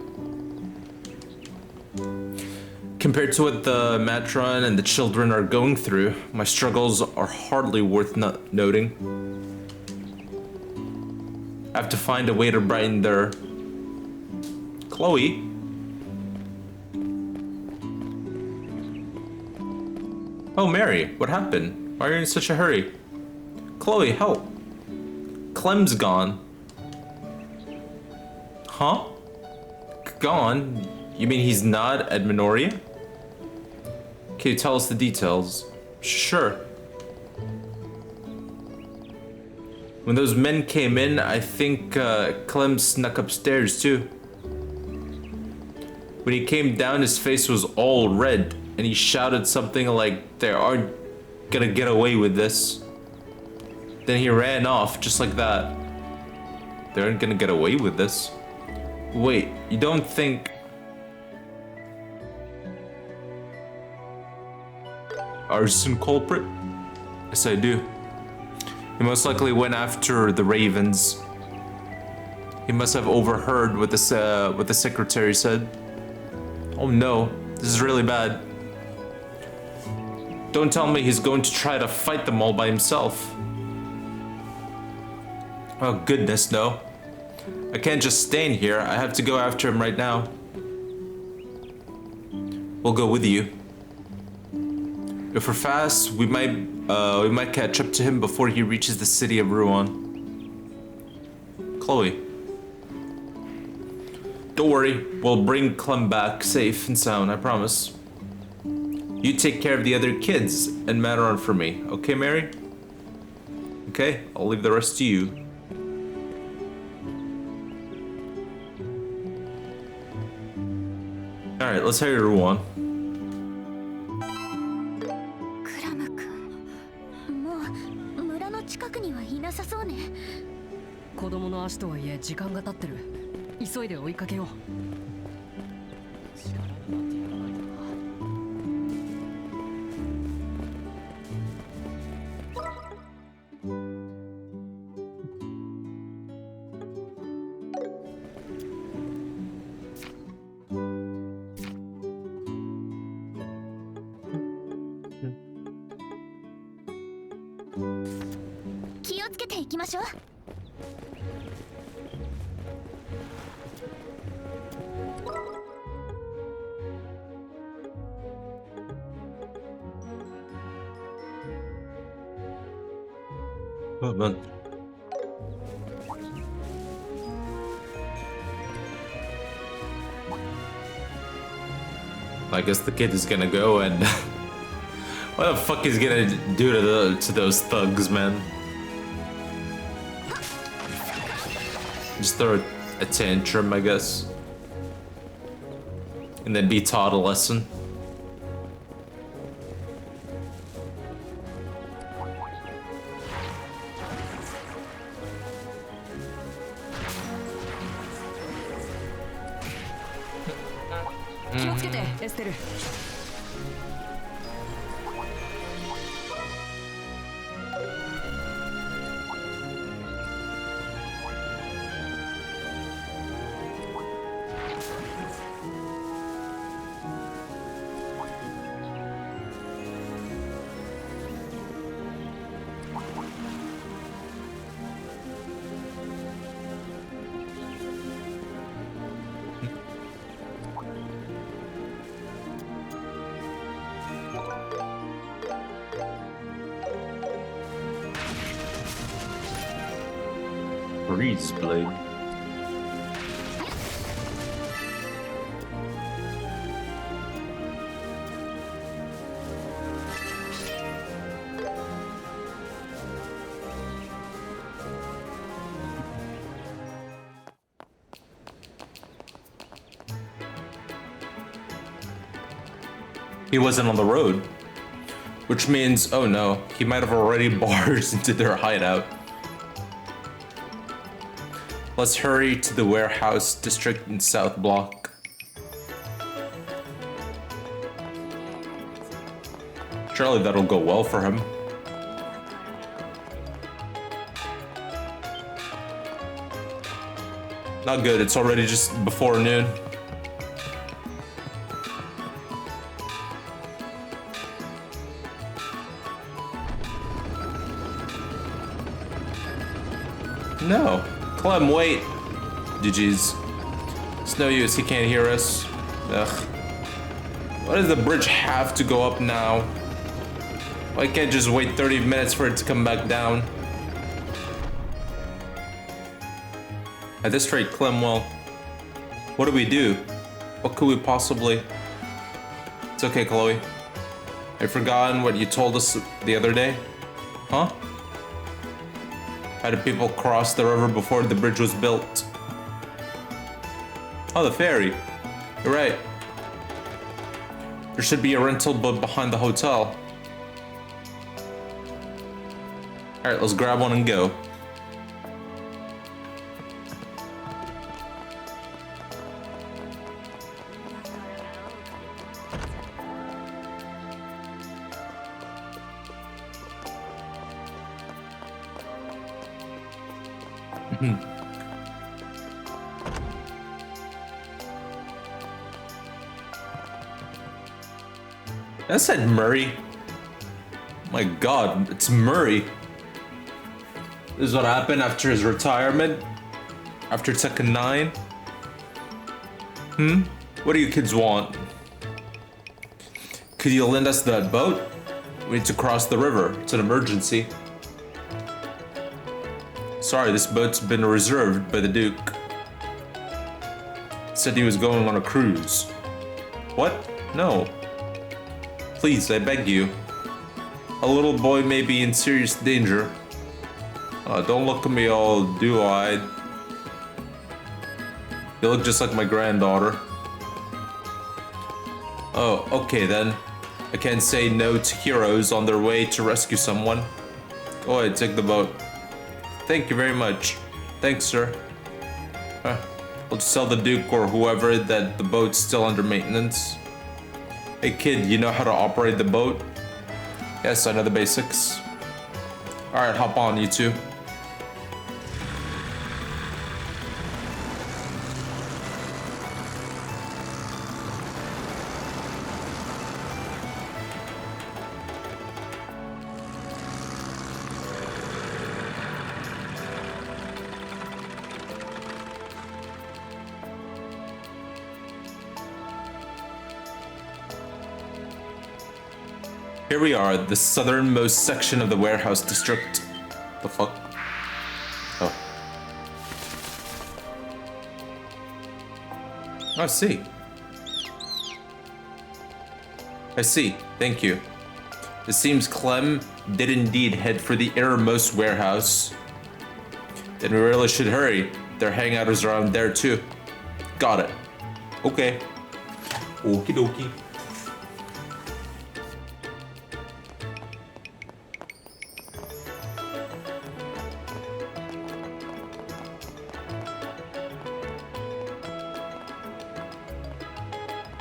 Compared to what the Matron and the children are going through, my struggles are hardly worth noting. I have to find a way to brighten their... Chloe? Oh, Mary, what happened? Why are you in such a hurry? Chloe, help! Clem's gone. Huh? Gone? You mean he's not at Minoria? Can you tell us the details? Sure. When those men came in, I think Clem snuck upstairs too. When he came down, his face was all red, and he shouted something like, "They aren't gonna get away with this." Then he ran off, just like that. They aren't gonna get away with this. Wait, you don't think... Arson culprit? Yes, I do. He most likely went after the Ravens. He must have overheard what the secretary said. Oh no, this is really bad. Don't tell me he's going to try to fight them all by himself. Oh goodness, no. I can't just stay in here. I have to go after him right now. We'll go with you. If we're fast, we might catch up to him before he reaches the city of Rouen. Chloe. Don't worry, we'll bring Clem back safe and sound, I promise. You take care of the other kids and matter on for me, okay, Mary? Okay, I'll leave the rest to you. Alright, let's head to Rouen. クラム君、もう村の近くにはいなさそうね。子供の足とはいえ時間が経ってる。急いで追いかけよう。気をつけていきましょう。Oh man. I guess the kid is gonna go and what the fuck is he gonna do to those thugs, man? Just throw a tantrum, I guess, and then be taught a lesson. Breeze blade. He wasn't on the road, which means, oh no, he might have already barged into their hideout. Let's hurry to the warehouse district in South Block. Surely that'll go well for him. Not good, it's already just before noon. No. Clem, wait. GG's. It's no use, he can't hear us. Ugh. Why does the bridge have to go up now? Why can't just wait 30 minutes for it to come back down? At this rate, Clem, well, what do we do? What could we possibly... It's okay, Chloe. I've forgotten what you told us the other day. Huh? How did people cross the river before the bridge was built? Oh, the ferry. You're right. There should be a rental boat behind the hotel. Alright, let's grab one and go. I said Murray. My god, it's Murray. This is what happened after his retirement? After Tekken 9? What do you kids want? Could you lend us that boat? We need to cross the river. It's an emergency. Sorry, this boat's been reserved by the Duke. Said he was going on a cruise. What? No. Please, I beg you. A little boy may be in serious danger. Don't look at me all dew-eyed. You look just like my granddaughter. Oh, okay then. I can't say no to heroes on their way to rescue someone. Go ahead, take the boat. Thank you very much. Thanks, sir. We'll just tell the Duke or whoever that the boat's still under maintenance. Hey kid, you know how to operate the boat? Yes, I know the basics. Alright, hop on, you two. Here we are, the southernmost section of the warehouse district. The fuck? Oh. I see. I see. Thank you. It seems Clem did indeed head for the innermost warehouse. Then we really should hurry. Their hangout is around there too. Got it. Okay. Okie dokie.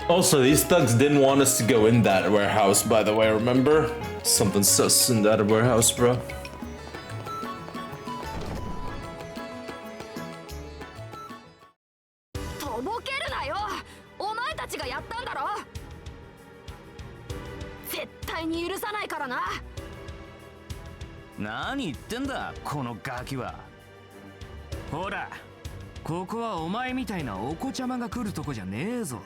Also, these thugs didn't want us to go in that warehouse, by the way, remember? Something sus in that warehouse, bro.何言ってんだこのガキは。ほら、ここはお前みたいなお子ちゃまが来るとこじゃねえぞ。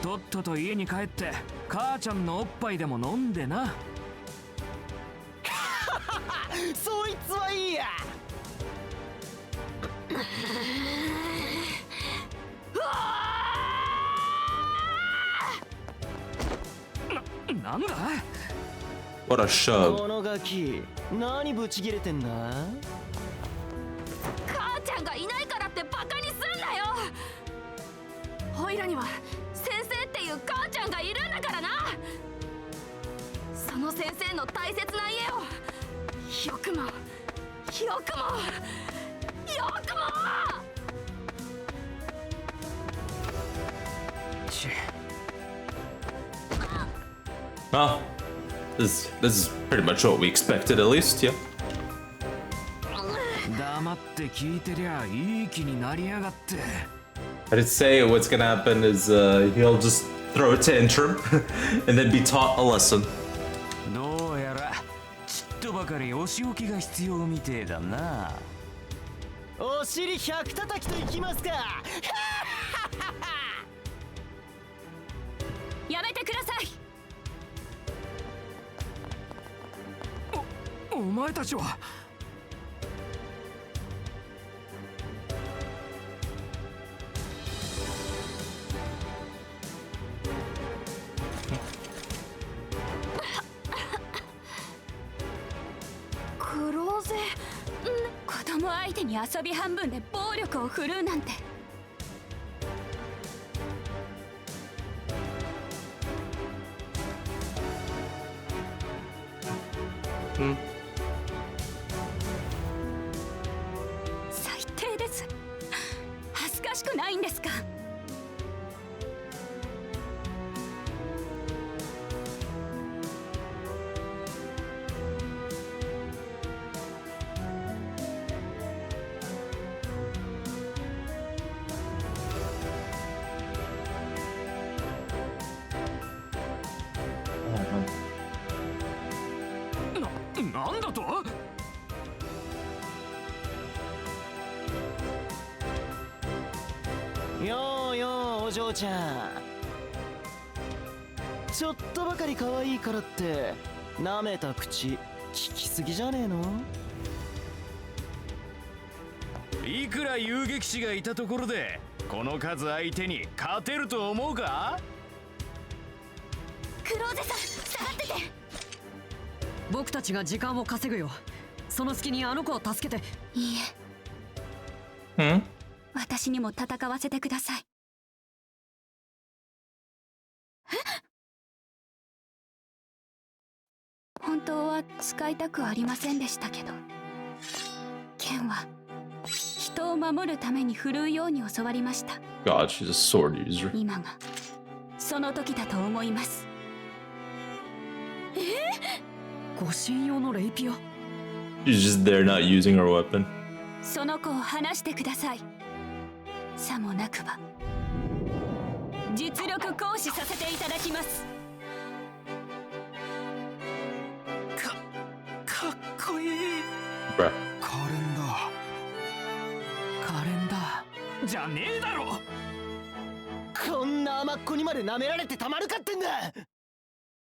とっとと家に帰って母ちゃんのおっぱいでも飲んでな。そいつはいいや。なんだ What a shove. このガキ、何ブチ切れてんだ。母ちゃんがいないからってバカにすんなよ。おいらには先生っていう母ちゃんがいるんだからな。その先生の大切な家をよくもよくもよくも。Well, this is pretty much what we expected, at least, yeah. 黙って聞いてりゃいい気になりやがって。I did say what's gonna happen is he'll just throw a tantrum and then be taught a lesson. どうやらちっとばかりお仕置きが必要みてえだな。お尻100叩きといきますか。やめてください。お前たちは。黒瀬、子供相手に遊び半分で暴力を振るうなんて。最低です。恥ずかしくないんですか。ようようお嬢ちゃん、ちょっとばかり可愛いからって舐めた口聞きすぎじゃねえの？いくら遊撃士がいたところでこの数相手に勝てると思うか？クローゼさん下がってて。僕たちが時間を稼ぐよ。その隙にあの子を助けて。いいえ、私にも戦わせてください。本当は使いたくありませんでしたけど、剣は人を守るために振るうように教わりました。 God, she's a sword user. 今がその時だと思います。護身用のレイピア。 She's just there not using her weapon. その子を離してください。さもなくば実力行使させていただきます。かっこいい。 Bruh. カレンダー。カレンダーじゃねえだろ。こんな甘っ子にまで舐められてたまるかってんだ。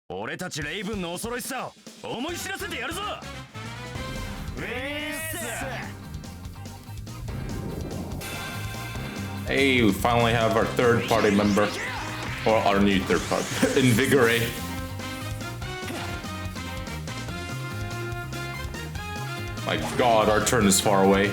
俺たちレイブンの恐ろしさを思い知らせてやるぞ。Hey, we finally have our third party member. Or our new third party. Invigorate. My god, our turn is far away.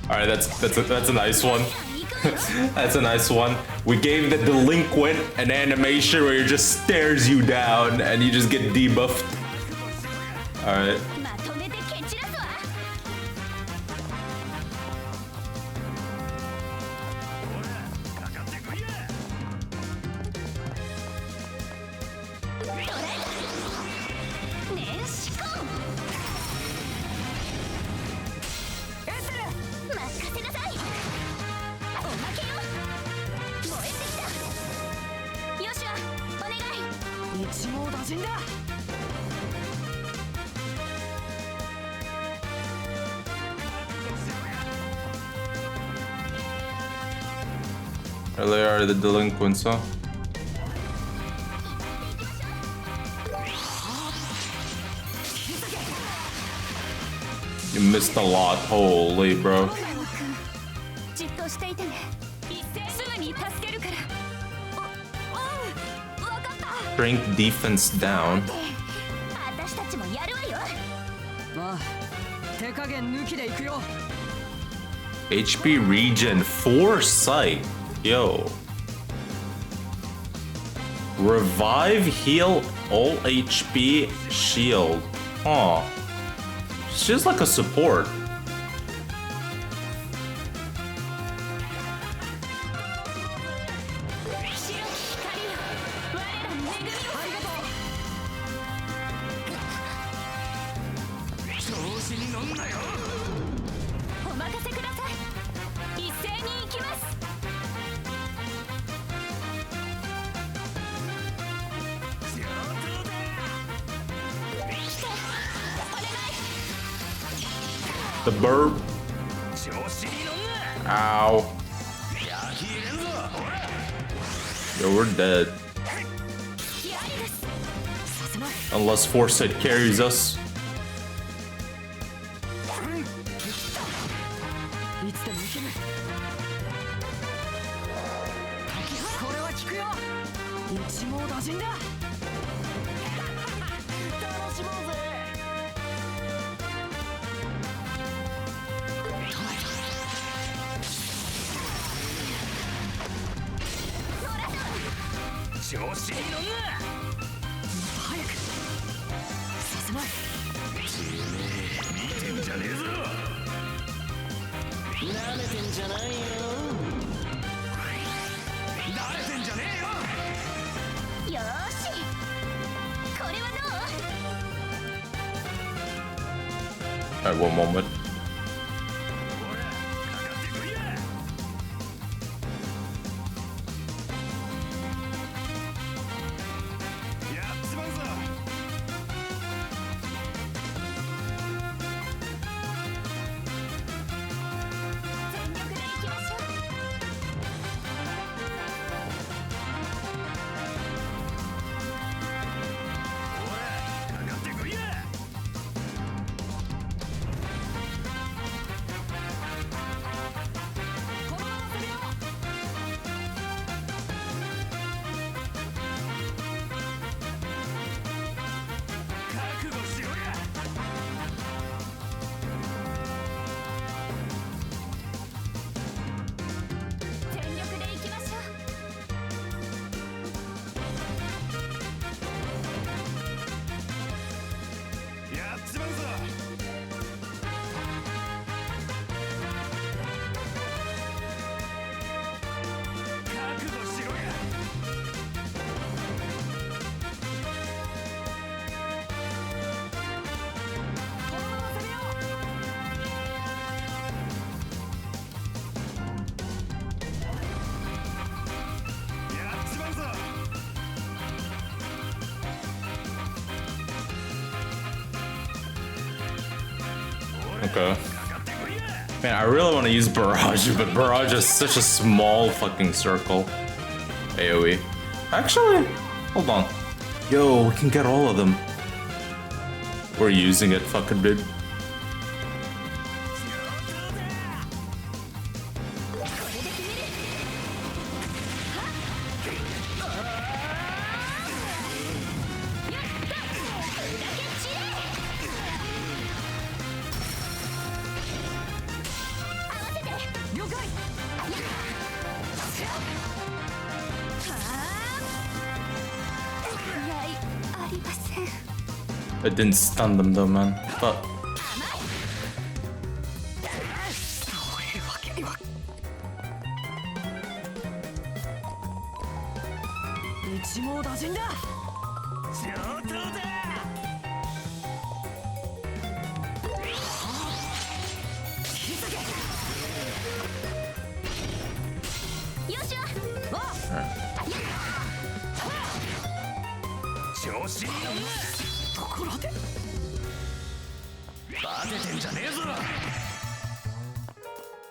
Alright, that's a nice one. That's a nice one. We gave the delinquent an animation where he just stares you down and you just get debuffed. Alright. They are the delinquents, huh? You missed a lot. Holy, bro. Strength defense down. HP regen, foresight. Yo. Revive, heal, all HP, shield. Huh. She's just like a support. The burp. Ow. Yo, we're dead. Unless foresight carries us. Alright, one moment. Okay. Man, I really want to use Barrage, but Barrage is such a small fucking circle. AoE. Actually, hold on. Yo, we can get all of them. We're using it, fucking dude. It didn't stun them though, man. But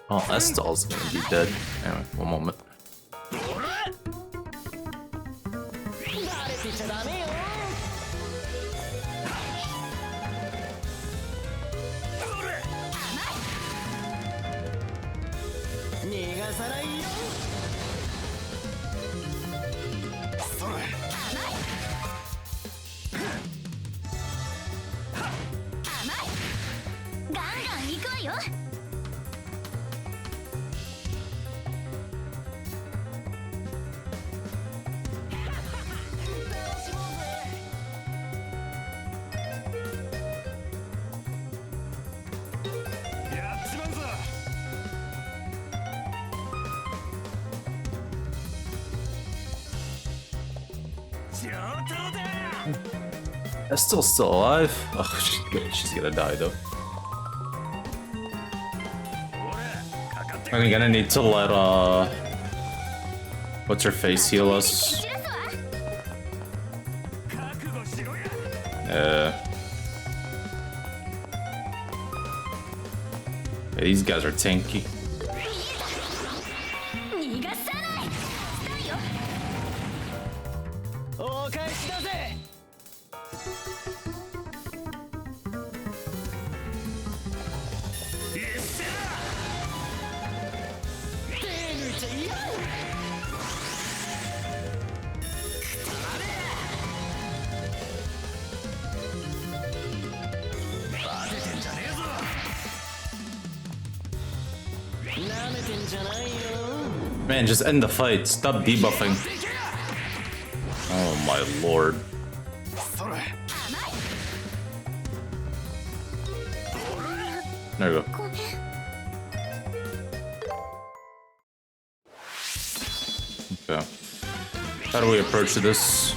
oh, Estel's gonna be dead. Anyway, one moment. Estel's still alive? Oh, she's gonna die though. I'm gonna need to let what's her face heal us? Yeah, these guys are tanky. Man, just end the fight. Stop debuffing. Oh my lord. There we go. Okay. How do we approach this?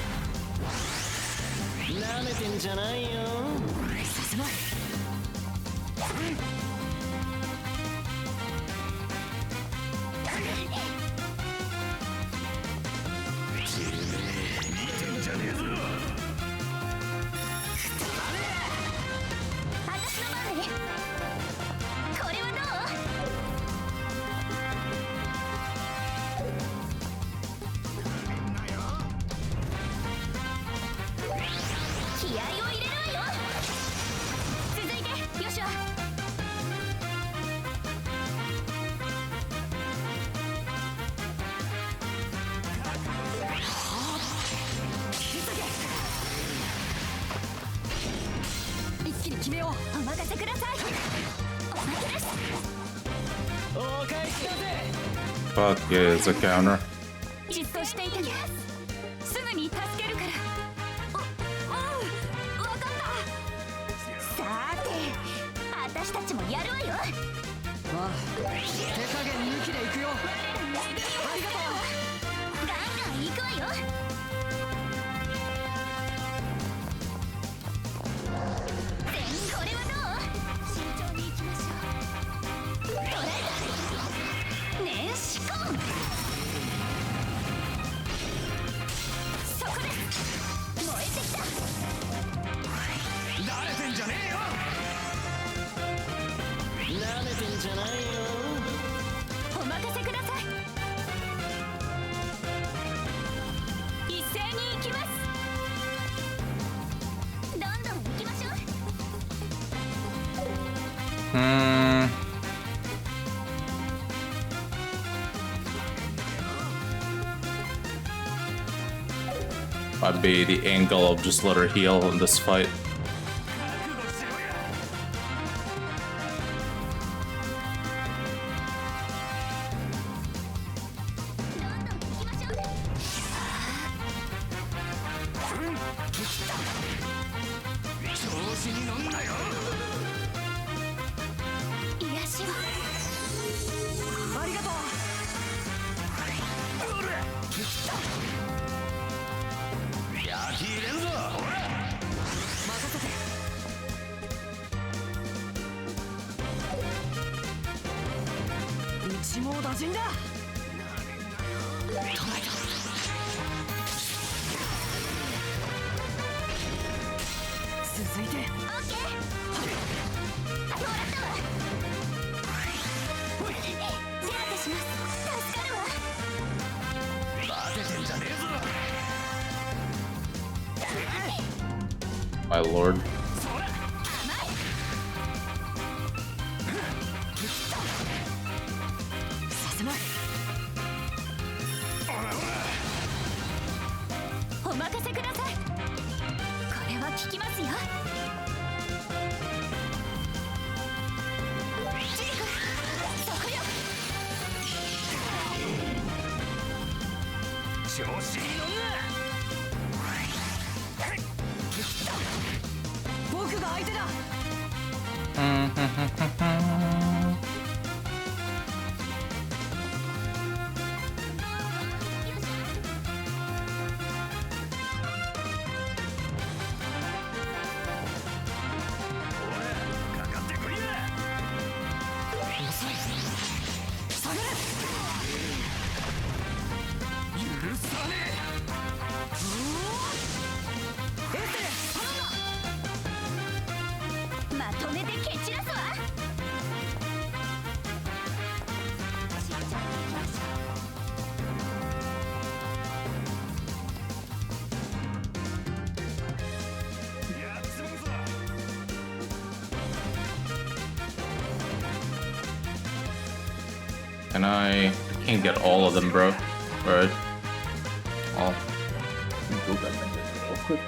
Fuck yeah, it's a counter. てんじゃないよ。お任せください。一斉に行きます。どんどん行きましょう。Might be the angle of just let her heal in this fight. My lord. I can't get all of them, bro. Alright. I'll go back and get it real quick.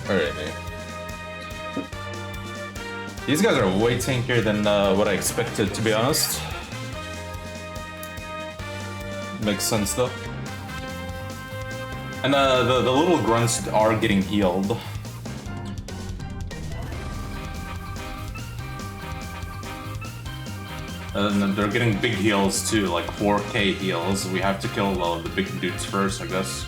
Alright, these guys are way tankier than what I expected, to be honest. Makes sense though. And the little grunts are getting healed. And they're getting big heals too, like 4k heals. We have to kill the big dudes first, I guess.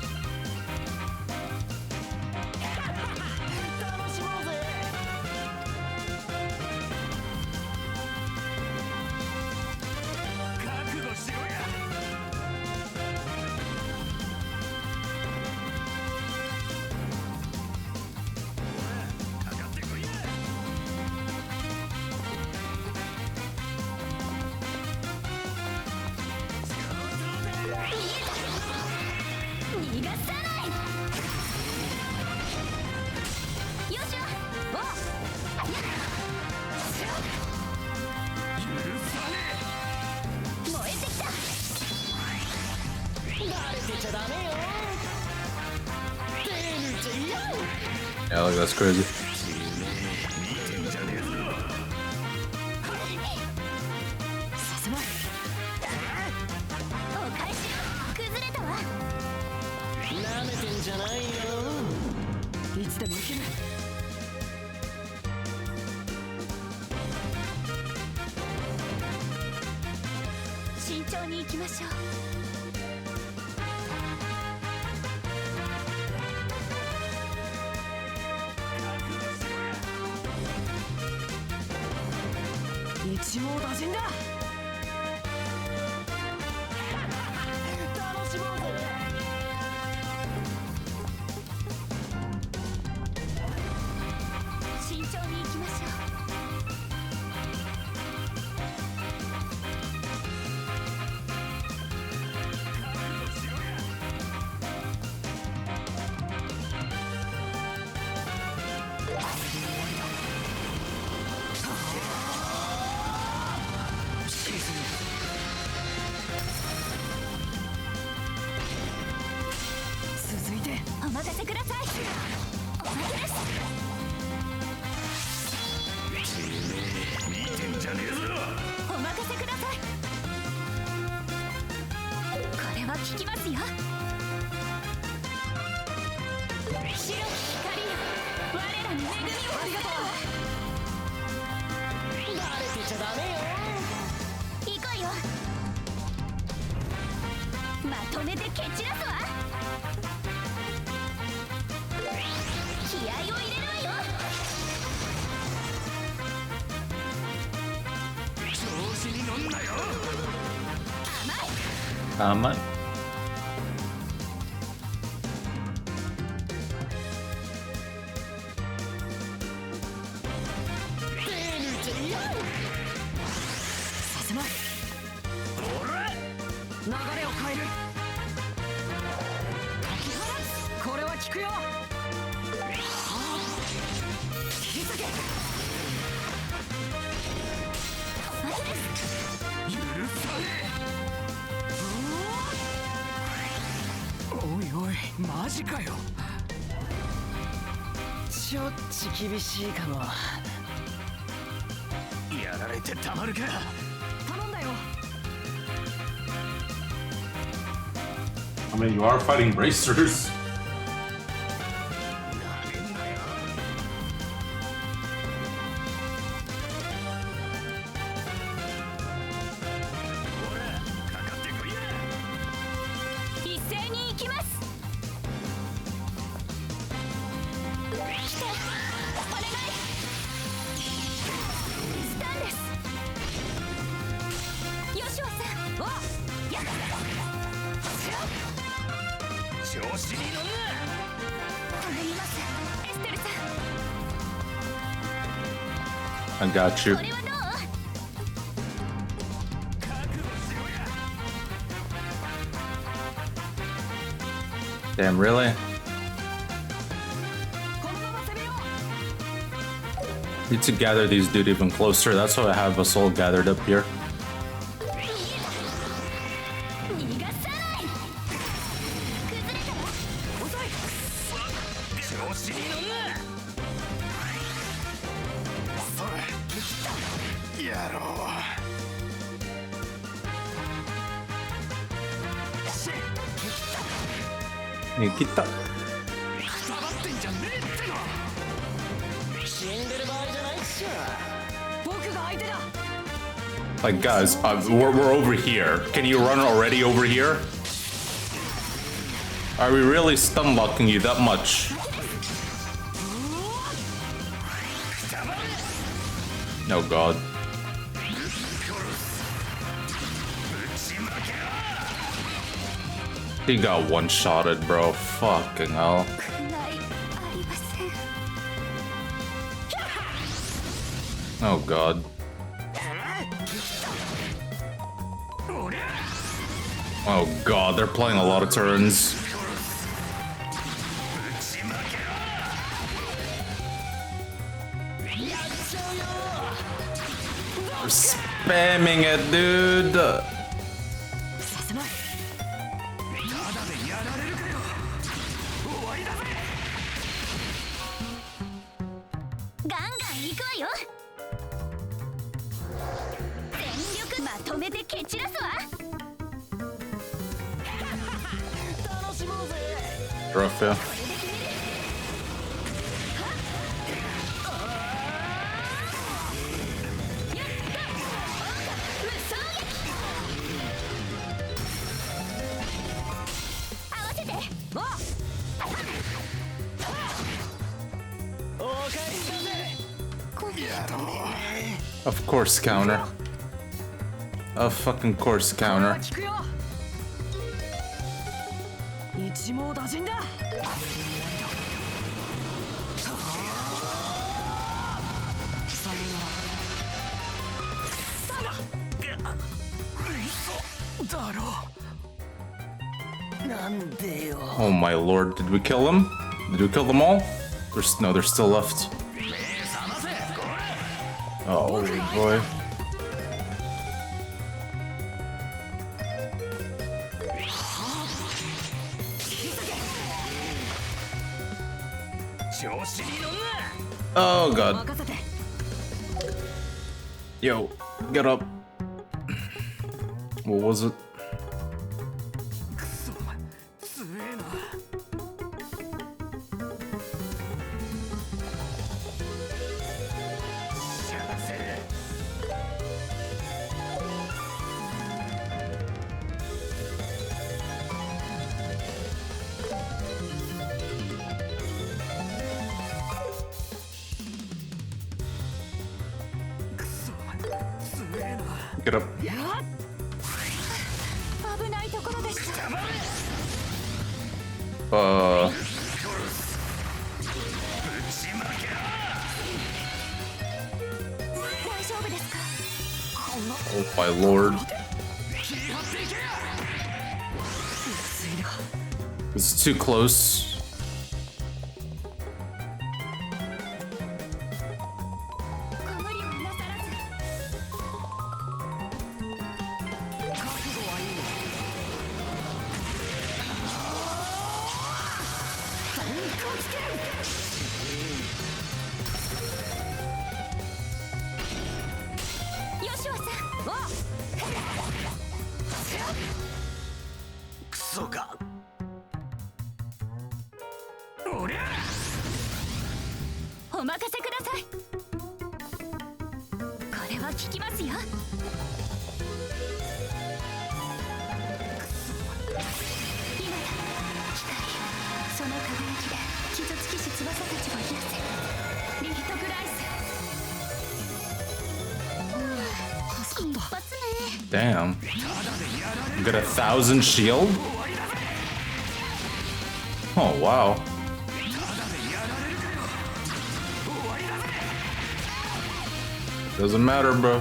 Yeah, like that's crazy. Mine.厳しいかも。やられてたまるか。頼んだよ。I mean, you are fighting racers. I got you. Damn, really? Need to gather these dude even closer. That's why I have us all gathered up here. Nikita. Like, guys, we're over here. Can you run already over here? Are we really stun locking you that much? Oh god. He got one-shotted, bro. Fucking hell. Oh god. Oh god, they're playing a lot of turns. They're spamming it, dude. Rough, yeah. Of course, counter. Of fucking course, counter. Oh my lord, did we kill them? Did we kill them all? No, they're still left. Oh boy. Oh god. Yo, get up. What was it? Get up. Oh my lord. It's too close. Damn. Got 1,000 shield? Oh, wow. Doesn't matter, bro.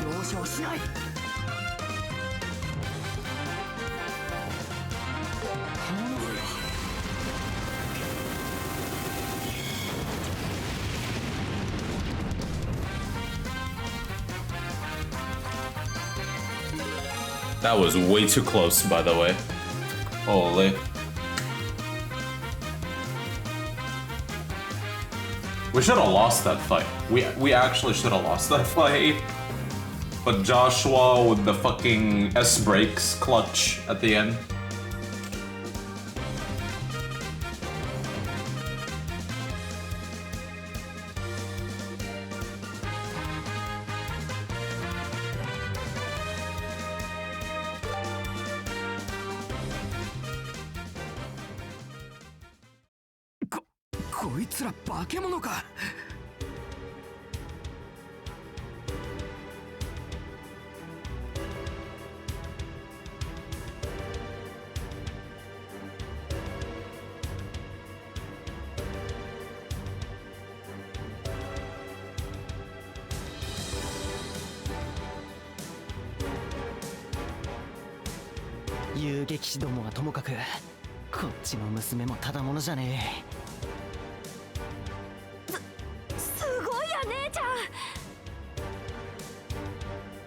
That was way too close, by the way. Holy. We should have lost that fight. We actually should have lost that fight. But Joshua with the fucking S-brakes clutch at the end.こいつら化け物か。遊撃士どもはともかく、こっちの娘もただものじゃねえ。すごいや姉ちゃん。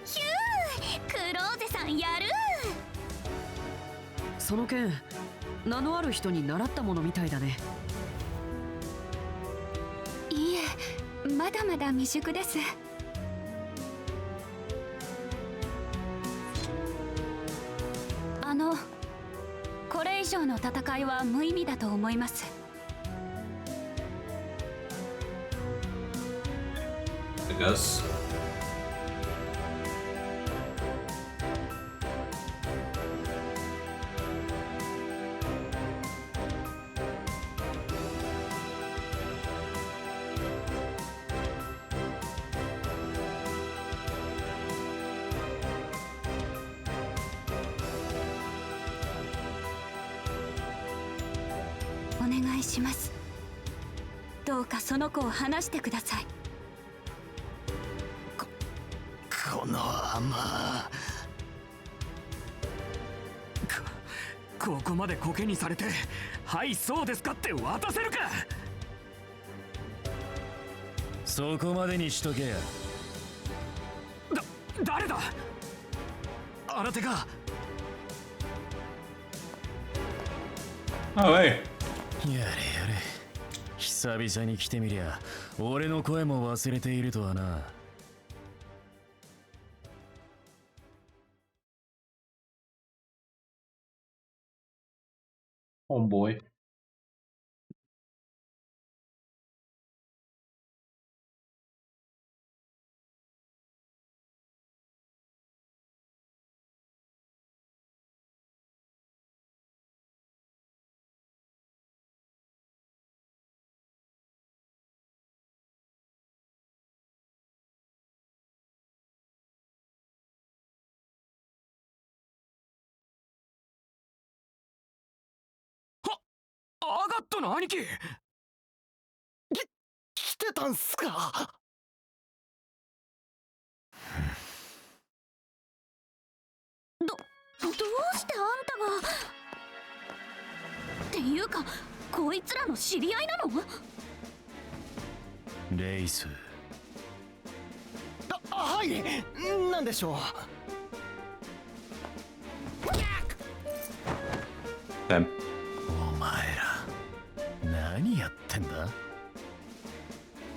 ヒュー、クローゼさんやる。その剣名のある人に習ったものみたいだね。いいえ、まだまだ未熟です。これ以上の戦いは無意味だと思います。I guess.お願いします。どうかその子を離してください。この甘ここまでコケにされて、はいそうですかって渡せるか。そこまでにしとけや。誰だ。新手か。Oh, hey. やれやれ、久々に来てみりゃ俺の声も忘れているとはな。Homeboy.アガットの兄貴。来てたんすか。どうしてあんたが。っていうか、こいつらの知り合いなの？レイス。はい、なんでしょう。Damn. お前ら何やってんだ。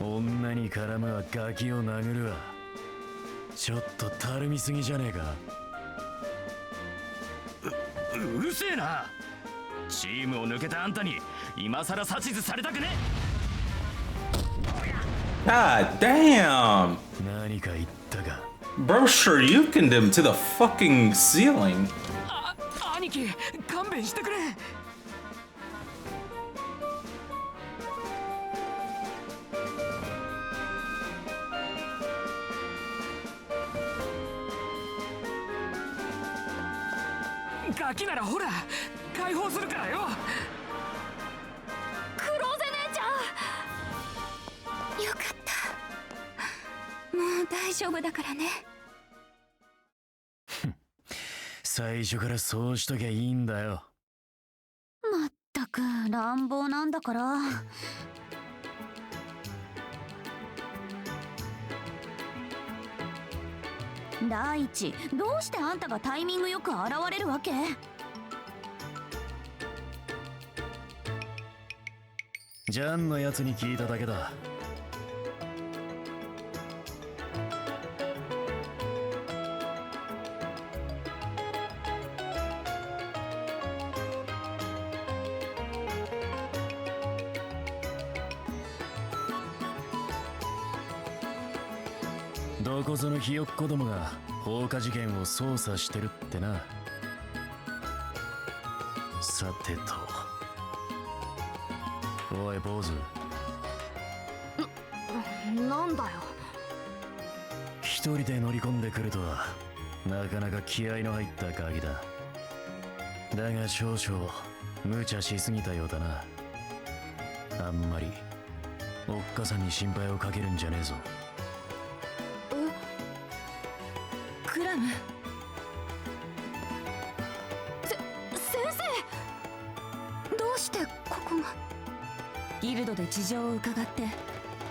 女に絡むはガキを殴るわ。ちょっとたるみすぎじゃねえか。うるせえな。チームを抜けたあんたに今さら指図されたくね。God damn! 何か言ったか。 Bro, sure you can him to the fucking ceiling. 兄貴、勘弁してくれ。ガキならほら解放するからよ。クローゼ姉ちゃん、よかった。もう大丈夫だからね。最初からそうしときゃいいんだよ。まったく乱暴なんだから。第一、どうしてあんたがタイミングよく現れるわけ？ジャンのやつに聞いただけだ。どこぞのひよっこどもが放火事件を捜査してるってな。さてと、おい坊主、なんだよ。一人で乗り込んでくるとはなかなか気合の入ったガキだ。だが少々無茶しすぎたようだな。あんまりおっかさんに心配をかけるんじゃねえぞ。クラム。先生、どうしてここが？ギルドで事情を伺って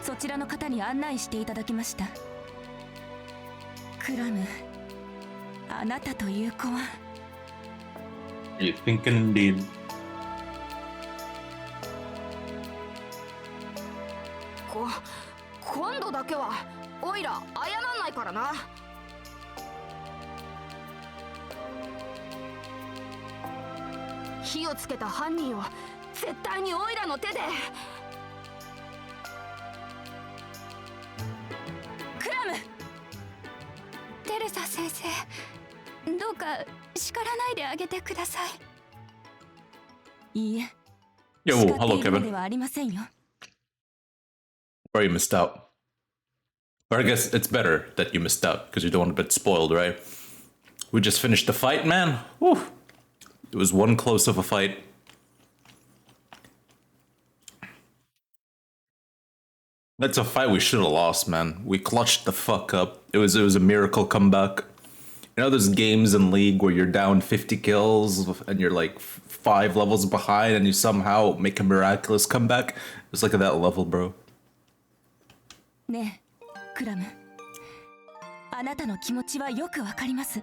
そちらの方に案内していただきました。クラム、あなたという子は。 You thinking indeed. 今度だけはオイラ謝らないからな。火をつけた犯人を絶対にオイラの手で。クラム。テレサ先生、どうか叱らないであげてください。いいえ。 Yo, 叱って hello, いるの Kevin. ではありませんよ。 Or you missed out. Or I guess it's better that you missed out because you don't want to get spoiled, right? We just finished the fight, man. Whew. It was one close of a fight. That's a fight we should have lost, man. We clutched the fuck up. It was a miracle comeback. You know those games in League where you're down 50 kills and you're like 5 levels behind and you somehow make a miraculous comeback? It was like at that level, bro. ねえ、クラム。あなたの気持ちはよくわかります。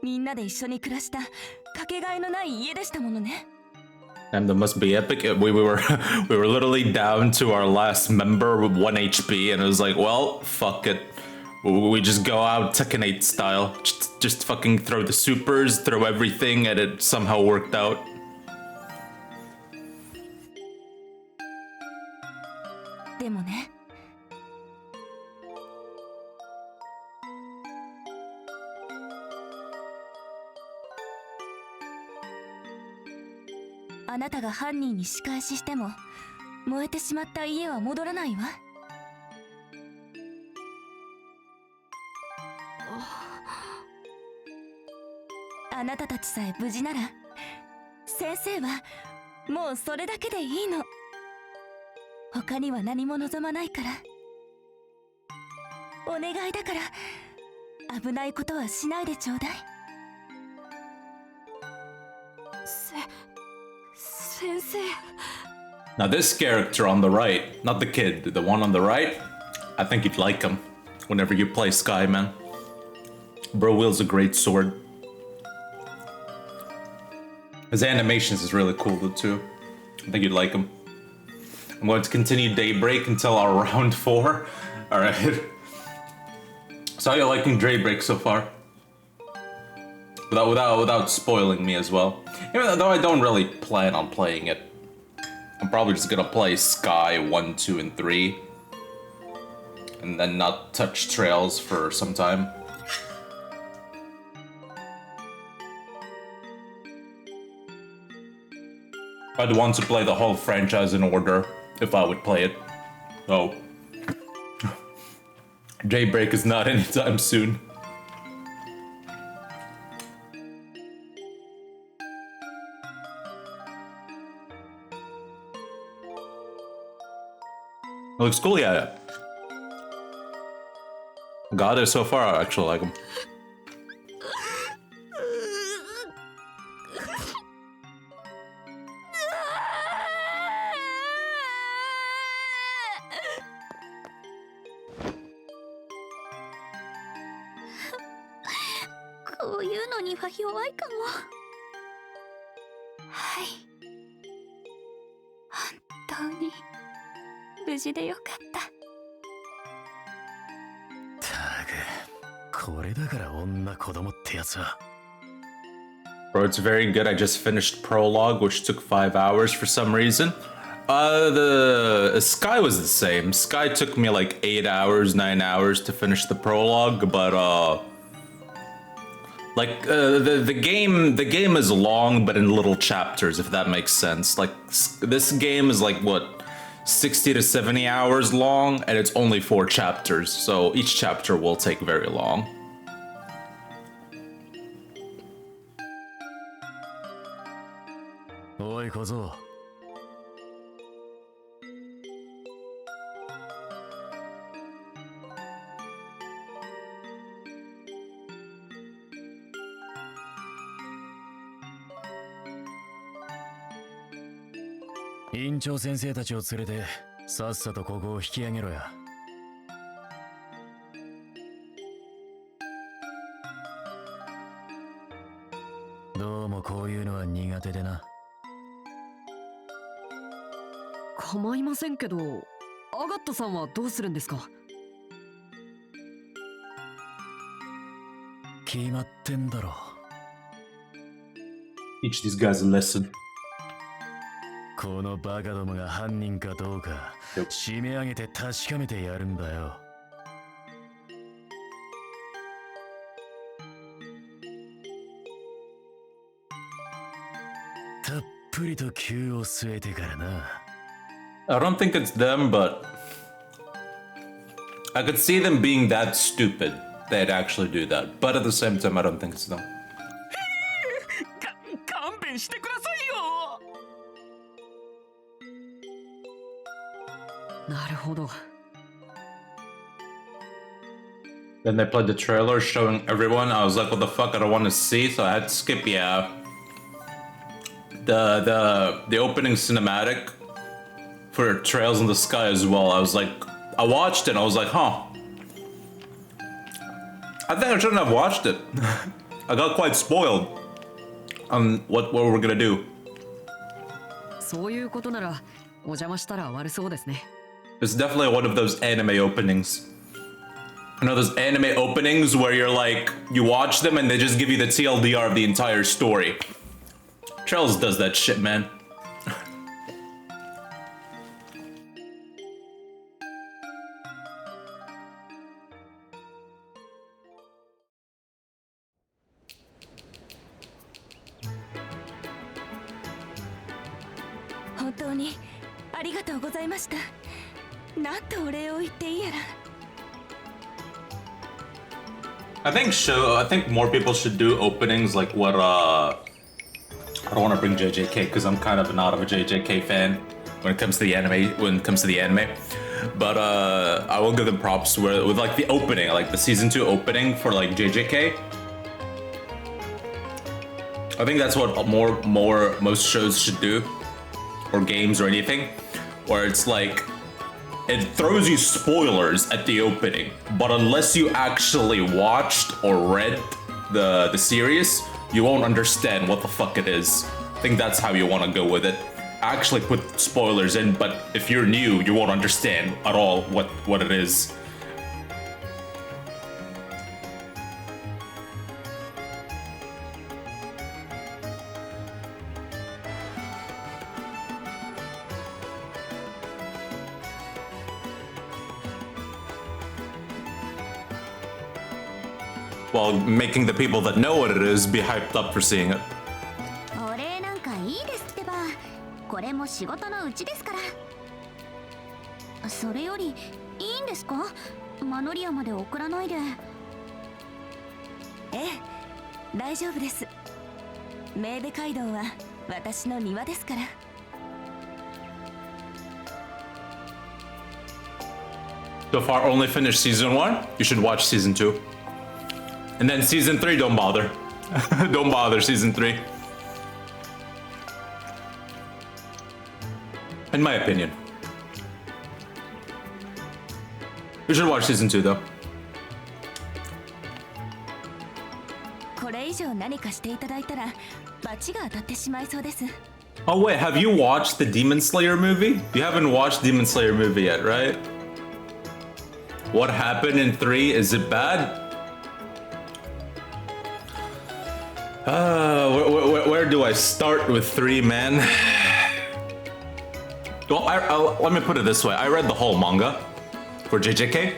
みんなで一緒に暮らしたかけがえのない家でしたものね。And that must be epic. We were we were literally down to our last member with 1 HP, and it was like, well, fuck it. We just go out Tekken 8 style. Just fucking throw the supers, throw everything, and it somehow worked out. でもね。あなたが犯人に仕返ししても燃えてしまった家は戻らないわ。あなたたちさえ無事なら先生はもうそれだけでいいの。他には何も望まないから。お願いだから危ないことはしないでちょうだい。先生。 Now this character on the right, not the kid, the one on the right, I think you'd like him whenever you play Sky, man. Bro wields a great sword. His animations is really cool though too. I think you'd like him. I'm going to continue Daybreak until our round 4. Alright. So how you liking Daybreak so far? Without spoiling me as well. Even though I don't really plan on playing it. I'm probably just gonna play Sky 1, 2, and 3. And then not touch Trails for some time. I'd want to play the whole franchise in order if I would play it. So Daybreak is not anytime soon. Looks cool, yeah. Got it so far, I actually like him. こういうのには弱いかも。はい。本当に無事でよかった。たく、これだから女子供ってやつは。 Bro, it's very good. I just finished prologue, which took 5 hours for some reason. The Sky was the same. Sky took me like 8 hours, 9 hours to finish the prologue, but the game is long, but in little chapters, if that makes sense. Like this game is like what, 60 to 70 hours long, and it's only 4 chapters, so each chapter will take very long. Oi, Kozo. 院長先生たちを連れてさっさとここを引き上げろや。どうもこういうのは苦手でな。構いませんけど、アガットさんはどうするんですか？決まってんだろ。Teach these guys a lesson. このバカどもが犯人かどうか締め上げて確かめてやるんだよ。たっぷりと灸を据えてからな。I don't think it's them, but I could see them being that stupid. They'd actually do that. But at the same time, I don't think it's them. 勘弁してくださいよ。なるほど。Then they played the trailer showing everyone. I was like, what the fuck? I don't want to see, so I had to skip. Yeah. The opening cinematic for Trails in the Sky as well. I was like, I watched it. I was like, huh. I think I shouldn't have watched it. I got quite spoiled on what we're gonna do. そういうことならお邪魔したら悪そうですね。It's definitely one of those anime openings. You know those anime openings where you're like, you watch them and they just give you the TLDR of the entire story. Trails does that shit, man. 本当にありがとうございました。なんとお礼を言っていいやら。I think more people should do openings like what I don't want to bring JJK because I'm kind of not of a JJK fan when it comes to the anime. But I will give them props with like the opening, like the season 2 opening for like JJK. I think that's what most shows should do, or games or anything, where it's like it throws you spoilers at the opening, but unless you actually watched or read the series, you won't understand what the fuck it is. I think that's how you want to go with it. Actually put spoilers in, but if you're new, you won't understand at all what it is. While making the people that know what it is be hyped up for seeing it. お礼なんかいいですってば。これも仕事のうちですから。それよりいいんですか？マノリアまで送らないで。ええ、大丈夫です。メーベ街道は私の庭ですから。So far, only finished season 1. You should watch season 2. And then season 3, don't bother. Don't bother season 3. In my opinion. You should watch season 2 though. これ以上何かしていただいたら罰が当たってしまいそうです。 Oh wait, have you watched the Demon Slayer movie? You haven't watched Demon Slayer movie yet, right? What happened in 3? Is it bad? Where do I start with 3, man? Well, let me put it this way. I read the whole manga for JJK,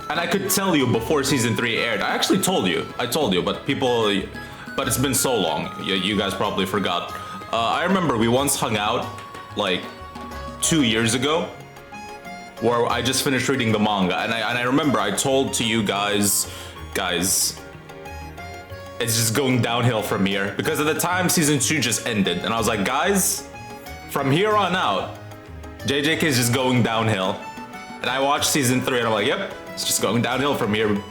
and I could tell you before season 3 aired. I actually told you. I told you, but it's been so long. You guys probably forgot. I remember we once hung out like 2 years ago, where I just finished reading the manga, and I remember I told to you guys, it's just going downhill from here, because at the time season 2 just ended, and I was like, guys, from here on out, JJK is just going downhill. And I watched season 3 and I'm like, yep, it's just going downhill from here.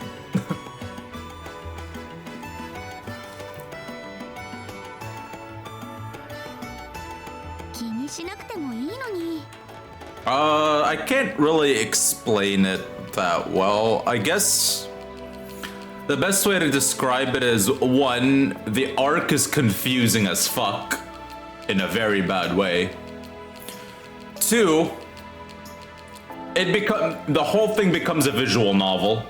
I can't really explain it that well. I guess the best way to describe it is, 1, the arc is confusing as fuck in a very bad way. 2, the whole thing becomes a visual novel.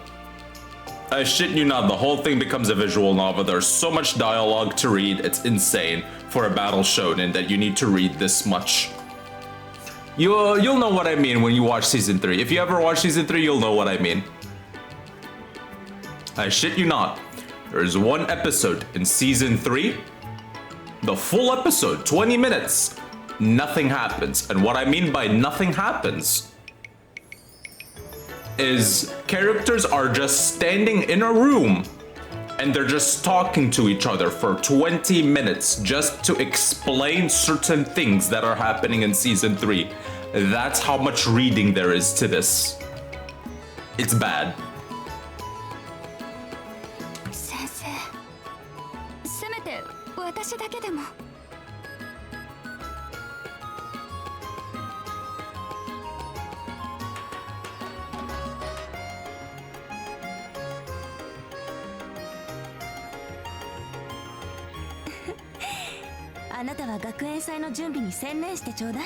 I shit you not, the whole thing becomes a visual novel. There's so much dialogue to read, it's insane for a battle shonen that you need to read this much. You'll know what I mean when you watch season 3. If you ever watch season 3, you'll know what I mean. I shit you not. There's one episode in season 3, the full episode, 20 minutes, nothing happens. And what I mean by nothing happens is characters are just standing in a room and they're just talking to each other for 20 minutes just to explain certain things that are happening in season 3. That's how much reading there is to this. It's bad. 先生、せめて私だけでも。あなたは学園祭の準備に専念してちょうだい。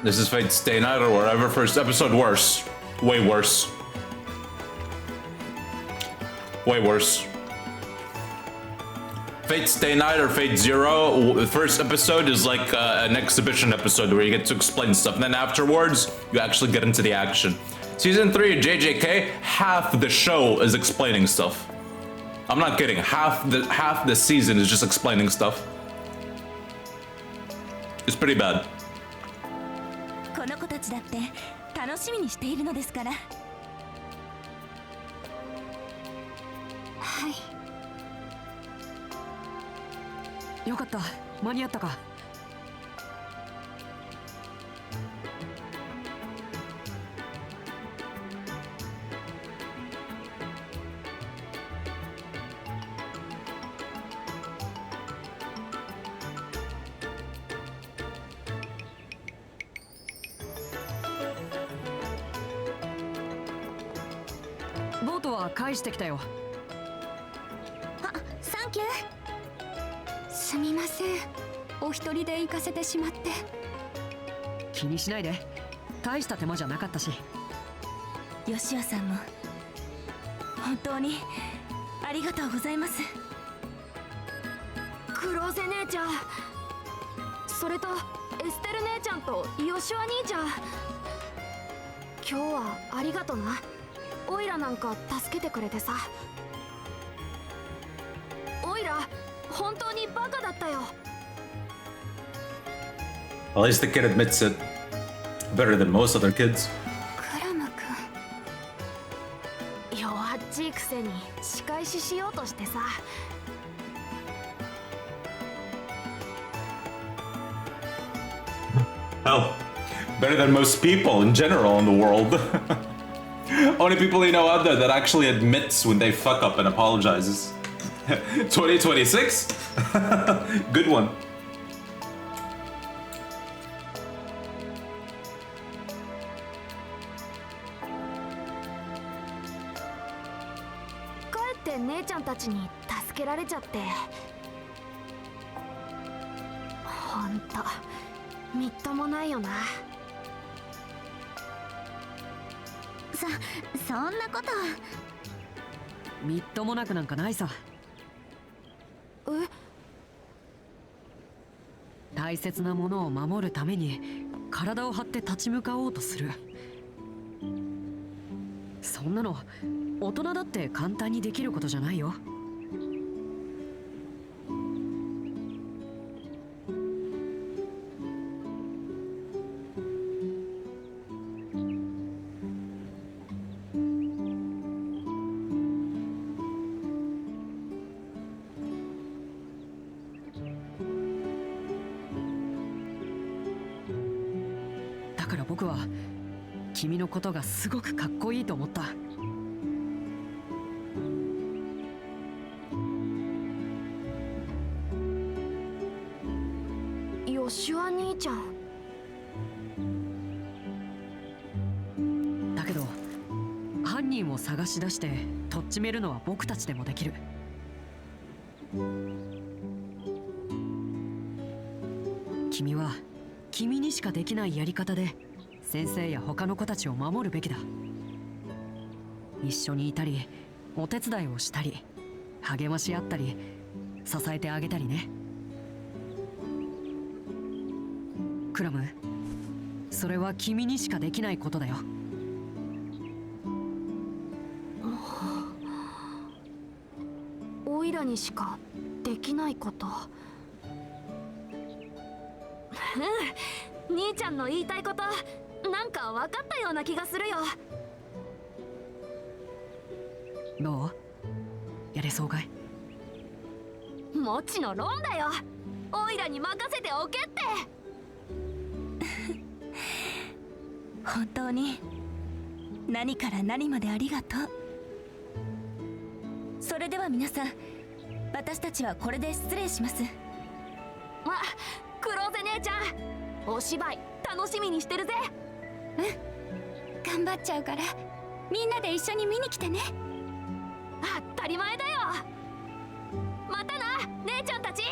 This is Fate Stay Night or whatever. First episode worse. Way worse. Way worse. Fate Stay Night or Fate Zero, the first episode is like an exhibition episode where you get to explain stuff, and then afterwards, you actually get into the action. Season 3 of JJK, half the show is explaining stuff. I'm not kidding, half the season is just explaining stuff. It's pretty bad. この子たちだって楽しみにしているのですから。はい。よかった、間に合ったか。ボートは返してきたよ。あ、サンキュー。すみません、お一人で行かせてしまって。気にしないで、大した手間じゃなかったし。吉尾さんも本当にありがとうございます。黒瀬姉ちゃん、それとエステル姉ちゃんと吉尾兄ちゃん、今日はありがとな。オイラなんか助けてくれてさ。オイラ本当にバカだったよ。At least the kid admits it. Better than most other kids. クラム君。弱っちいくせに仕返ししようとしてさ。Hell, better than most people in general in the world. Only people you know out there that actually admits when they fuck up and apologizes. 2026? Good one. かえって姉ちゃんたちに助けられちゃって。ほんとみっともないよな。そんなことは。みっともなくなんかないさ。大切なものを守るために体を張って立ち向かおうとする。そんなの大人だって簡単にできることじゃないよ。だから僕は君のことがすごくかっこいいと思った。ヨシュア兄ちゃん。だけど犯人を探し出してとっちめるのは僕たちでもできる。君は君にしかできないやり方で先生や他の子たちを守るべきだ。一緒にいたりお手伝いをしたり励まし合ったり支えてあげたりね。クラム、それは君にしかできないことだよ。オイラにしかできないこと。兄ちゃんの言いたいことなんか分かったような気がするよ。どう？やれそうかい？もちのろんだよ。オイラに任せておけって。本当に何から何までありがとう。それでは皆さん、私たちはこれで失礼します。黒瀬姉ちゃん、お芝居楽しみにしてるぜ。頑張っちゃうからみんなで一緒に見に来てね。当たり前だよ。またな姉ちゃんたち。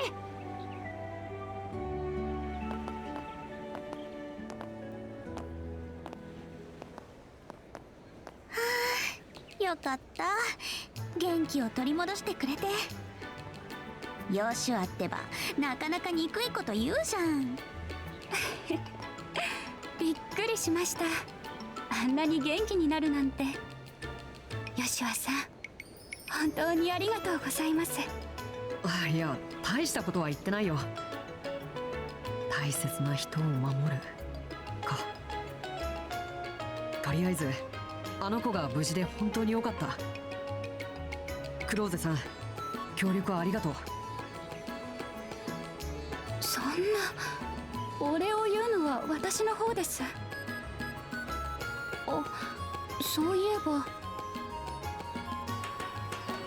よかった、元気を取り戻してくれて。ヨシュアってばなかなか憎いこと言うじゃん。びっくりしました。あんなに元気になるなんて。ヨシュアさん、本当にありがとうございます。いや、大したことは言ってないよ。大切な人を守るか。とりあえずあの子が無事で本当に良かった。クローゼさん、協力ありがとう。そんなお礼を言うのは私の方です。そういえば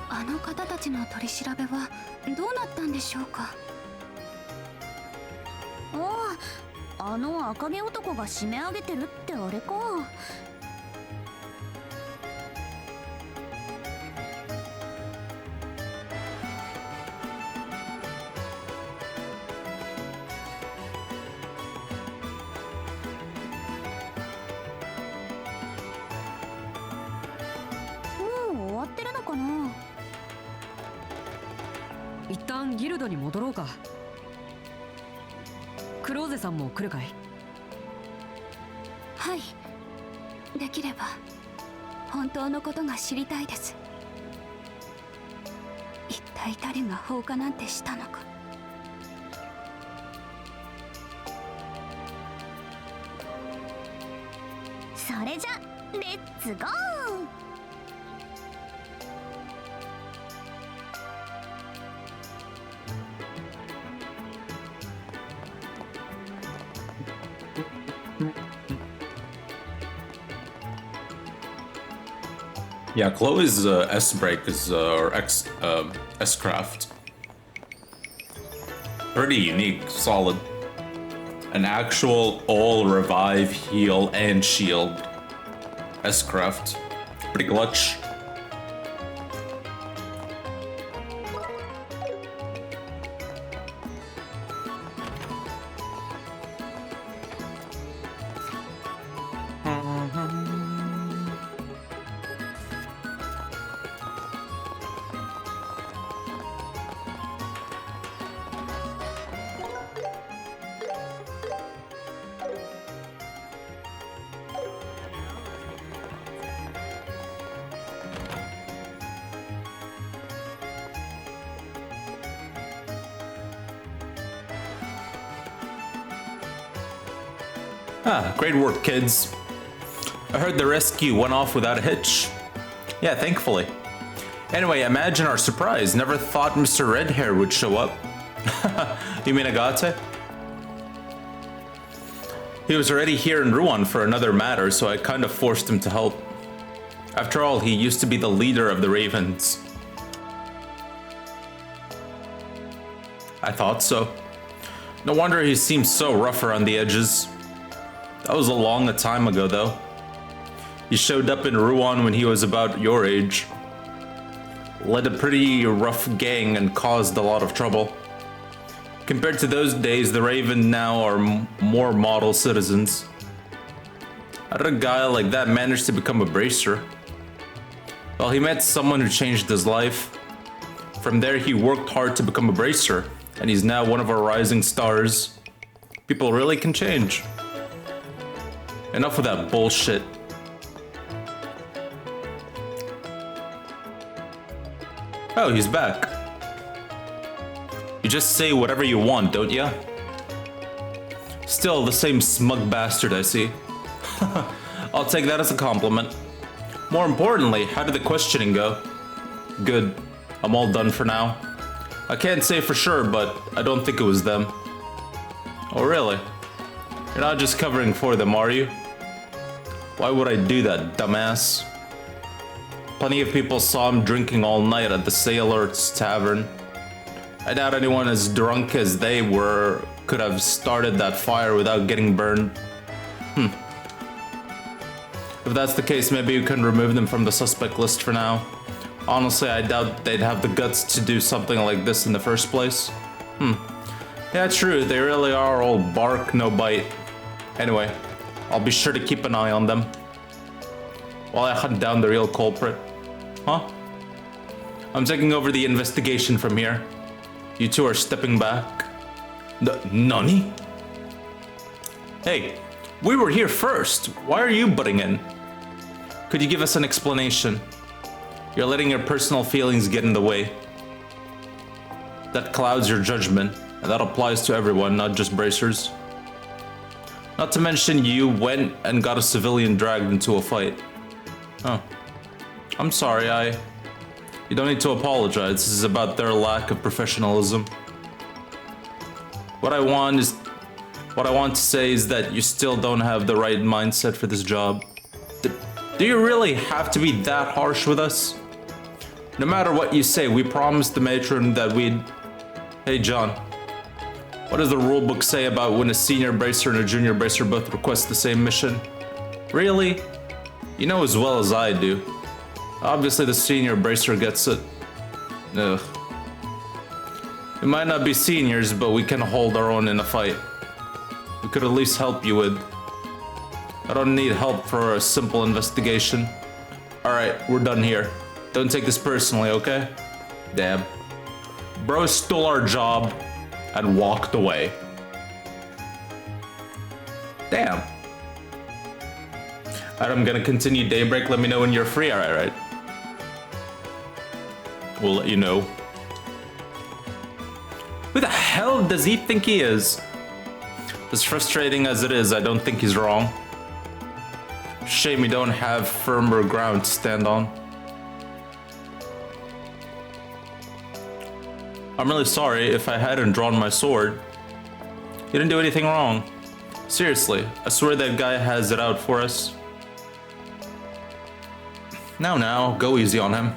あの方たちの取り調べはどうなったんでしょうか。あの赤毛男が締め上げてるってあれか。もう終わってるのかな。一旦ギルドに戻ろうか。クローゼさんも来るかい？はい、できれば本当のことが知りたいです。一体誰が放火なんてしたのか。それじゃレッツゴー。Yeah, Chloe's S break is or S craft. Pretty unique, solid. An actual all revive, heal, and shield S craft. Pretty clutch. Ah, great work, kids. I heard the rescue went off without a hitch. Yeah, thankfully. Anyway, imagine our surprise. Never thought Mr. Redhair would show up. You mean Agate? He was already here in Ruan for another matter, so I kind of forced him to help. After all, he used to be the leader of the Ravens. I thought so. No wonder he seemed so rough around the edges. That was a long time ago, though. He showed up in Ruan when he was about your age. Led a pretty rough gang and caused a lot of trouble. Compared to those days, the Raven now are more model citizens. How did a guy like that manage to become a bracer? Well, he met someone who changed his life. From there, he worked hard to become a bracer, and he's now one of our rising stars. People really can change. Enough of that bullshit. Oh, he's back. You just say whatever you want, don't ya? Still the same smug bastard, I see. I'll take that as a compliment. More importantly, how did the questioning go? Good. I'm all done for now. I can't say for sure, but I don't think it was them. Oh, really? You're not just covering for them, are you? Why would I do that, dumbass? Plenty of people saw him drinking all night at the Sailor's Tavern. I doubt anyone as drunk as they were could have started that fire without getting burned. If that's the case, maybe you can remove them from the suspect list for now. Honestly, I doubt they'd have the guts to do something like this in the first place. Yeah, true, they really are all bark, no bite. Anyway, I'll be sure to keep an eye on them while I hunt down the real culprit. Huh? I'm taking over the investigation from here. You two are stepping back. Nani? Hey, we were here first. Why are you butting in? Could you give us an explanation? You're letting your personal feelings get in the way. That clouds your judgment, and that applies to everyone, not just bracers. Not to mention you went and got a civilian dragged into a fight. Oh. I'm sorry, You don't need to apologize. This is about their lack of professionalism. What I want to say is that you still don't have the right mindset for this job. Do you really have to be that harsh with us? No matter what you say, we promised the matron that we'd... Hey, John. What does the rulebook say about when a senior bracer and a junior bracer both request the same mission? Really? You know as well as I do. Obviously the senior bracer gets it. Ugh. We might not be seniors, but we can hold our own in a fight. We could at least help you with. I don't need help for a simple investigation. Alright, we're done here. Don't take this personally, okay? Damn. Bro stole our job and walked away. Damn. Alright, I'm gonna continue Daybreak. Let me know when you're free, alright? We'll let you know. Who the hell does he think he is? As frustrating as it is, I don't think he's wrong. Shame we don't have firmer ground to stand on. I'm really sorry if I hadn't drawn my sword. You didn't do anything wrong. Seriously, I swear that guy has it out for us. Now, go easy on him.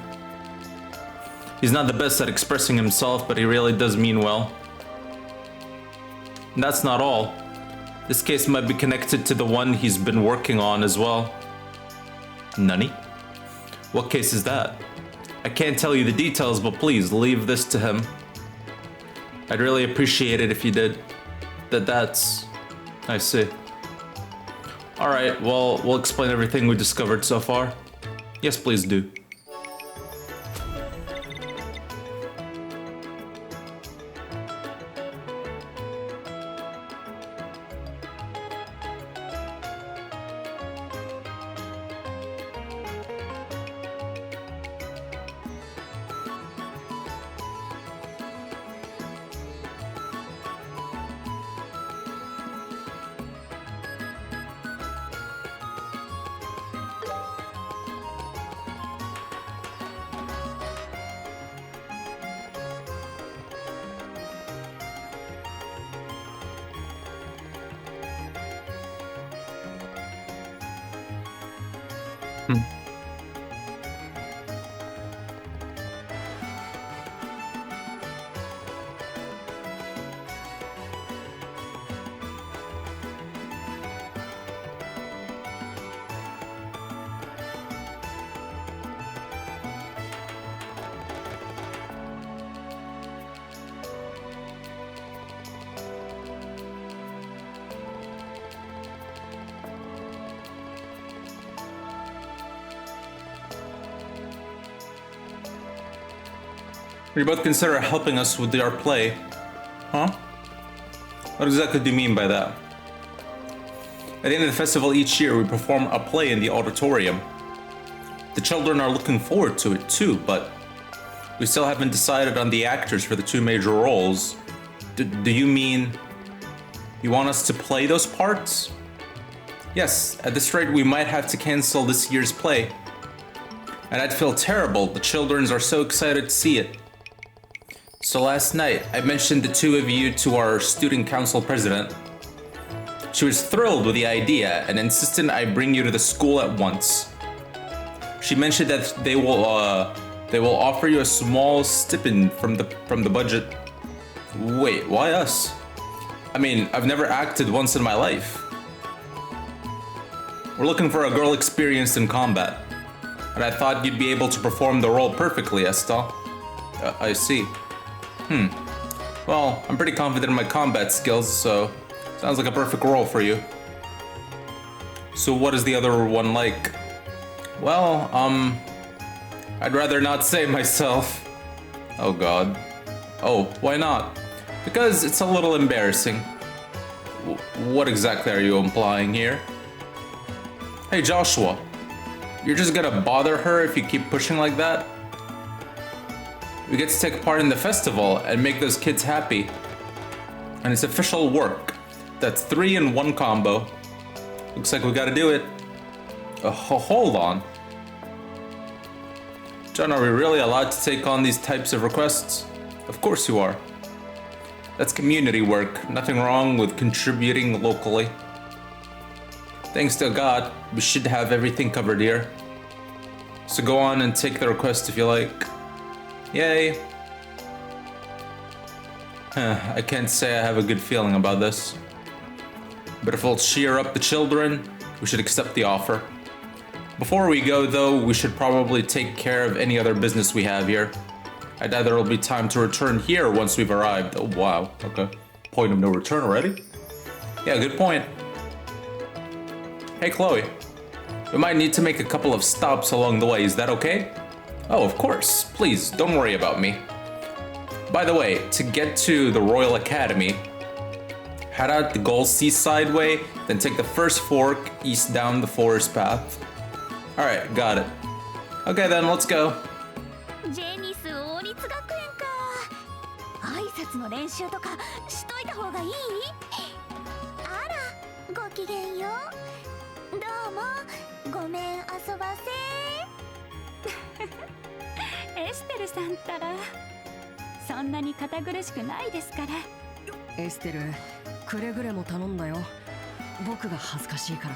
He's not the best at expressing himself, but he really does mean well. And that's not all. This case might be connected to the one he's been working on as well. Nani? What case is that? I can't tell you the details, but please leave this to him. I'd really appreciate it if you did. That's... I see. Alright, well, we'll explain everything we discovered so far. Yes, please do. You both consider helping us with our play, huh? What exactly do you mean by that? At the end of the festival each year, we perform a play in the auditorium. The children are looking forward to it too, but we still haven't decided on the actors for the two major roles. Do you mean you want us to play those parts? Yes, at this rate we might have to cancel this year's play. And I'd feel terrible, the children are so excited to see it. So last night, I mentioned the two of you to our student council president. She was thrilled with the idea and insisted I bring you to the school at once. She mentioned that they will offer you a small stipend from the budget. Wait, why us? I mean, I've never acted once in my life. We're looking for a girl experienced in combat, and I thought you'd be able to perform the role perfectly, Estelle. I see. Well, I'm pretty confident in my combat skills, so sounds like a perfect role for you. So what is the other one like? Well, I'd rather not say myself. Oh god. Oh, why not? Because it's a little embarrassing. What exactly are you implying here? Hey Joshua, you're just gonna bother her if you keep pushing like that? We get to take part in the festival and make those kids happy. And it's official work. That's 3 in 1 combo. Looks like we gotta do it. Hold on. John, are we really allowed to take on these types of requests? Of course you are. That's community work. Nothing wrong with contributing locally. Thanks to God, we should have everything covered here. So go on and take the request if you like. Yay! I can't say I have a good feeling about this. But if it'll cheer up the children, we should accept the offer. Before we go though, we should probably take care of any other business we have here. I doubt there'll be time to return here once we've arrived. Oh wow, okay. Point of no return already? Yeah, good point. Hey Chloe, we might need to make a couple of stops along the way, is that okay? Oh, of course. Please, don't worry about me. By the way, to get to the Royal Academy, head out the Gull Seaside way, then take the first fork east down the forest path. Alright, got it. Okay then, let's go. ジェニス王立学園か。挨拶の練習とかしといた方がいい？あら、ごきげんよう。どうも、ごめん遊ばせエステルさんったらそんなに堅苦しくないですから。エステル、くれぐれも頼んだよ。僕が恥ずかしいから。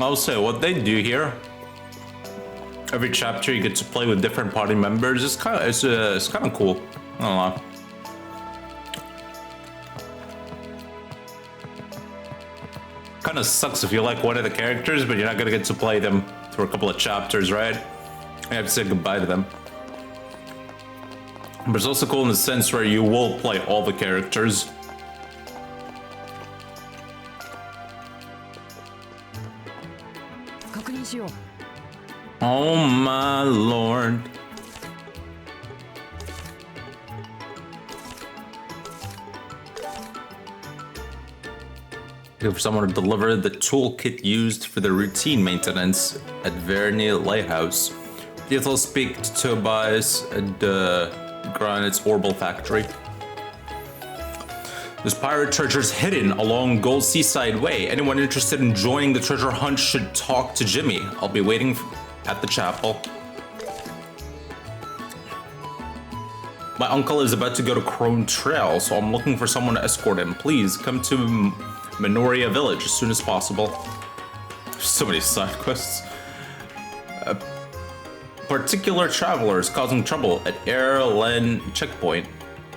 I'll say what they do here. Every chapter you get to play with different party members. It's kind of cool. I don't know. Kind of sucks if you like one of the characters, but you're not gonna get to play them for a couple of chapters, right? You have to say goodbye to them. But it's also cool in the sense where you will play all the characters. Oh my lord. Looking for someone to deliver the toolkit used for the routine maintenance at Vernier Lighthouse. You'll speak to Tobias at Granite's Orbital Factory. There's pirate treasures hidden along Gold Seaside Way. Anyone interested in joining the treasure hunt should talk to Jimmy. I'll be waiting at the chapel. My uncle is about to go to Crone Trail, so I'm looking for someone to escort him. Please come to Minoria Village as soon as possible. There's so many side quests. Particular travelers causing trouble at Airlen checkpoint.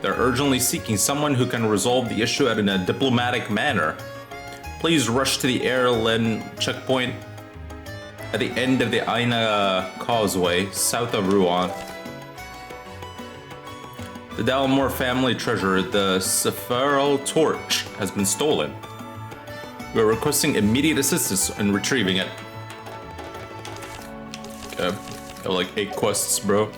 They're urgently seeking someone who can resolve the issue in a diplomatic manner. Please rush to the Airlen checkpoint at the end of the Aina Causeway, south of Rouen. The Dalmore family treasure, the Sephiral torch, has been stolen. We're requesting immediate assistance in retrieving it. Okay, got like 8 quests, bro.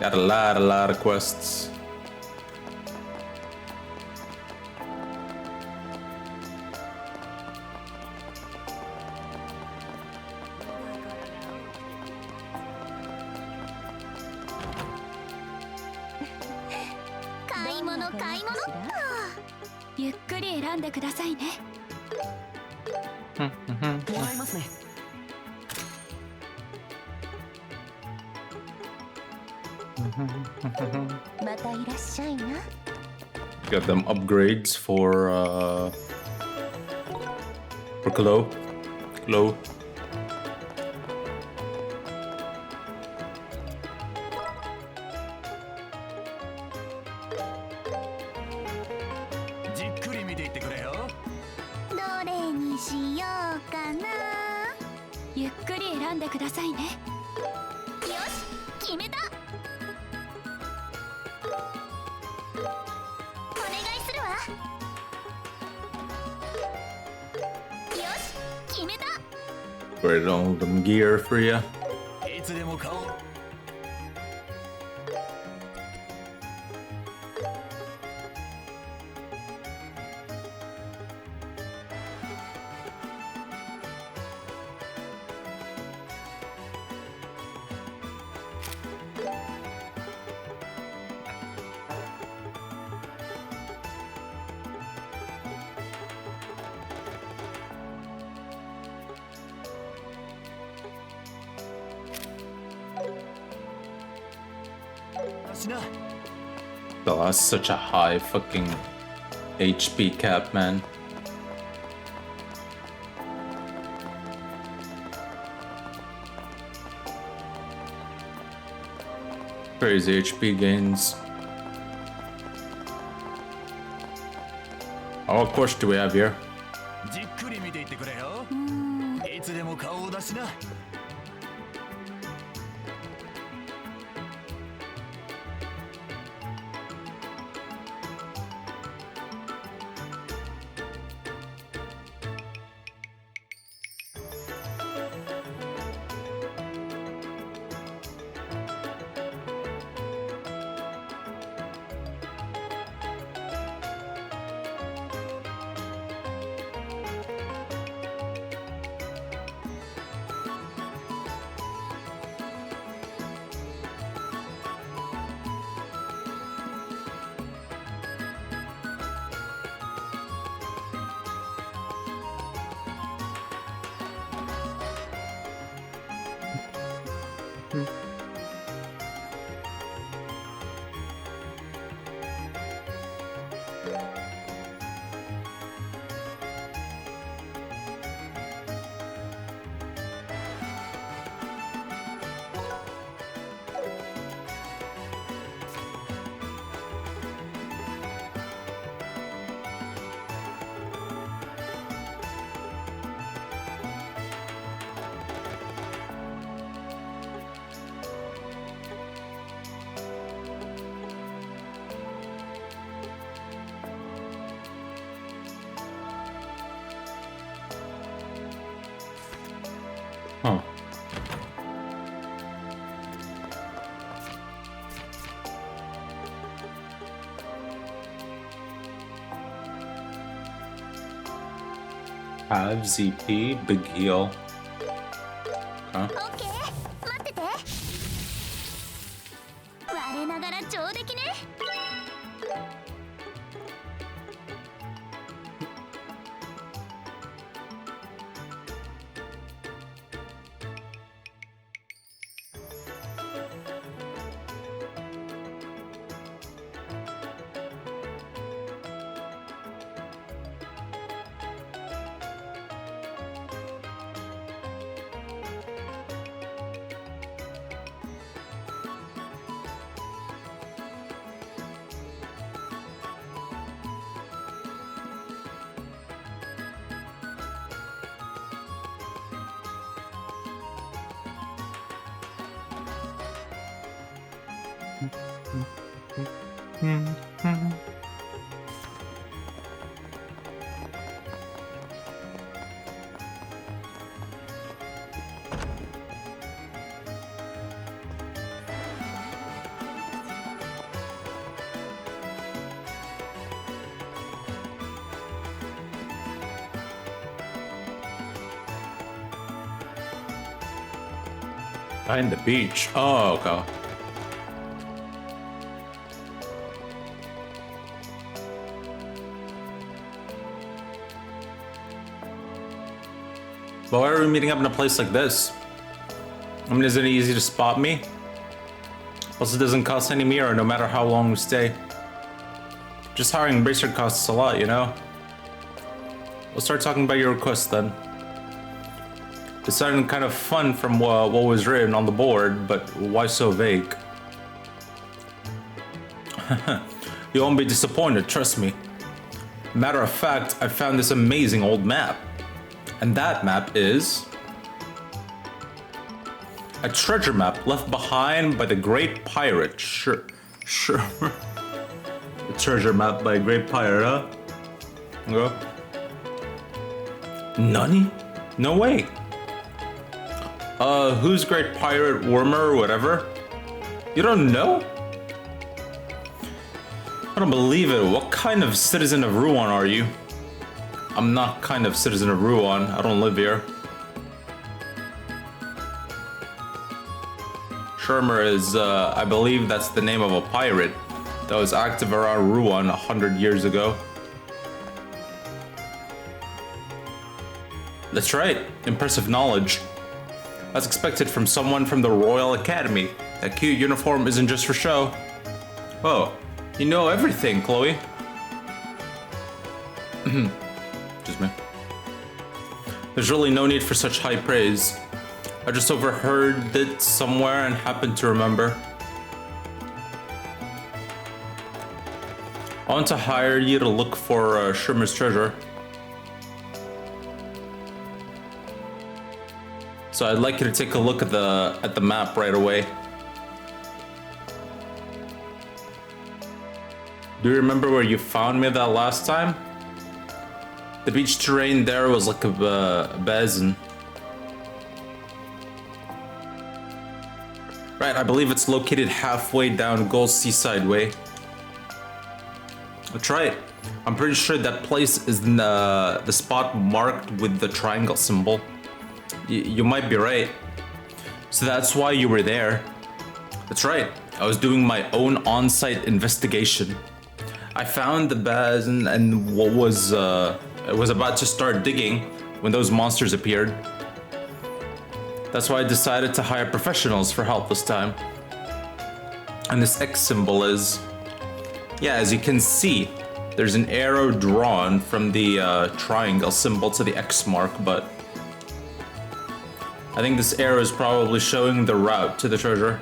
Got a lot of quests. Got them upgrades for Glow. Upgrade all them gear for you. Oh, that's such a high fucking HP cap, man. Crazy HP gains. Oh, what course do we have here? Huh. Have ZP, big heal. Huh? オッケー待ってて我ながら上出来ね Behind the beach. Oh, okay. But why are we meeting up in a place like this? I mean, isn't it easy to spot me? Plus, it doesn't cost any mirror no matter how long we stay. Just hiring Bracer costs a lot, you know? We'll start talking about your request then. It sounded kind of fun from what was written on the board, but why so vague? You won't be disappointed, trust me. Matter of fact, I found this amazing old map. And that map is... a treasure map left behind by the great pirate. Sure. A treasure map by a great pirate, huh? Go. Nani? No way. Who's great pirate Wormer or whatever? You don't know? I don't believe it. What kind of citizen of Ruan are you? I'm not kind of citizen of Ruan. I don't live here. Shermer is, I believe that's the name of a pirate that was active around Ruan 100 years ago. That's right. Impressive knowledge. As expected from someone from the Royal Academy. That cute uniform isn't just for show. Oh, you know everything, Chloe. Excuse me. There's really no need for such high praise. I just overheard it somewhere and happened to remember. I want to hire you to look for Shrimmer's treasure. So I'd like you to take a look at the map right away. Do you remember where you found me that last time? The beach terrain there was like a basin. Right, I believe it's located halfway down Gold Seaside Way. That's right. I'm pretty sure that place is in the spot marked with the triangle symbol. You might be right. So that's why you were there. That's right. I was doing my own on-site investigation. I found the basin and it was about to start digging when those monsters appeared. That's why I decided to hire professionals for help this time. And this X symbol is... yeah, as you can see, there's an arrow drawn from the triangle symbol to the X mark, but... I think this arrow is probably showing the route to the treasure.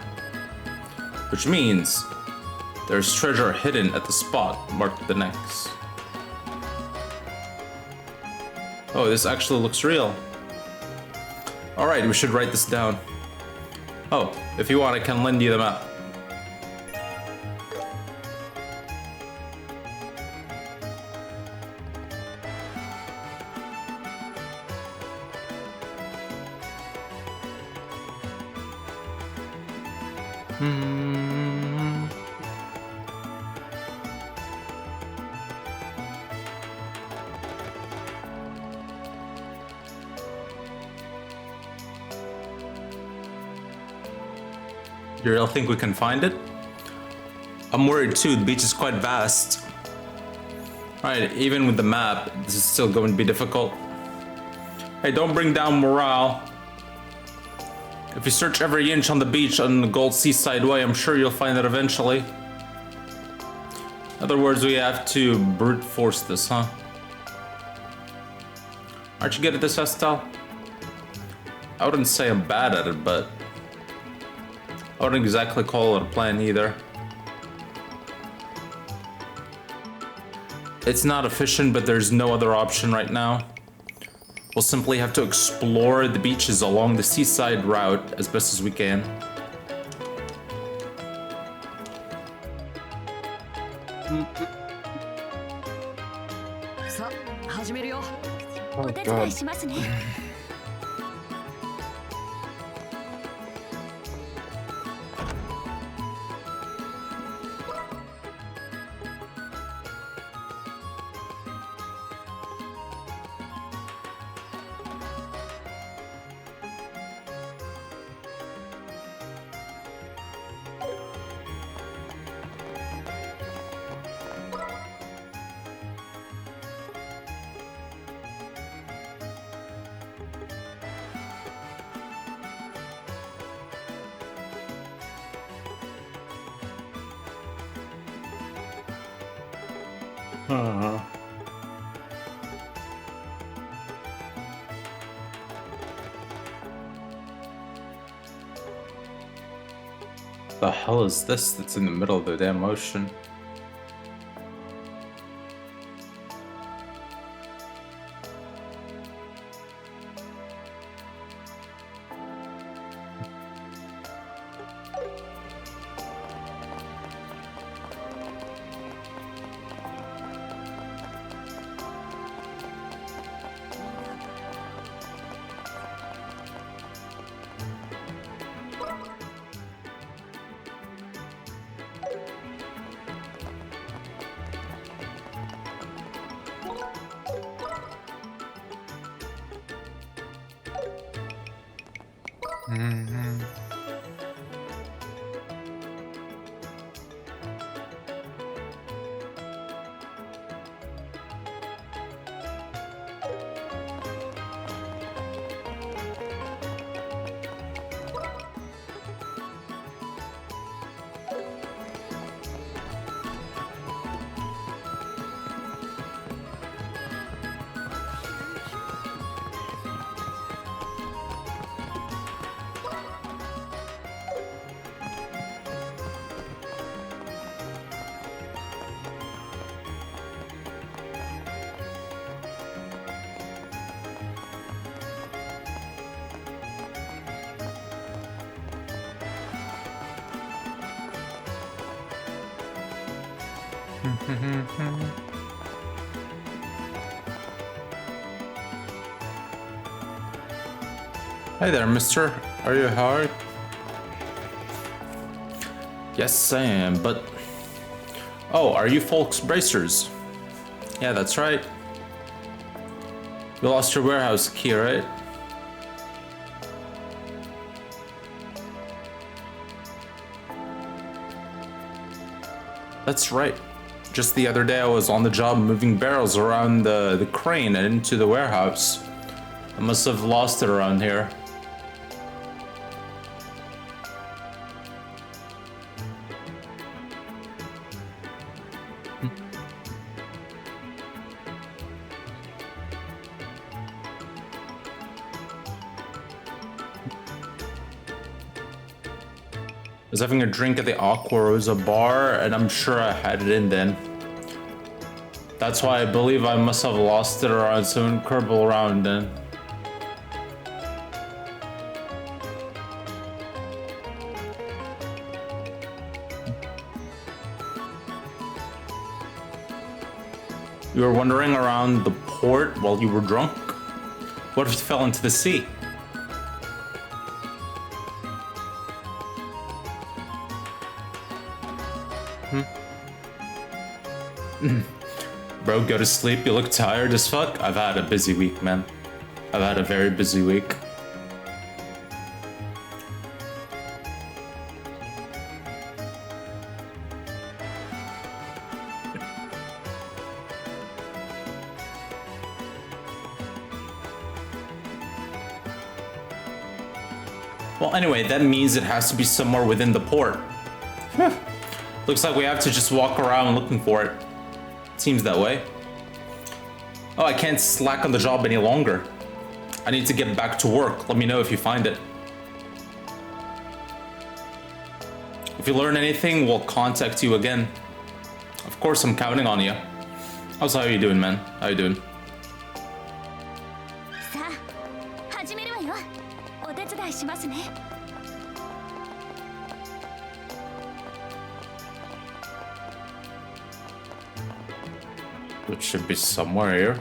Which means there's treasure hidden at the spot marked with an X. Oh, this actually looks real. Alright, we should write this down. Oh, if you want, I can lend you the map. You really think we can find it? I'm worried too, the beach is quite vast. Alright, even with the map, this is still going to be difficult. Hey, don't bring down morale. If you search every inch on the beach on the Gold Seaside Way, I'm sure you'll find it eventually. In other words, we have to brute force this, huh? Aren't you good at this, Estelle? I wouldn't say I'm bad at it, but... I wouldn't exactly call it a plan either. It's not efficient, but there's no other option right now. We'll simply have to explore the beaches along the seaside route as best as we can.お手伝いしますね。The hell is this that's in the middle of the damn ocean? Hey there, mister. Are you hard? Yes, I am, but... Oh, are you folks bracers? Yeah, that's right. You lost your warehouse key, right? That's right. Just the other day I was on the job moving barrels around the crane and into the warehouse. I must have lost it around here. I was having a drink at the Aqua Rosa bar, and I'm sure I had it in then. That's why I believe I must have lost it around some Kerbal around then. You were wandering around the port while you were drunk? What if you fell into the sea? Bro, go to sleep. You look tired as fuck. I've had a busy week, man. I've had a very busy week. Well, anyway, that means it has to be somewhere within the port. Looks like we have to just walk around looking for it. Seems that way. Oh, I can't slack on the job any longer. I need to get back to work. Let me know if you find it. If you learn anything, we'll contact you again. Of course, I'm counting on you. How you doing, man? How you doing? It should be somewhere here.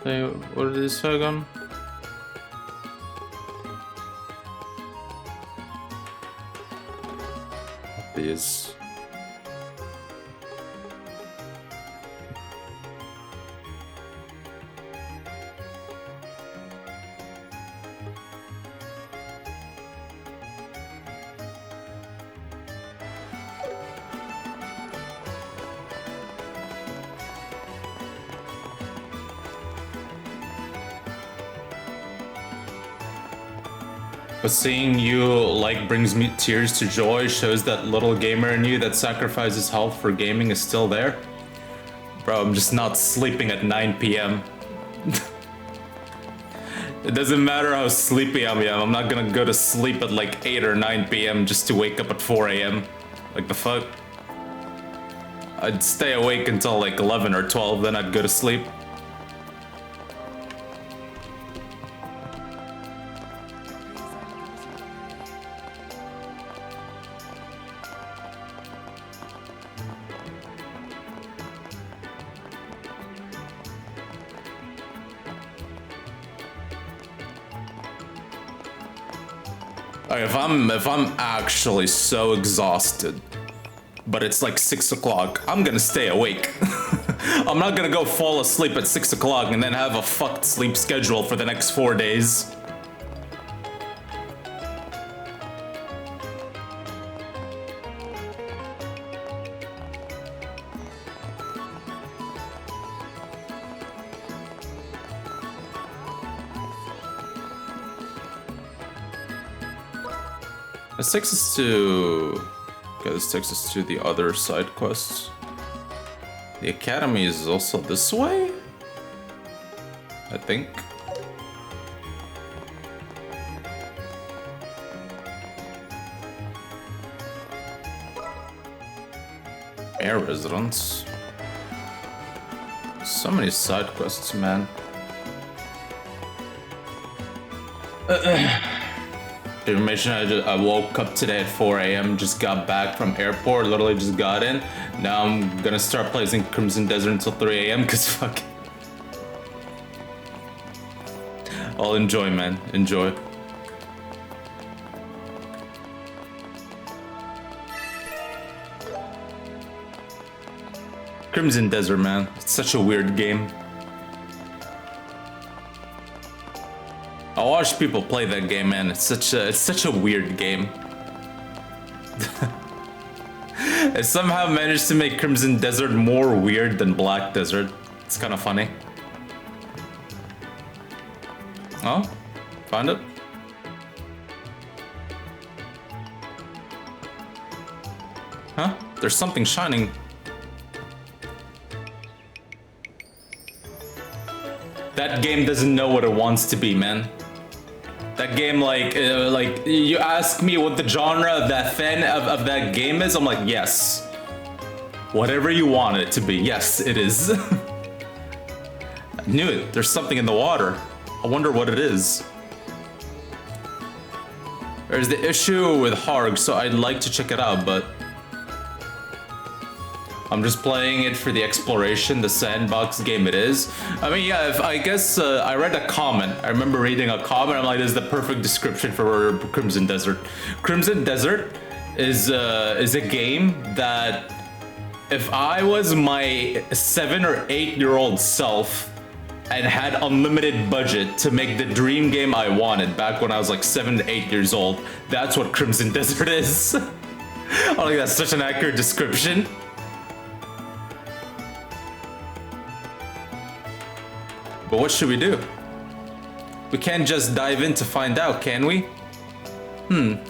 Hey, what did this say again? These. But seeing you, like, brings me tears to joy, shows that little gamer in you that sacrifices health for gaming is still there. Bro, I'm just not sleeping at 9 p.m. It doesn't matter how sleepy I am, I'm not gonna go to sleep at like 8 or 9 p.m. just to wake up at 4 a.m. Like the fuck? I'd stay awake until like 11 or 12, then I'd go to sleep. If I'm actually so exhausted, but it's like 6 o'clock, I'm gonna stay awake. I'm not gonna go fall asleep at 6 o'clock and then have a fucked sleep schedule for the next 4 days. This takes us to... Okay, this takes us to the other side quests. The academy is also this way? I think. Air residence. So many side quests, man. Information, I woke up today at 4 a.m. Just got back from airport, literally just got in. Now I'm gonna start playing Crimson Desert until 3 a.m. cause fuck. I'll enjoy, man. Enjoy. Crimson Desert, man. It's such a weird game. I watch people play that game, man. It's such a weird game. It somehow managed to make Crimson Desert more weird than Black Desert. It's kind of funny. Oh, found it. Huh? There's something shining. That game doesn't know what it wants to be, man. That game, like you ask me what the genre of that of that game is, I'm like, yes. Whatever you want it to be, yes, it is. I knew it. There's something in the water. I wonder what it is. There's the issue with Harg, so I'd like to check it out, but I'm just playing it for the exploration, the sandbox game it is. I mean, yeah, I guess I read a comment. I remember reading a comment. I'm like, this is the perfect description for Crimson Desert. Crimson Desert is a game that if I was my 7 or 8-year-old self and had unlimited budget to make the dream game I wanted back when I was like 7 to 8 years old, that's what Crimson Desert is. I think that's such an accurate description. But what should we do? We can't just dive in to find out, can we?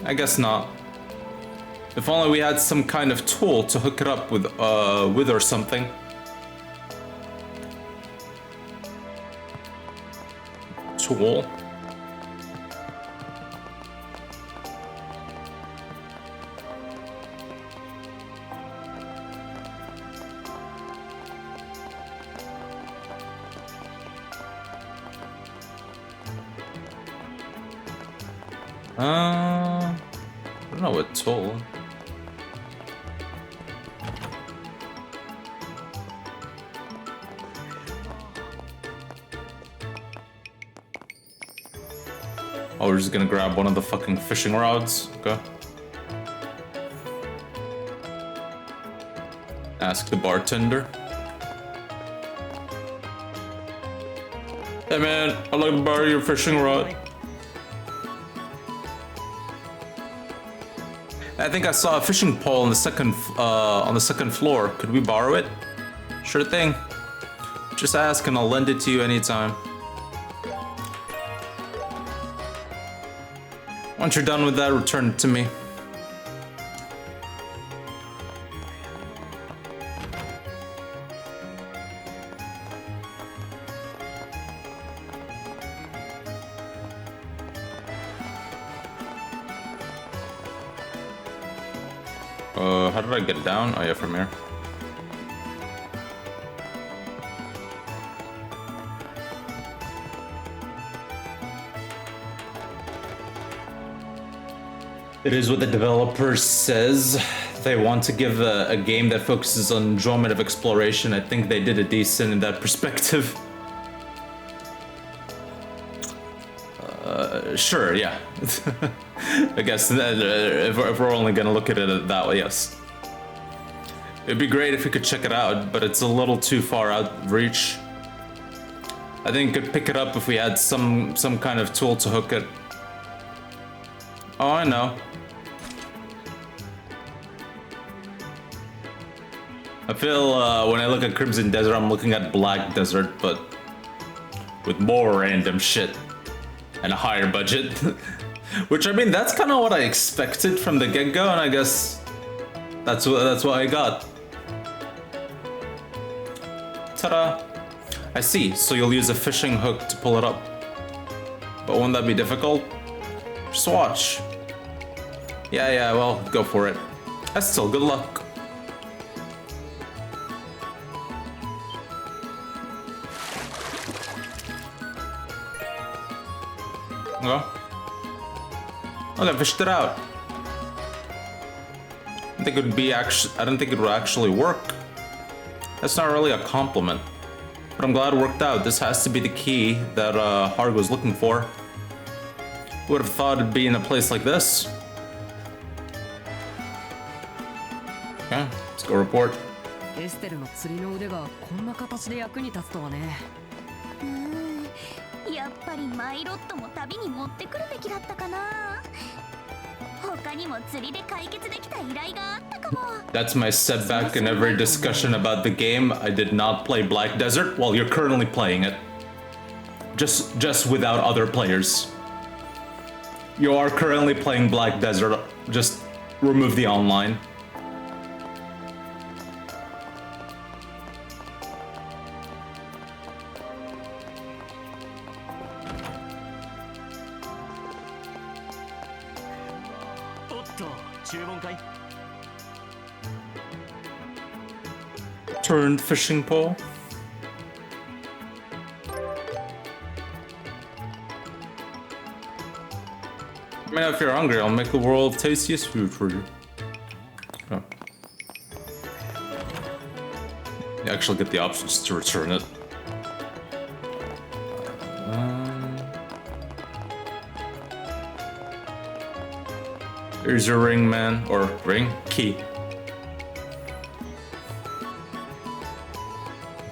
I guess not. If only we had some kind of tool to hook it up with or something. Tool. I don't know what tool. Oh, we're just gonna grab one of the fucking fishing rods. Okay. Ask the bartender. Hey man, I'd like to borrow your fishing rod. I think I saw a fishing pole on the second floor. Could we borrow it? Sure thing. Just ask and I'll lend it to you anytime. Once you're done with that, return it to me. How did I get down? Oh yeah, from here. It is what the developer says. They want to give a game that focuses on enjoyment of exploration. I think they did a decent in that perspective. Sure, yeah. I guess if we're only gonna look at it that way, yes. It'd be great if we could check it out, but it's a little too far out of reach. I think we could pick it up if we had some kind of tool to hook it. Oh, I know. I feel when I look at Crimson Desert, I'm looking at Black Desert, but with more random shit and a higher budget. Which, I mean, that's kind of what I expected from the get-go, and I guess that's what I got. Ta-da! I see, so you'll use a fishing hook to pull it up. But won't that be difficult? Just watch. Yeah, well, go for it. That's still good luck. Well, I fished it out. I don't think it would actually work. That's not really a compliment. But I'm glad it worked out. This has to be the key that Harg was looking for. Would have thought it'd be in a place like this. Okay, let's go report. エステルの釣りの腕がこんな形で役に立つとはね。やっぱりマイロットも旅に持ってくるべきだったかな。他にも釣りで解決できた依頼があったかも。 That's my setback in every discussion about the game. I did not play Black Desert. Well, you're currently playing it. Just without other players. You are currently playing Black Desert. Just remove the online. Turned fishing pole. I mean, if you're hungry, I'll make the world of tastiest food for you. Oh. You actually get the options to return it. Here's your ring, man. Or ring? Key.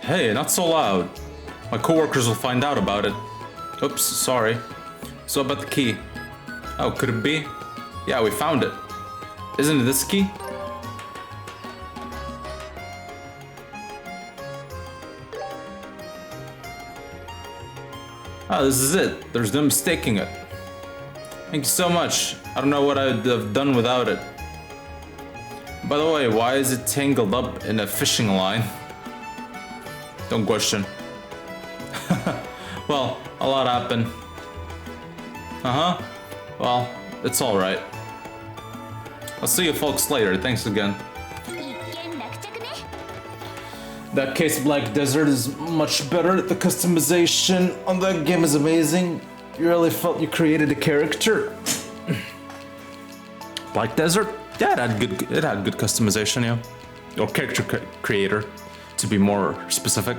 Hey, not so loud. My coworkers will find out about it. Oops, sorry. So about the key. Oh, could it be? Yeah, we found it. Isn't it this key? Oh, this is it. There's no mistaking it. Thank you so much. I don't know what I'd have done without it. By the way, why is it tangled up in a fishing line? Don't question. Well, a lot happened. Well, it's alright. I'll see you folks later. Thanks again. That case, Black Desert is much better. The customization on that game is amazing. You really felt you created a character. Black Desert? Yeah, it had good customization, yeah. Or character creator, to be more specific.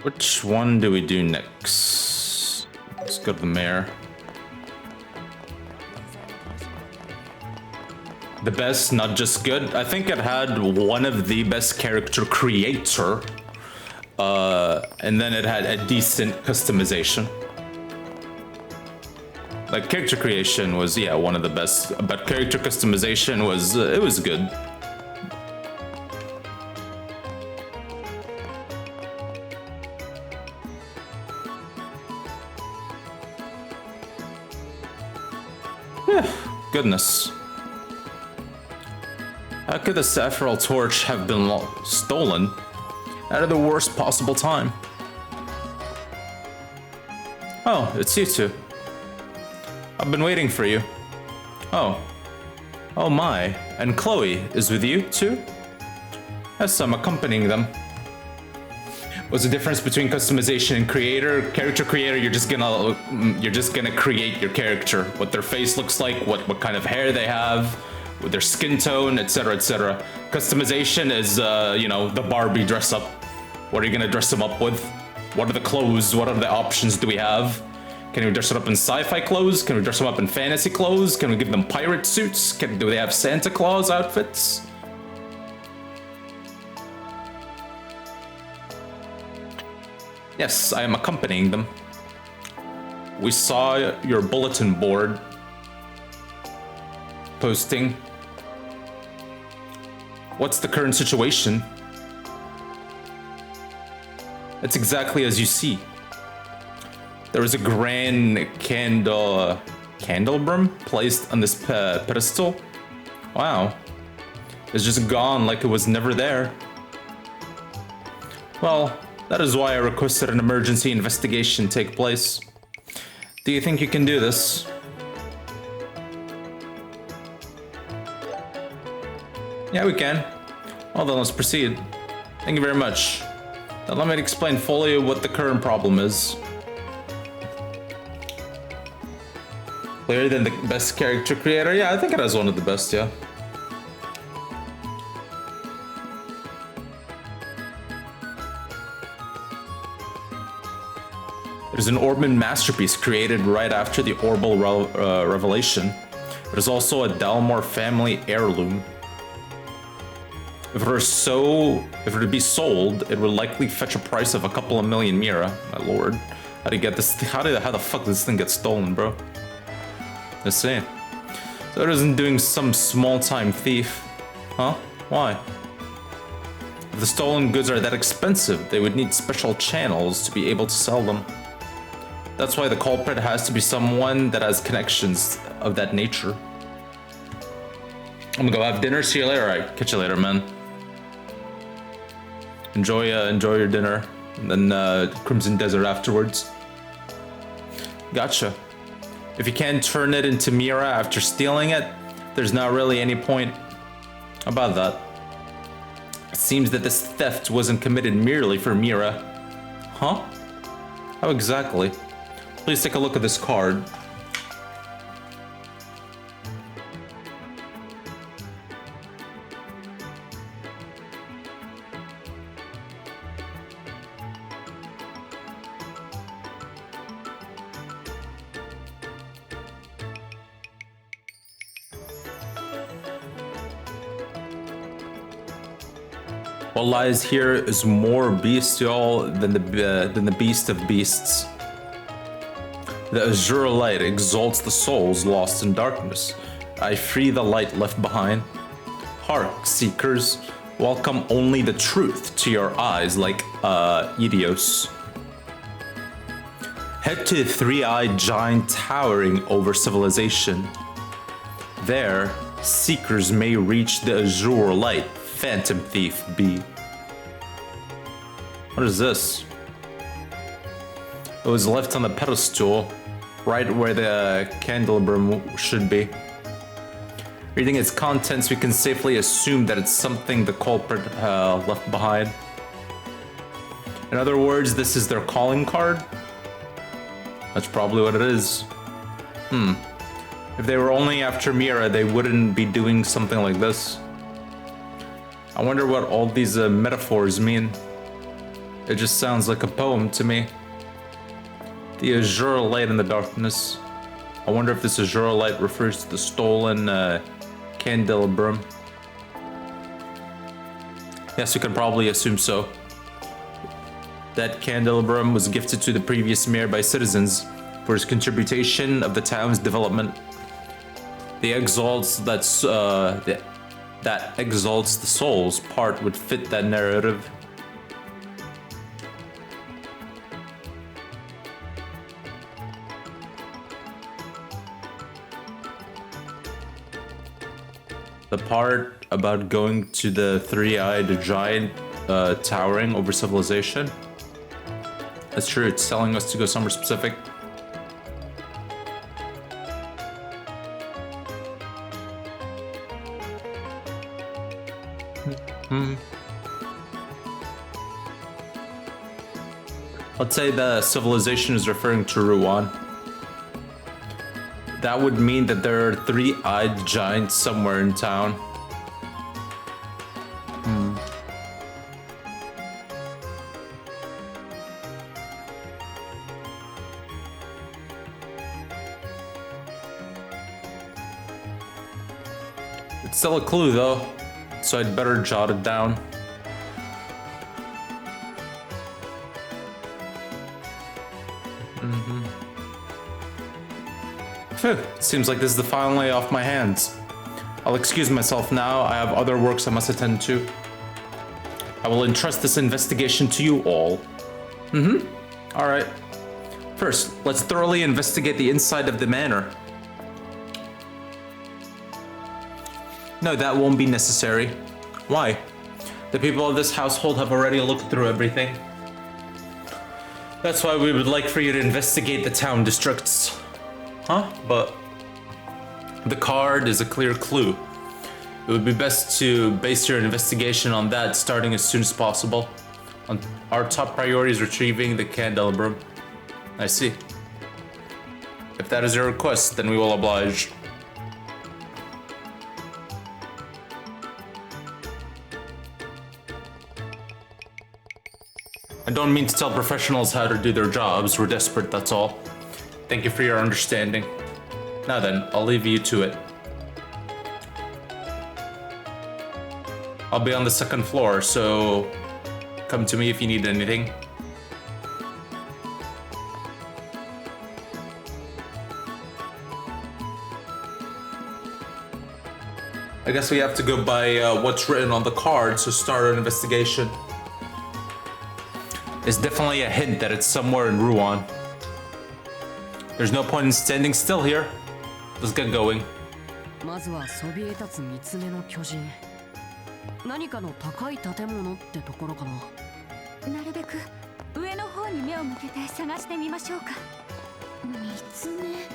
Which one do we do next? Let's go to the mayor. The best, not just good. I think it had one of the best character creator. And then it had a decent customization. Like character creation was, yeah, one of the best, but character customization was, it was good. Goodness. How could the Saffron torch have been stolen at the worst possible time? Oh, it's you two. I've been waiting for you. Oh. Oh my. And Chloe is with you too? Yes, I'm accompanying them. What's the difference between customization and creator? Character creator, you're just gonna create your character. What their face looks like, what kind of hair they have, with their skin tone, etc., etc. Customization is, you know, the Barbie dress up. What are you gonna dress them up with? What are the clothes? What are the options do we have? Can we dress them up in sci-fi clothes? Can we dress them up in fantasy clothes? Can we give them pirate suits? Do they have Santa Claus outfits? Yes, I am accompanying them. We saw your bulletin board posting. What's the current situation? It's exactly as you see. There was a grand candelabrum placed on this pedestal. Wow. It's just gone like it was never there. Well, that is why I requested an emergency investigation take place. Do you think you can do this? Yeah, we can. Well then, let's proceed. Thank you very much. Now let me explain fully what the current problem is. Clearer than the best character creator? Yeah, I think it has one of the best, yeah. is an Orban masterpiece created right after the Orbal revelation. It is also a Dalmor family heirloom. If it were to be sold, it would likely fetch a price of a couple of million mira. My lord, how do you get this? How the fuck did this thing get stolen, bro? Let's see. So it isn't doing some small-time thief, huh? Why? If the stolen goods are that expensive, they would need special channels to be able to sell them. That's why the culprit has to be someone that has connections of that nature. I'm gonna go have dinner. See you later. Alright, catch you later, man. Enjoy your dinner, and then Crimson Desert afterwards. Gotcha. If you can't turn it into Mira after stealing it, there's not really any point about that. It seems that this theft wasn't committed merely for Mira. Huh? How exactly? Please take a look at this card. What lies here is more bestial than the beast of beasts. The azure light exalts the souls lost in darkness. I free the light left behind. Hark, seekers, welcome only the truth to your eyes like Idios. Head to the three-eyed giant towering over civilization. There, seekers may reach the azure light. Phantom Thief B. What is this? It was left on the pedestal, right where the candelabrum should be. Reading its contents, we can safely assume that it's something the culprit left behind. In other words, this is their calling card? That's probably what it is. If they were only after Mira, they wouldn't be doing something like this. I wonder what all these metaphors mean. It just sounds like a poem to me. The azure light in the darkness. I wonder if this azure light refers to the stolen candelabrum. Yes, we can probably assume so. That candelabrum was gifted to the previous mayor by citizens for his contribution of the town's development. The exalts that exalts the souls part would fit that narrative. The part about going to the three-eyed giant towering over civilization. That's true, it's telling us to go somewhere specific. Let's say the civilization is referring to Ruan. That would mean that there are three-eyed giants somewhere in town. It's still a clue though, so I'd better jot it down. Phew, it seems like this is the final lay off my hands. I'll excuse myself now, I have other works I must attend to. I will entrust this investigation to you all. Alright. First, let's thoroughly investigate the inside of the manor. No, that won't be necessary. Why? The people of this household have already looked through everything. That's why we would like for you to investigate the town districts. Huh? But the card is a clear clue. It would be best to base your investigation on that starting as soon as possible. Our top priority is retrieving the candelabrum. I see. If that is your request, then we will oblige. And don't mean to tell professionals how to do their jobs. We're desperate, that's all. Thank you for your understanding. Now then, I'll leave you to it. I'll be on the second floor, so come to me if you need anything. I guess we have to go by what's written on the card to start an investigation. It's definitely a hint that it's somewhere in Rouen. There's no point in standing still here. Let's get going. まずはそびえ立つ三つ目の巨人。何かの高い建物ってところかな。なるべく上の方に目を向けて探してみましょうか。三つ目、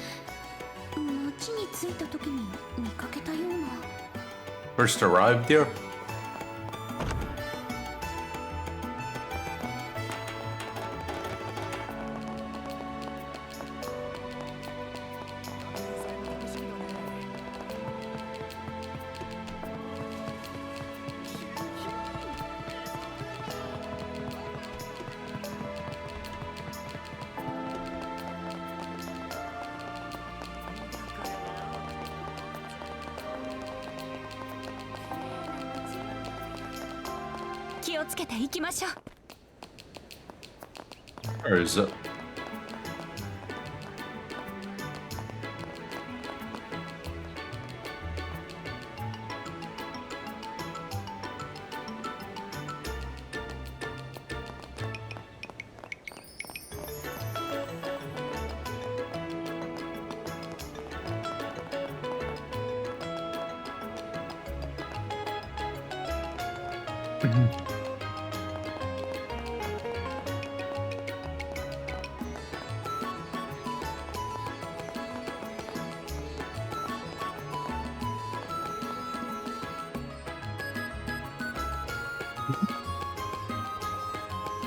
町に着いた時に見かけたような。First arrived here? Where is it?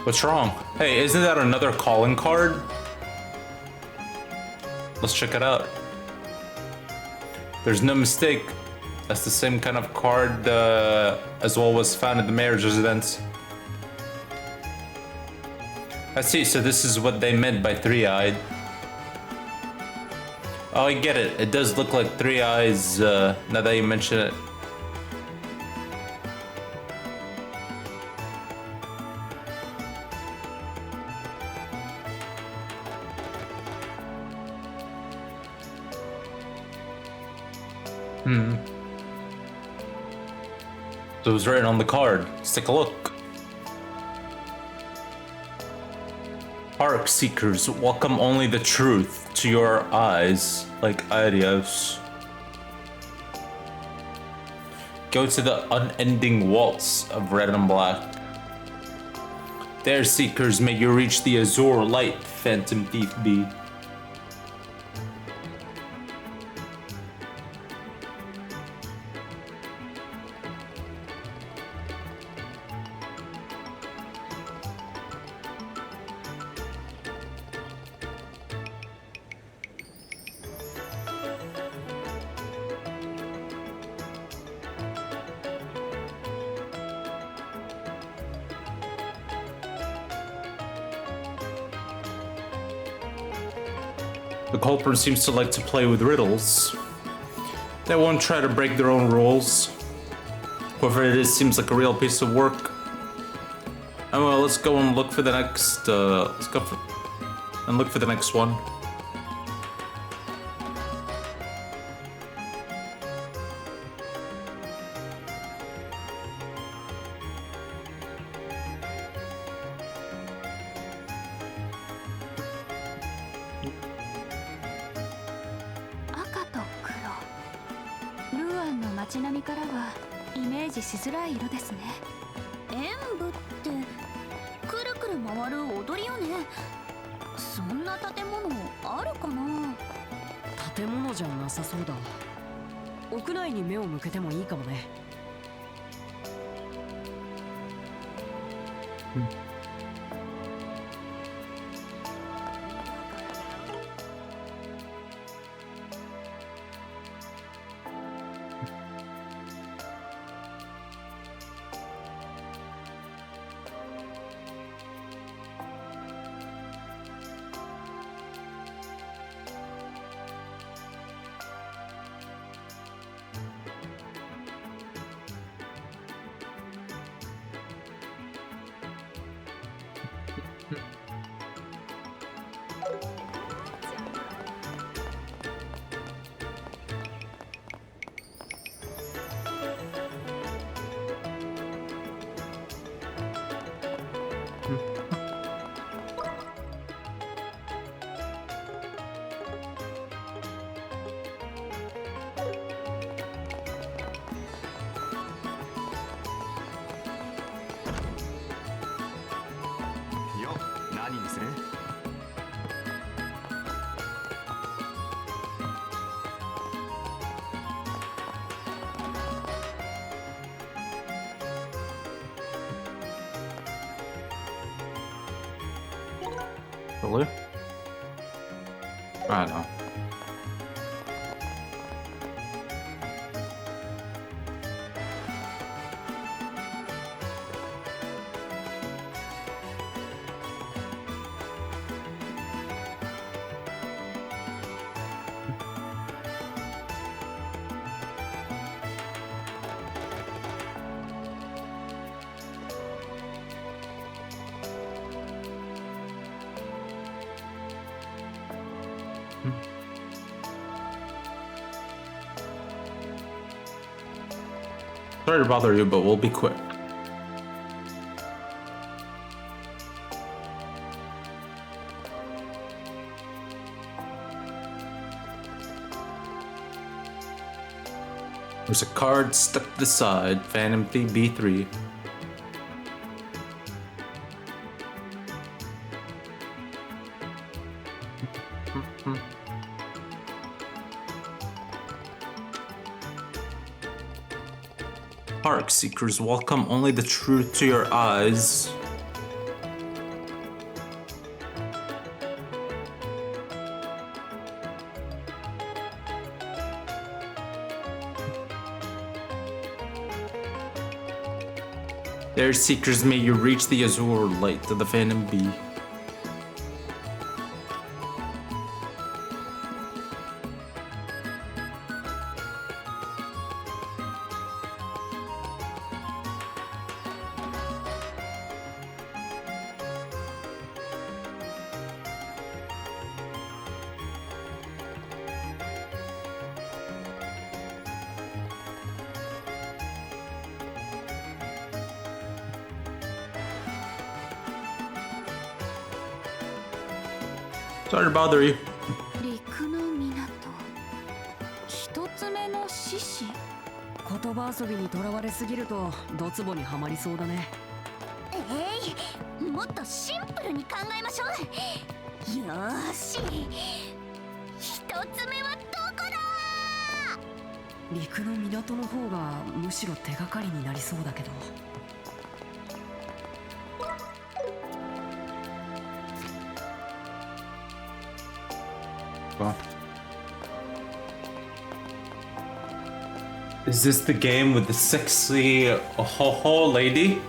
What's wrong? Hey, isn't that another calling card? Let's check it out. There's no mistake. That's the same kind of card as well was found at the mayor's residence. I see, so this is what they meant by three-eyed. Oh, I get it. It does look like three eyes now that you mention it. So it was written on the card. Let's take a look. Park seekers, welcome only the truth to your eyes, like adios. Go to the unending waltz of red and black. There, seekers, may you reach the azure light, phantom thief be. The culprit seems to like to play with riddles. They won't try to break their own rules. Whoever it is seems like a real piece of work. Oh well, let's go and look for the next. Let's go and look for the next one. Really? I don't know. Sorry to bother you, but we'll be quick. There's a card stuck to the side, Phantom Thief B3. Park seekers, welcome only the truth to your eyes. There, seekers, may you reach the azure light of the Phantom Bee. Sorry to bother you. 陸の港一つ目の獅子。言葉遊びにとらわれすぎるとドツボにはまりそうだね。もっとシンプルに考えましょう。よーし、一つ目はどこだ。陸の港の方がむしろ手がかりになりそうだけど。Well. Is this the game with the sexy ho-ho lady?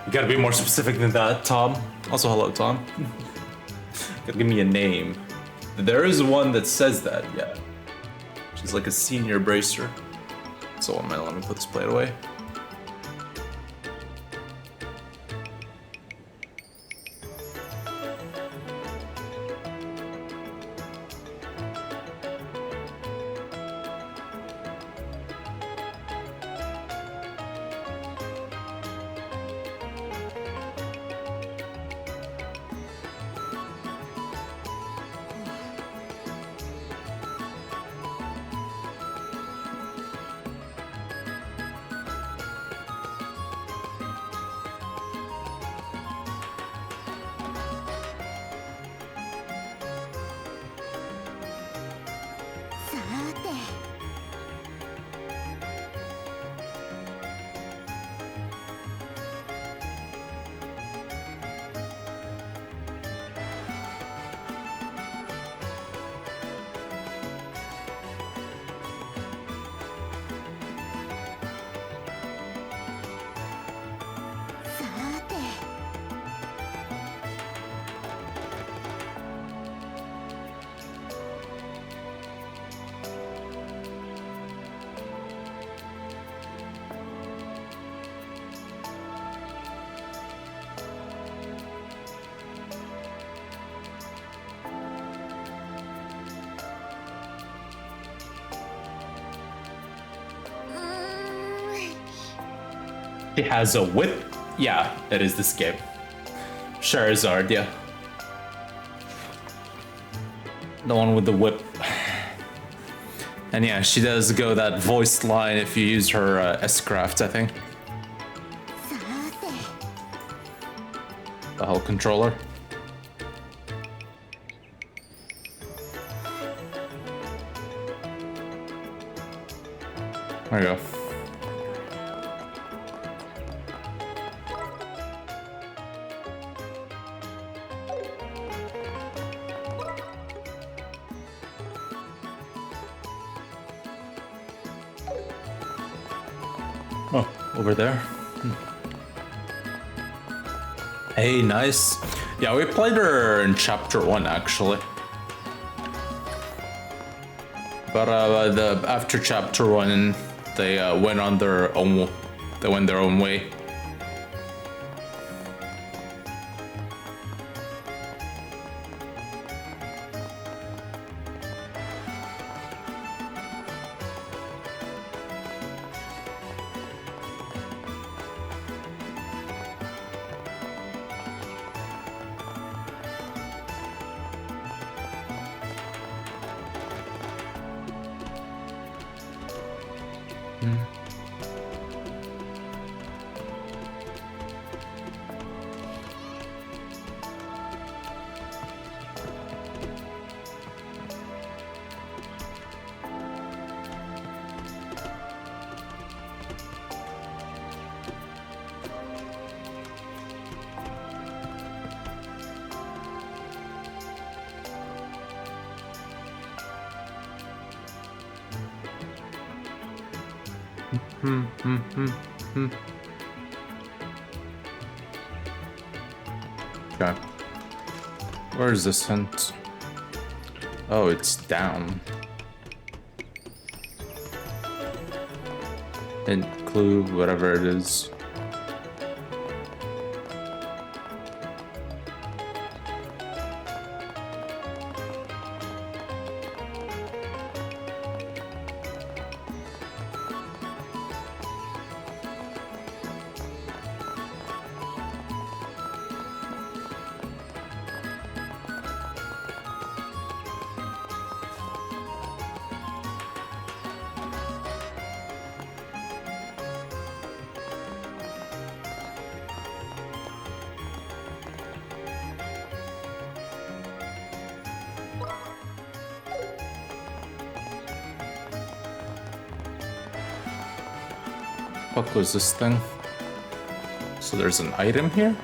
You gotta be more specific than that, Tom. Also, hello, Tom. Gotta give me a name. There is one that says that, yeah. She's like a senior bracer. So let me put this plate away. He has a whip? Yeah, it is this game. Charizard, yeah. The one with the whip. And yeah, she does go that voiced line if you use her S-Craft, I think. The whole controller. There you go. Oh, over there. Hey, nice. Yeah, we played her in chapter 1 actually. But after chapter 1, they went on their own. They went their own way. Okay. Where is this hint? Oh, it's down. Hint, clue, whatever it is. What was this thing? So there's an item here?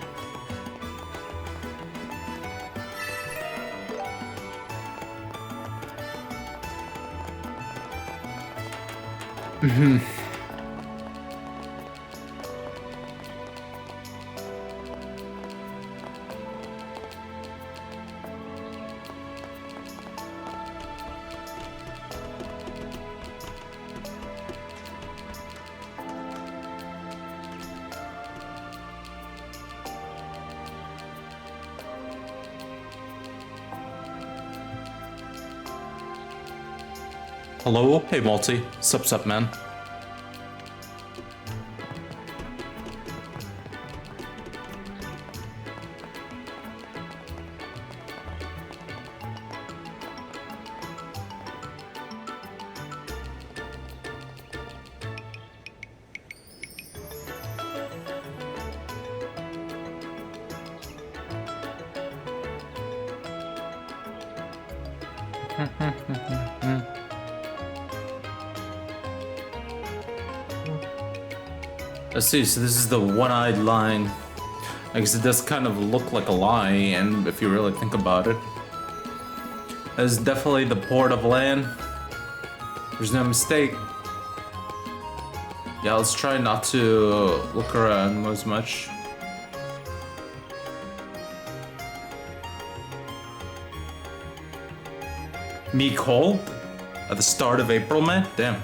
Hello? Hey, Multi. Sup, man? Let's see, so this is the one-eyed line. I guess it does kind of look like a lie, and if you really think about it. It's definitely the port of land. There's no mistake. Yeah, let's try not to look around as much. Me cold? At the start of April, man? Damn.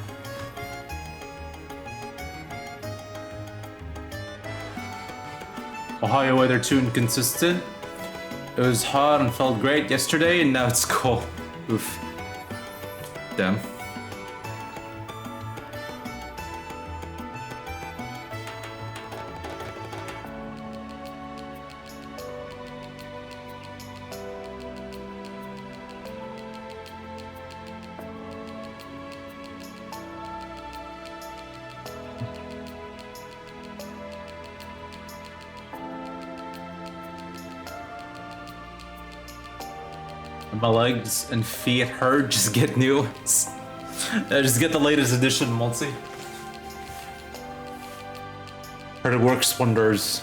Ohio weather too inconsistent. It was hot and felt great yesterday, and now it's cold. Oof. Damn. My legs and feet hurt, just get new ones. Just get the latest edition, Multi. Heard it works wonders.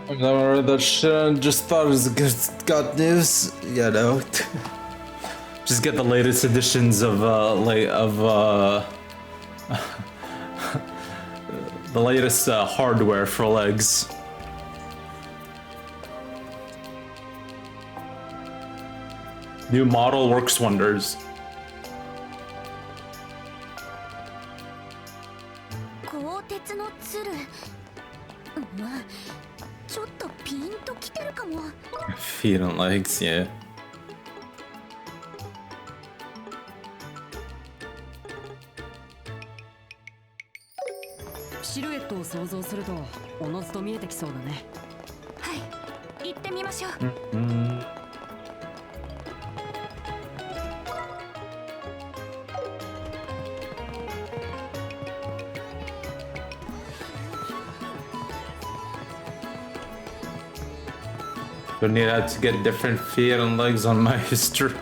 I've never read that shit and just thought it was good news. You know. Just get the latest editions of the latest hardware for legs. New model works wonders. 鋼鉄の鶴。ちょっとピンときてるかも。Feet and legs, yeah. シルエットを想像するとおのずと見えてきそうだね。はい、行ってみましょう。Don't need to get different feet and legs on my history.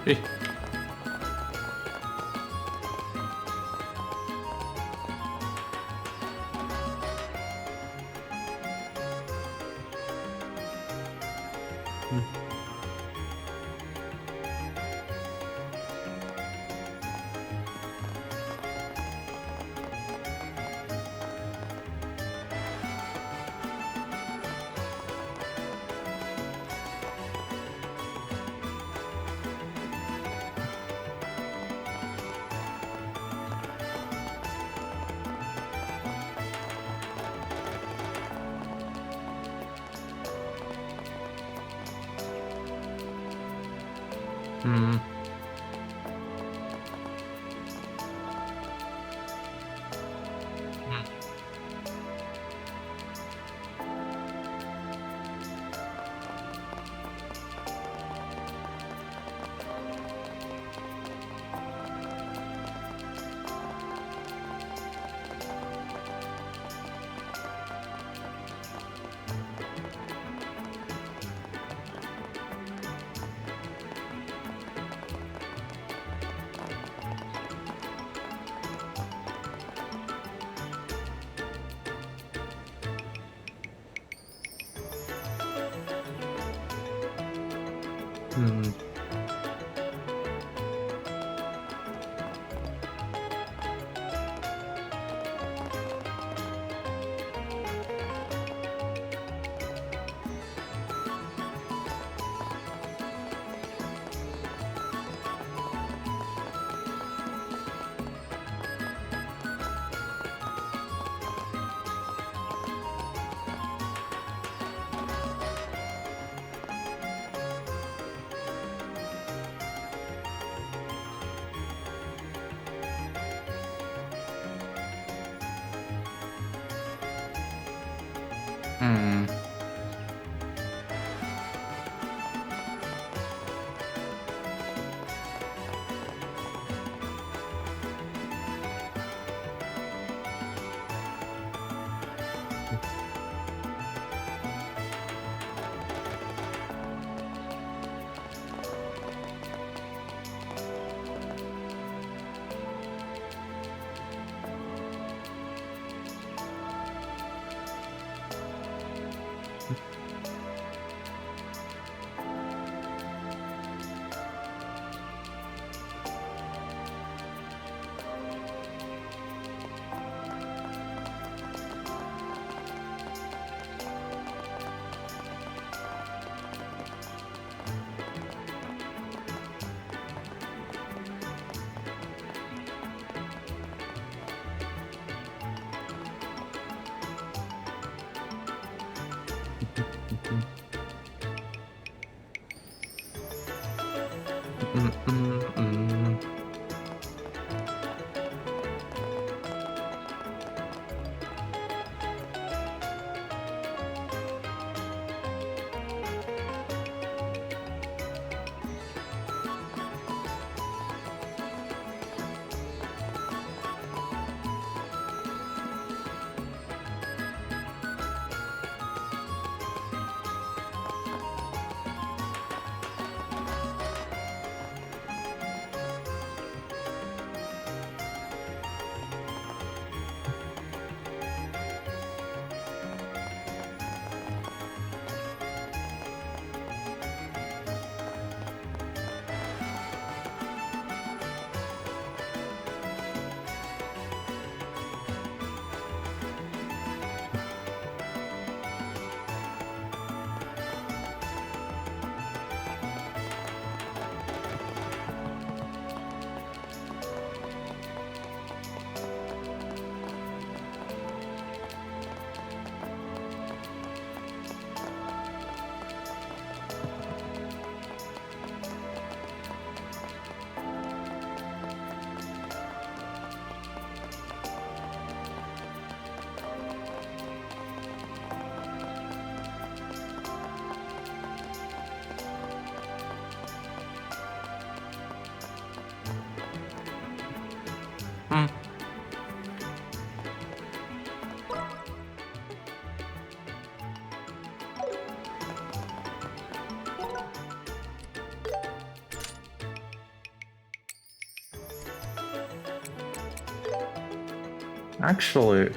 Actually,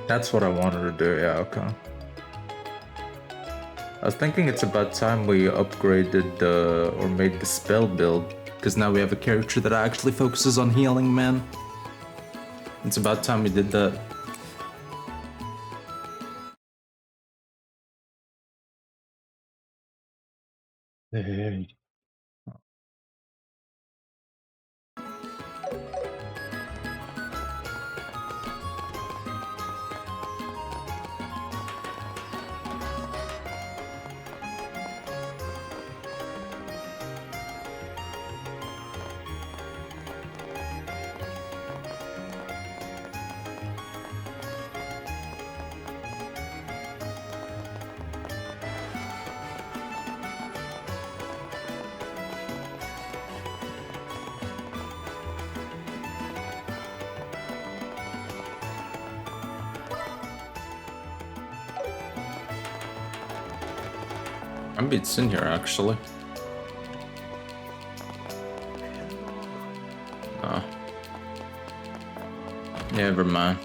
that's what I wanted to do, yeah, okay. I was thinking it's about time we upgraded or made the spell build, because now we have a character that actually focuses on healing, man. It's about time we did that. Hey. Maybe it's in here, actually. Oh. Never mind.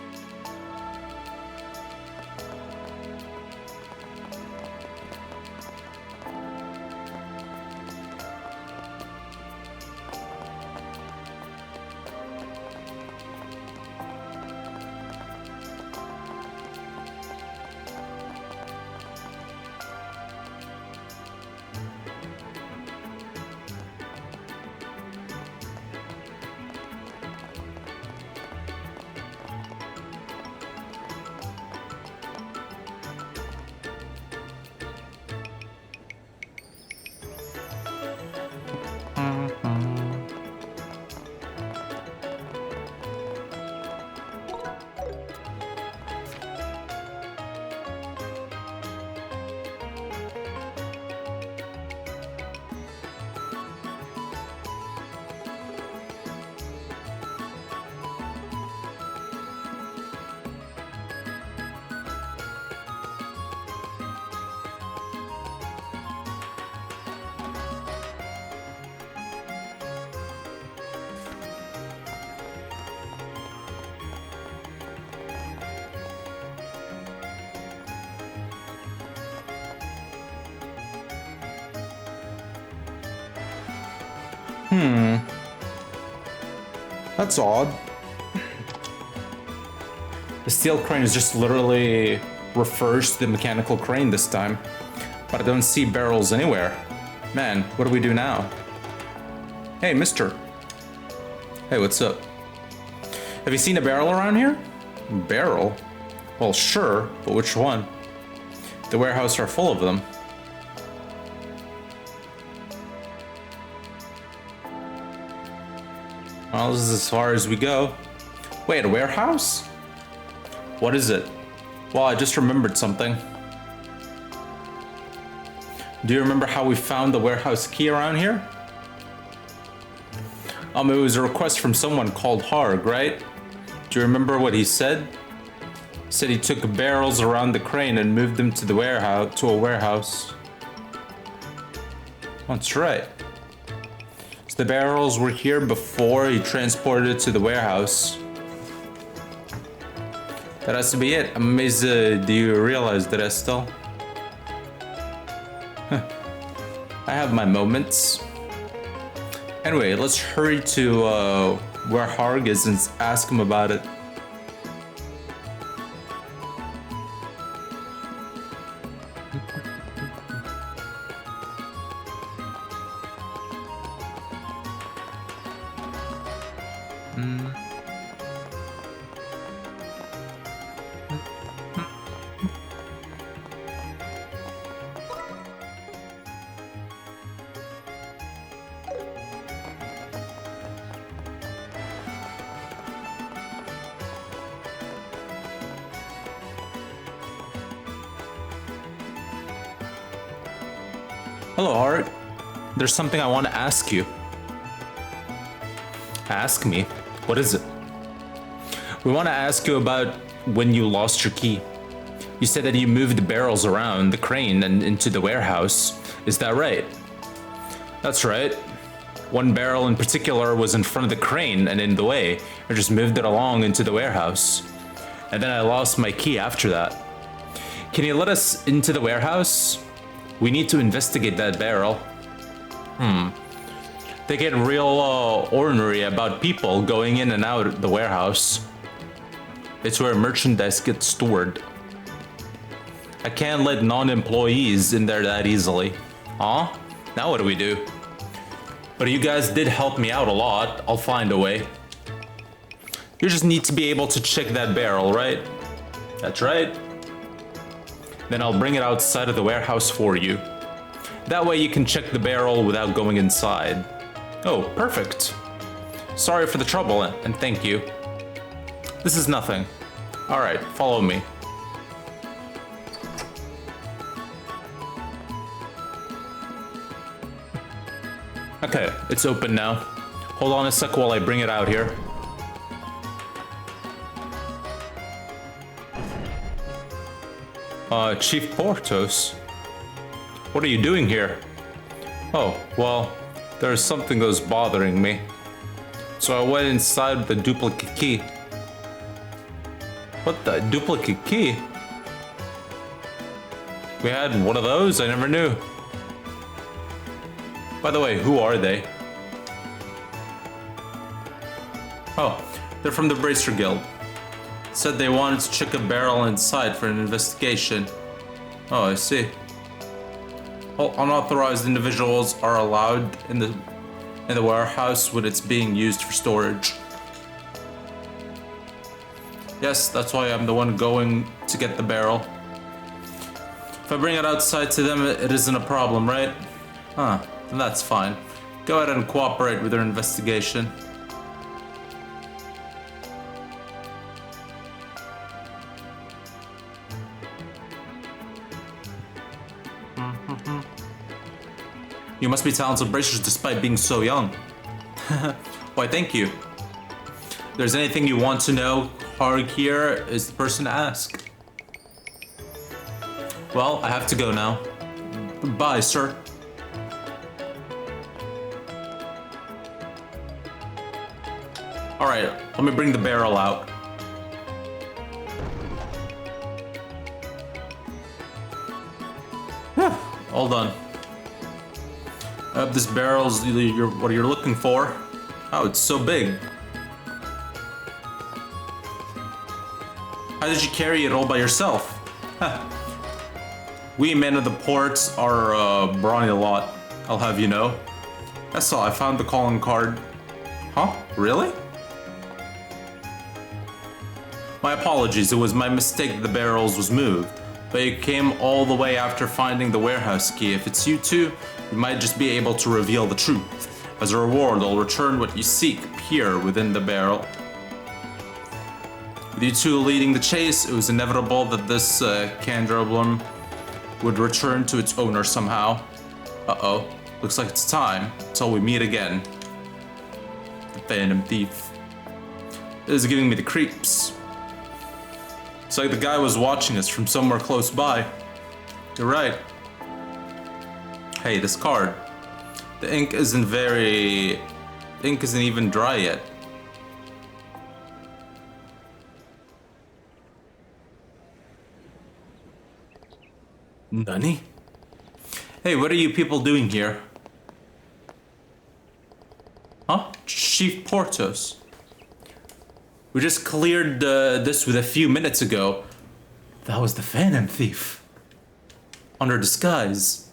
That's odd. The steel crane is just literally refers to the mechanical crane this time. But I don't see barrels anywhere. Man, what do we do now? Hey, mister. Hey, what's up? Have you seen a barrel around here? Barrel? Well, sure, but which one? The warehouse are full of them. Well, this is as far as we go. Wait, a warehouse? What is it? Well, I just remembered something. Do you remember how we found the warehouse key around here? It was a request from someone called Harg, right? Do you remember what he said? He said he took barrels around the crane and moved them to the warehouse, to a warehouse. That's right. So the barrels were here before he transported it to the warehouse. That has to be it. I'm amazed, do you realize that, Estelle? I have my moments. Anyway, let's hurry to where Harg is and ask him about it. Hello, Art. There's something I want to ask you. Ask me? What is it? We want to ask you about when you lost your key. You said that you moved the barrels around the crane and into the warehouse. Is that right? That's right. One barrel in particular was in front of the crane and in the way. I just moved it along into the warehouse. And then I lost my key after that. Can you let us into the warehouse? We need to investigate that barrel. They get real ornery about people going in and out of the warehouse. It's where merchandise gets stored. I can't let non-employees in there that easily. Huh? Now what do we do? But you guys did help me out a lot. I'll find a way. You just need to be able to check that barrel, right? That's right. Then I'll bring it outside of the warehouse for you. That way you can check the barrel without going inside. Oh, perfect. Sorry for the trouble, and thank you. This is nothing. Alright, follow me. Okay, it's open now. Hold on a sec while I bring it out here. Chief Portos? What are you doing here? Oh, well, there's something that was bothering me. So I went inside with the duplicate key. What the duplicate key? We had one of those? I never knew. By the way, who are they? Oh, they're from the Bracer Guild. Said they wanted to check a barrel inside for an investigation. Oh, I see. All unauthorized individuals are allowed in the warehouse when it's being used for storage. Yes, that's why I'm the one going to get the barrel. If I bring it outside to them, it isn't a problem, right? Huh, then that's fine. Go ahead and cooperate with their investigation. You must be talented bracers despite being so young. Why, thank you. If there's anything you want to know, Harg here is the person to ask. Well, I have to go now. Bye, sir. Alright, let me bring the barrel out. All done. I hope this barrel's what you're looking for. Oh, it's so big. How did you carry it all by yourself? Huh. We men of the ports are brawny a lot, I'll have you know. That's all, I found the calling card. Huh? Really? My apologies, it was my mistake that the barrels was moved. But you came all the way after finding the warehouse key. If it's you two, you might just be able to reveal the truth. As a reward, I'll return what you seek here within the barrel. With you two leading the chase, it was inevitable that this candelabrum would return to its owner somehow. Uh-oh. Looks like it's time until we meet again. The Phantom Thief. This is giving me the creeps. It's like the guy was watching us from somewhere close by. You're right. Hey, this card. The ink isn't even dry yet. Nani? Hey, what are you people doing here? Huh? Chief Portos. We just cleared this with a few minutes ago. That was the Phantom Thief. Under disguise.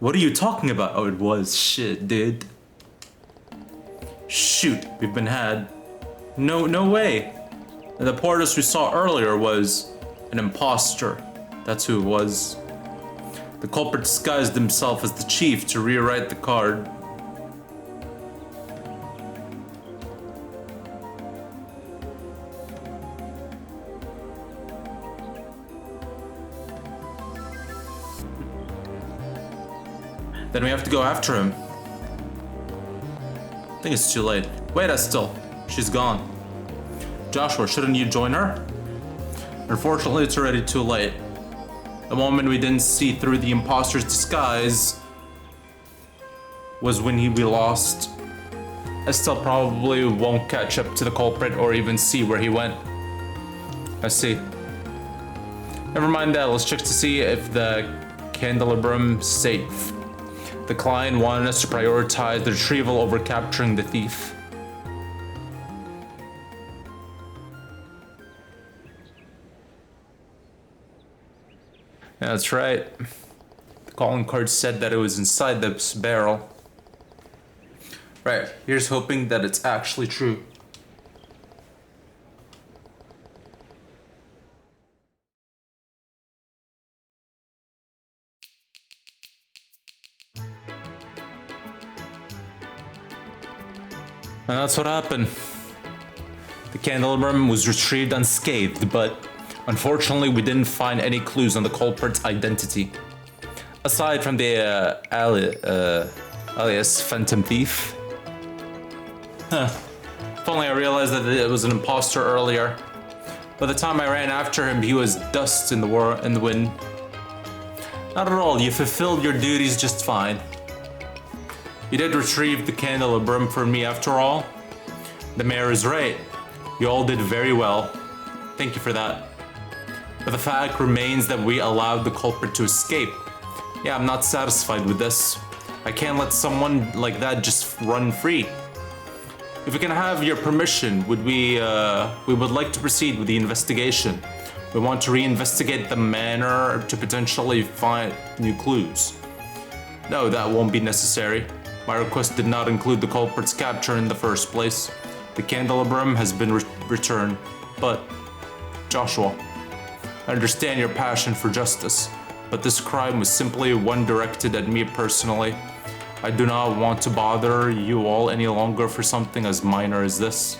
What are you talking about? Oh, it was. Shit, dude. Shoot, we've been had. No way. The Portos we saw earlier was an imposter. That's who it was. The culprit disguised himself as the chief to rewrite the card. Then we have to go after him. I think it's too late. Wait, Estelle. She's gone. Joshua, shouldn't you join her? Unfortunately, it's already too late. The moment we didn't see through the imposter's disguise was when we lost. Estelle probably won't catch up to the culprit or even see where he went. I see. Never mind that, let's check to see if the candelabrum safe. The client wanted us to prioritize the retrieval over capturing the thief. Yeah, that's right. The calling card said that it was inside this barrel. Right, here's hoping that it's actually true. And that's what happened. The candelabrum was retrieved unscathed, but unfortunately we didn't find any clues on the culprit's identity. Aside from the alias Phantom Thief. Huh. If only I realized that it was an imposter earlier. By the time I ran after him, he was dust in the wind. Not at all, you fulfilled your duties just fine. You did retrieve the candelabrum for me after all. The mayor is right. You all did very well. Thank you for that. But the fact remains that we allowed the culprit to escape. Yeah, I'm not satisfied with this. I can't let someone like that just run free. If we can have your permission, we would like to proceed with the investigation. We want to reinvestigate the manor to potentially find new clues. No, that won't be necessary. My request did not include the culprit's capture in the first place. The candelabrum has been returned, but Joshua, I understand your passion for justice, but this crime was simply one directed at me personally. I do not want to bother you all any longer for something as minor as this.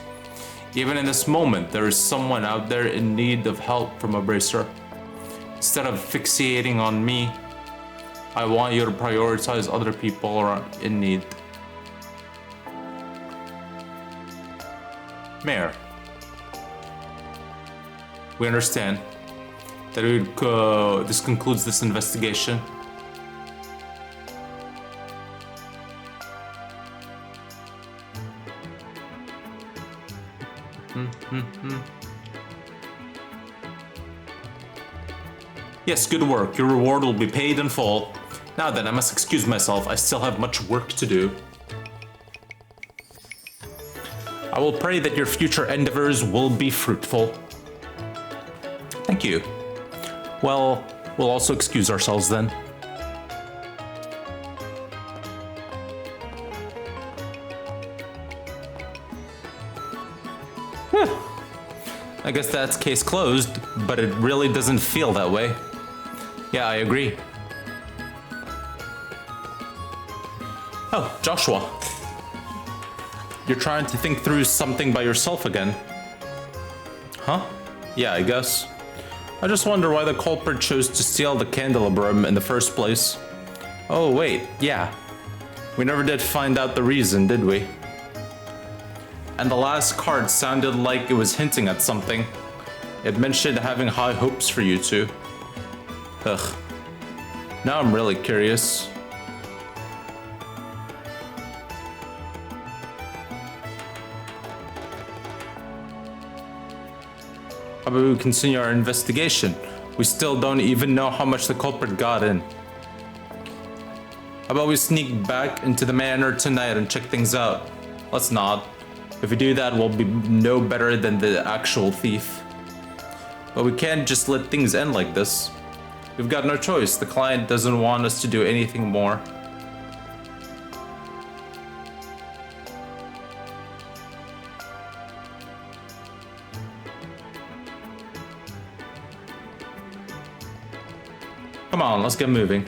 Even in this moment, there is someone out there in need of help from a bracer. Instead of fixating on me, I want you to prioritize other people in need. Mayor, we understand that this concludes this investigation. Yes, good work. Your reward will be paid in full. Now then, I must excuse myself. I still have much work to do. I will pray that your future endeavors will be fruitful. Thank you. Well, we'll also excuse ourselves then. I guess that's case closed, but it really doesn't feel that way. Yeah, I agree. Oh, Joshua. You're trying to think through something by yourself again. Huh? Yeah, I guess. I just wonder why the culprit chose to steal the candelabrum in the first place. Oh, wait, yeah. We never did find out the reason, did we? And the last card sounded like it was hinting at something. It mentioned having high hopes for you two. Ugh. Now I'm really curious. How about we continue our investigation? We still don't even know how much the culprit got in. How about we sneak back into the manor tonight and check things out? Let's not. If we do that, we'll be no better than the actual thief. But we can't just let things end like this. We've got no choice. The client doesn't want us to do anything more. Come on, let's get moving.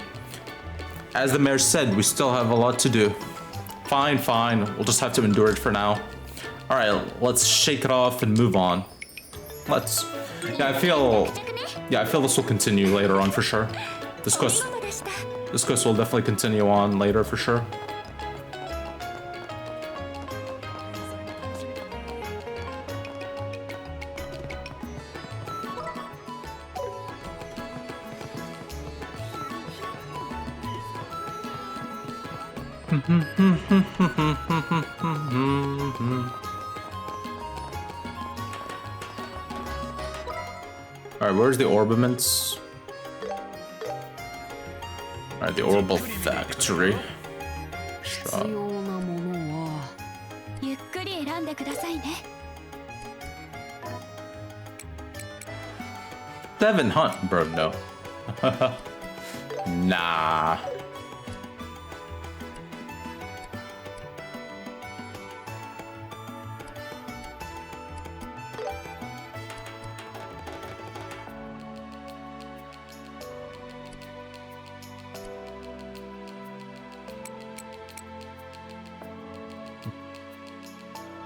As the mayor said, we still have a lot to do. Fine, fine. We'll just have to endure it for now. Alright, let's shake it off and move on. Let's... Yeah, I feel this will continue later on for sure. This quest will definitely continue on later for sure. Alright, where's the orbaments? Alright, the orbital factory. Stop. ゆっくり選んでくださいね。 Devin Hunt, bro, no. Nah.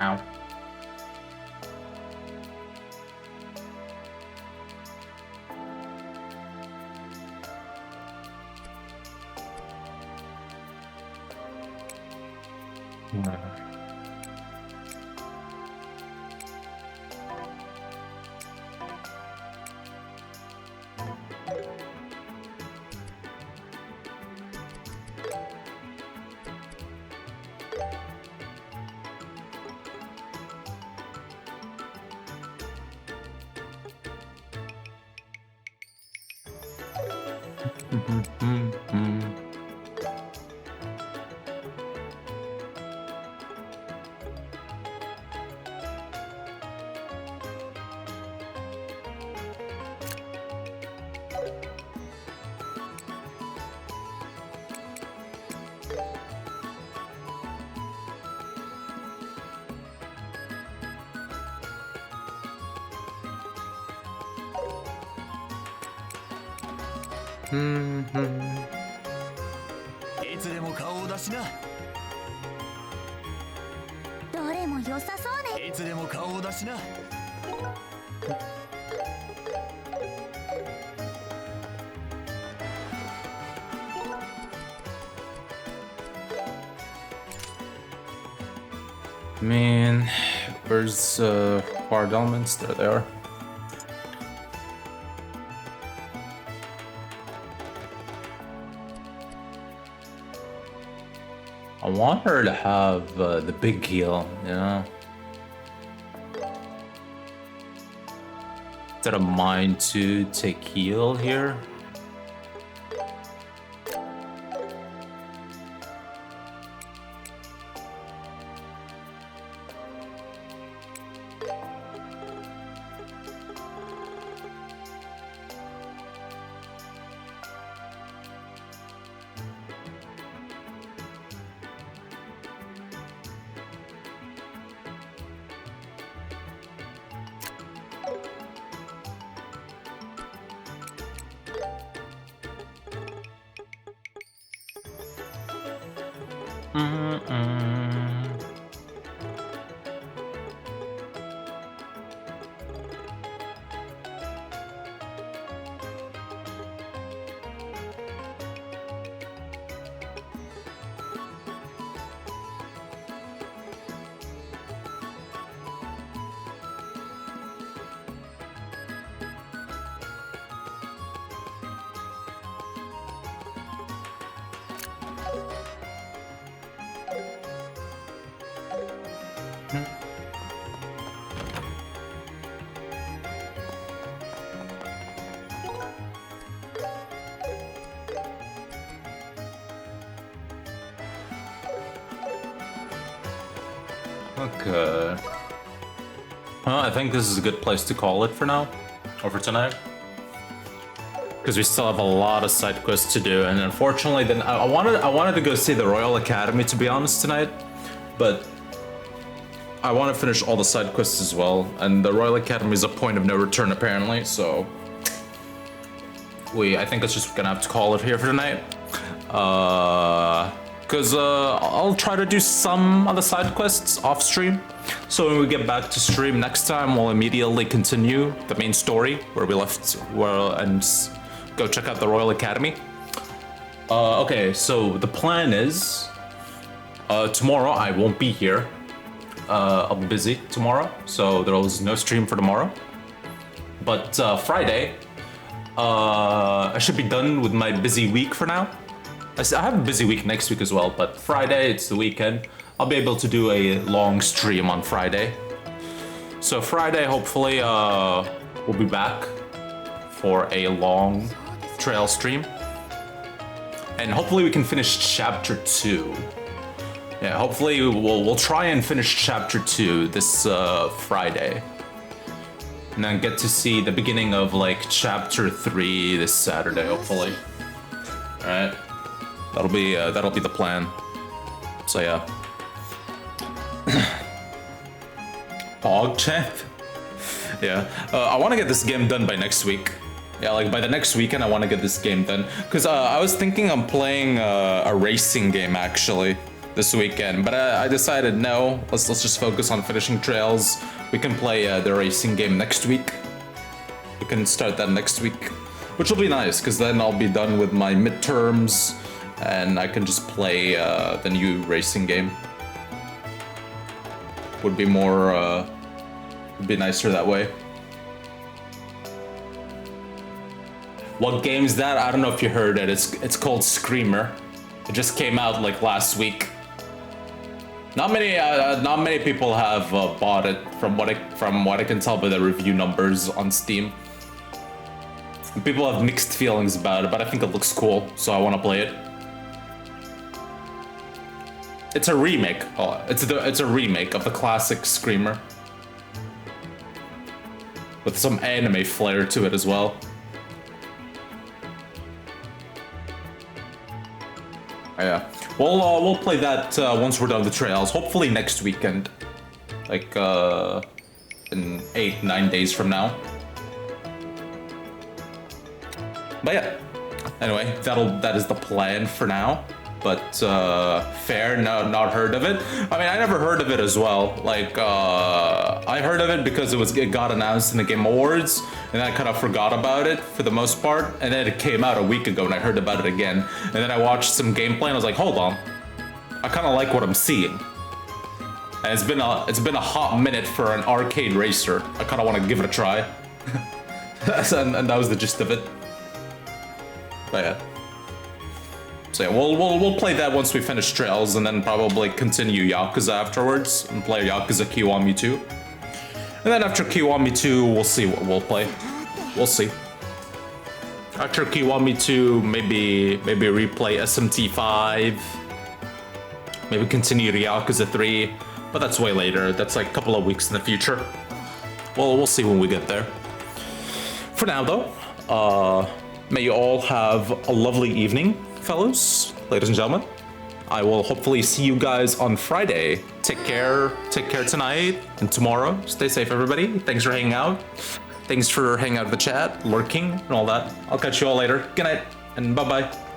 Ow. Mm-hmm. いつでも顔を出しな。どれも良さそうね。いつでも顔を出しな。Man, where's hard elements? There they are. I want her to have the big heal, you know? Instead of mine to take heal here. Okay. Well, I think this is a good place to call it for now, or for tonight. Because we still have a lot of side quests to do, and unfortunately, then I wanted to go see the Royal Academy, to be honest, tonight, but I want to finish all the side quests as well, and the Royal Academy is a point of no return apparently, so I think it's just gonna have to call it here for tonight. Because I'll try to do some of the side quests off stream. So when we get back to stream next time, we'll immediately continue the main story where we left, and go check out the Royal Academy. Okay, so the plan is tomorrow I won't be here. I'll be busy tomorrow, so there was no stream for tomorrow. But Friday, I should be done with my busy week for now. I have a busy week next week as well, but Friday, it's the weekend. I'll be able to do a long stream on Friday. So Friday, hopefully, we'll be back for a long trail stream. And hopefully we can finish chapter 2. Yeah, hopefully we'll try and finish chapter 2 this Friday. And then get to see the beginning of like chapter 3 this Saturday, hopefully. Alright. That'll be the plan. So yeah. PogChamp? Yeah. I want to get this game done by next week. Yeah, like by the next weekend I want to get this game done. Because I was thinking I'm playing a racing game actually this weekend. But I decided no, let's just focus on finishing Trails. We can play the racing game next week. We can start that next week. Which will be nice, because then I'll be done with my midterms. And I can just play the new racing game. Would be more, would be nicer that way. What game is that? I don't know if you heard it. It's called Screamer. It just came out like last week. Not many people have bought it from what I can tell by the review numbers on Steam. People have mixed feelings about it, but I think it looks cool, so I want to play it. It's a remake. Oh, it's a remake of the classic Screamer, with some anime flair to it as well. Yeah, we'll play that once we're done with Trails. Hopefully next weekend, like in 8-9 days from now. But yeah, anyway, that is the plan for now. But fair, no, not heard of it. I mean, I never heard of it as well. Like I heard of it because it got announced in the Game Awards, and I kind of forgot about it for the most part. And then it came out a week ago, and I heard about it again. And then I watched some gameplay, and I was like, hold on, I kind of like what I'm seeing. And it's been a hot minute for an arcade racer. I kind of want to give it a try. and that was the gist of it. But yeah. So yeah, we'll play that once we finish Trails, and then probably continue Yakuza afterwards and play Yakuza Kiwami 2. And then after Kiwami 2, we'll see what we'll play. We'll see. After Kiwami 2, maybe replay SMT 5. Maybe continue to Yakuza 3, but that's way later. That's like a couple of weeks in the future. Well, we'll see when we get there. For now, though, may you all have a lovely evening, fellows, ladies and gentlemen. I will hopefully see you guys on Friday. Take care tonight and tomorrow. Stay safe, everybody. Thanks for hanging out. Thanks for hanging out in the chat, lurking, and all that. I'll catch you all later. Good night, and bye-bye.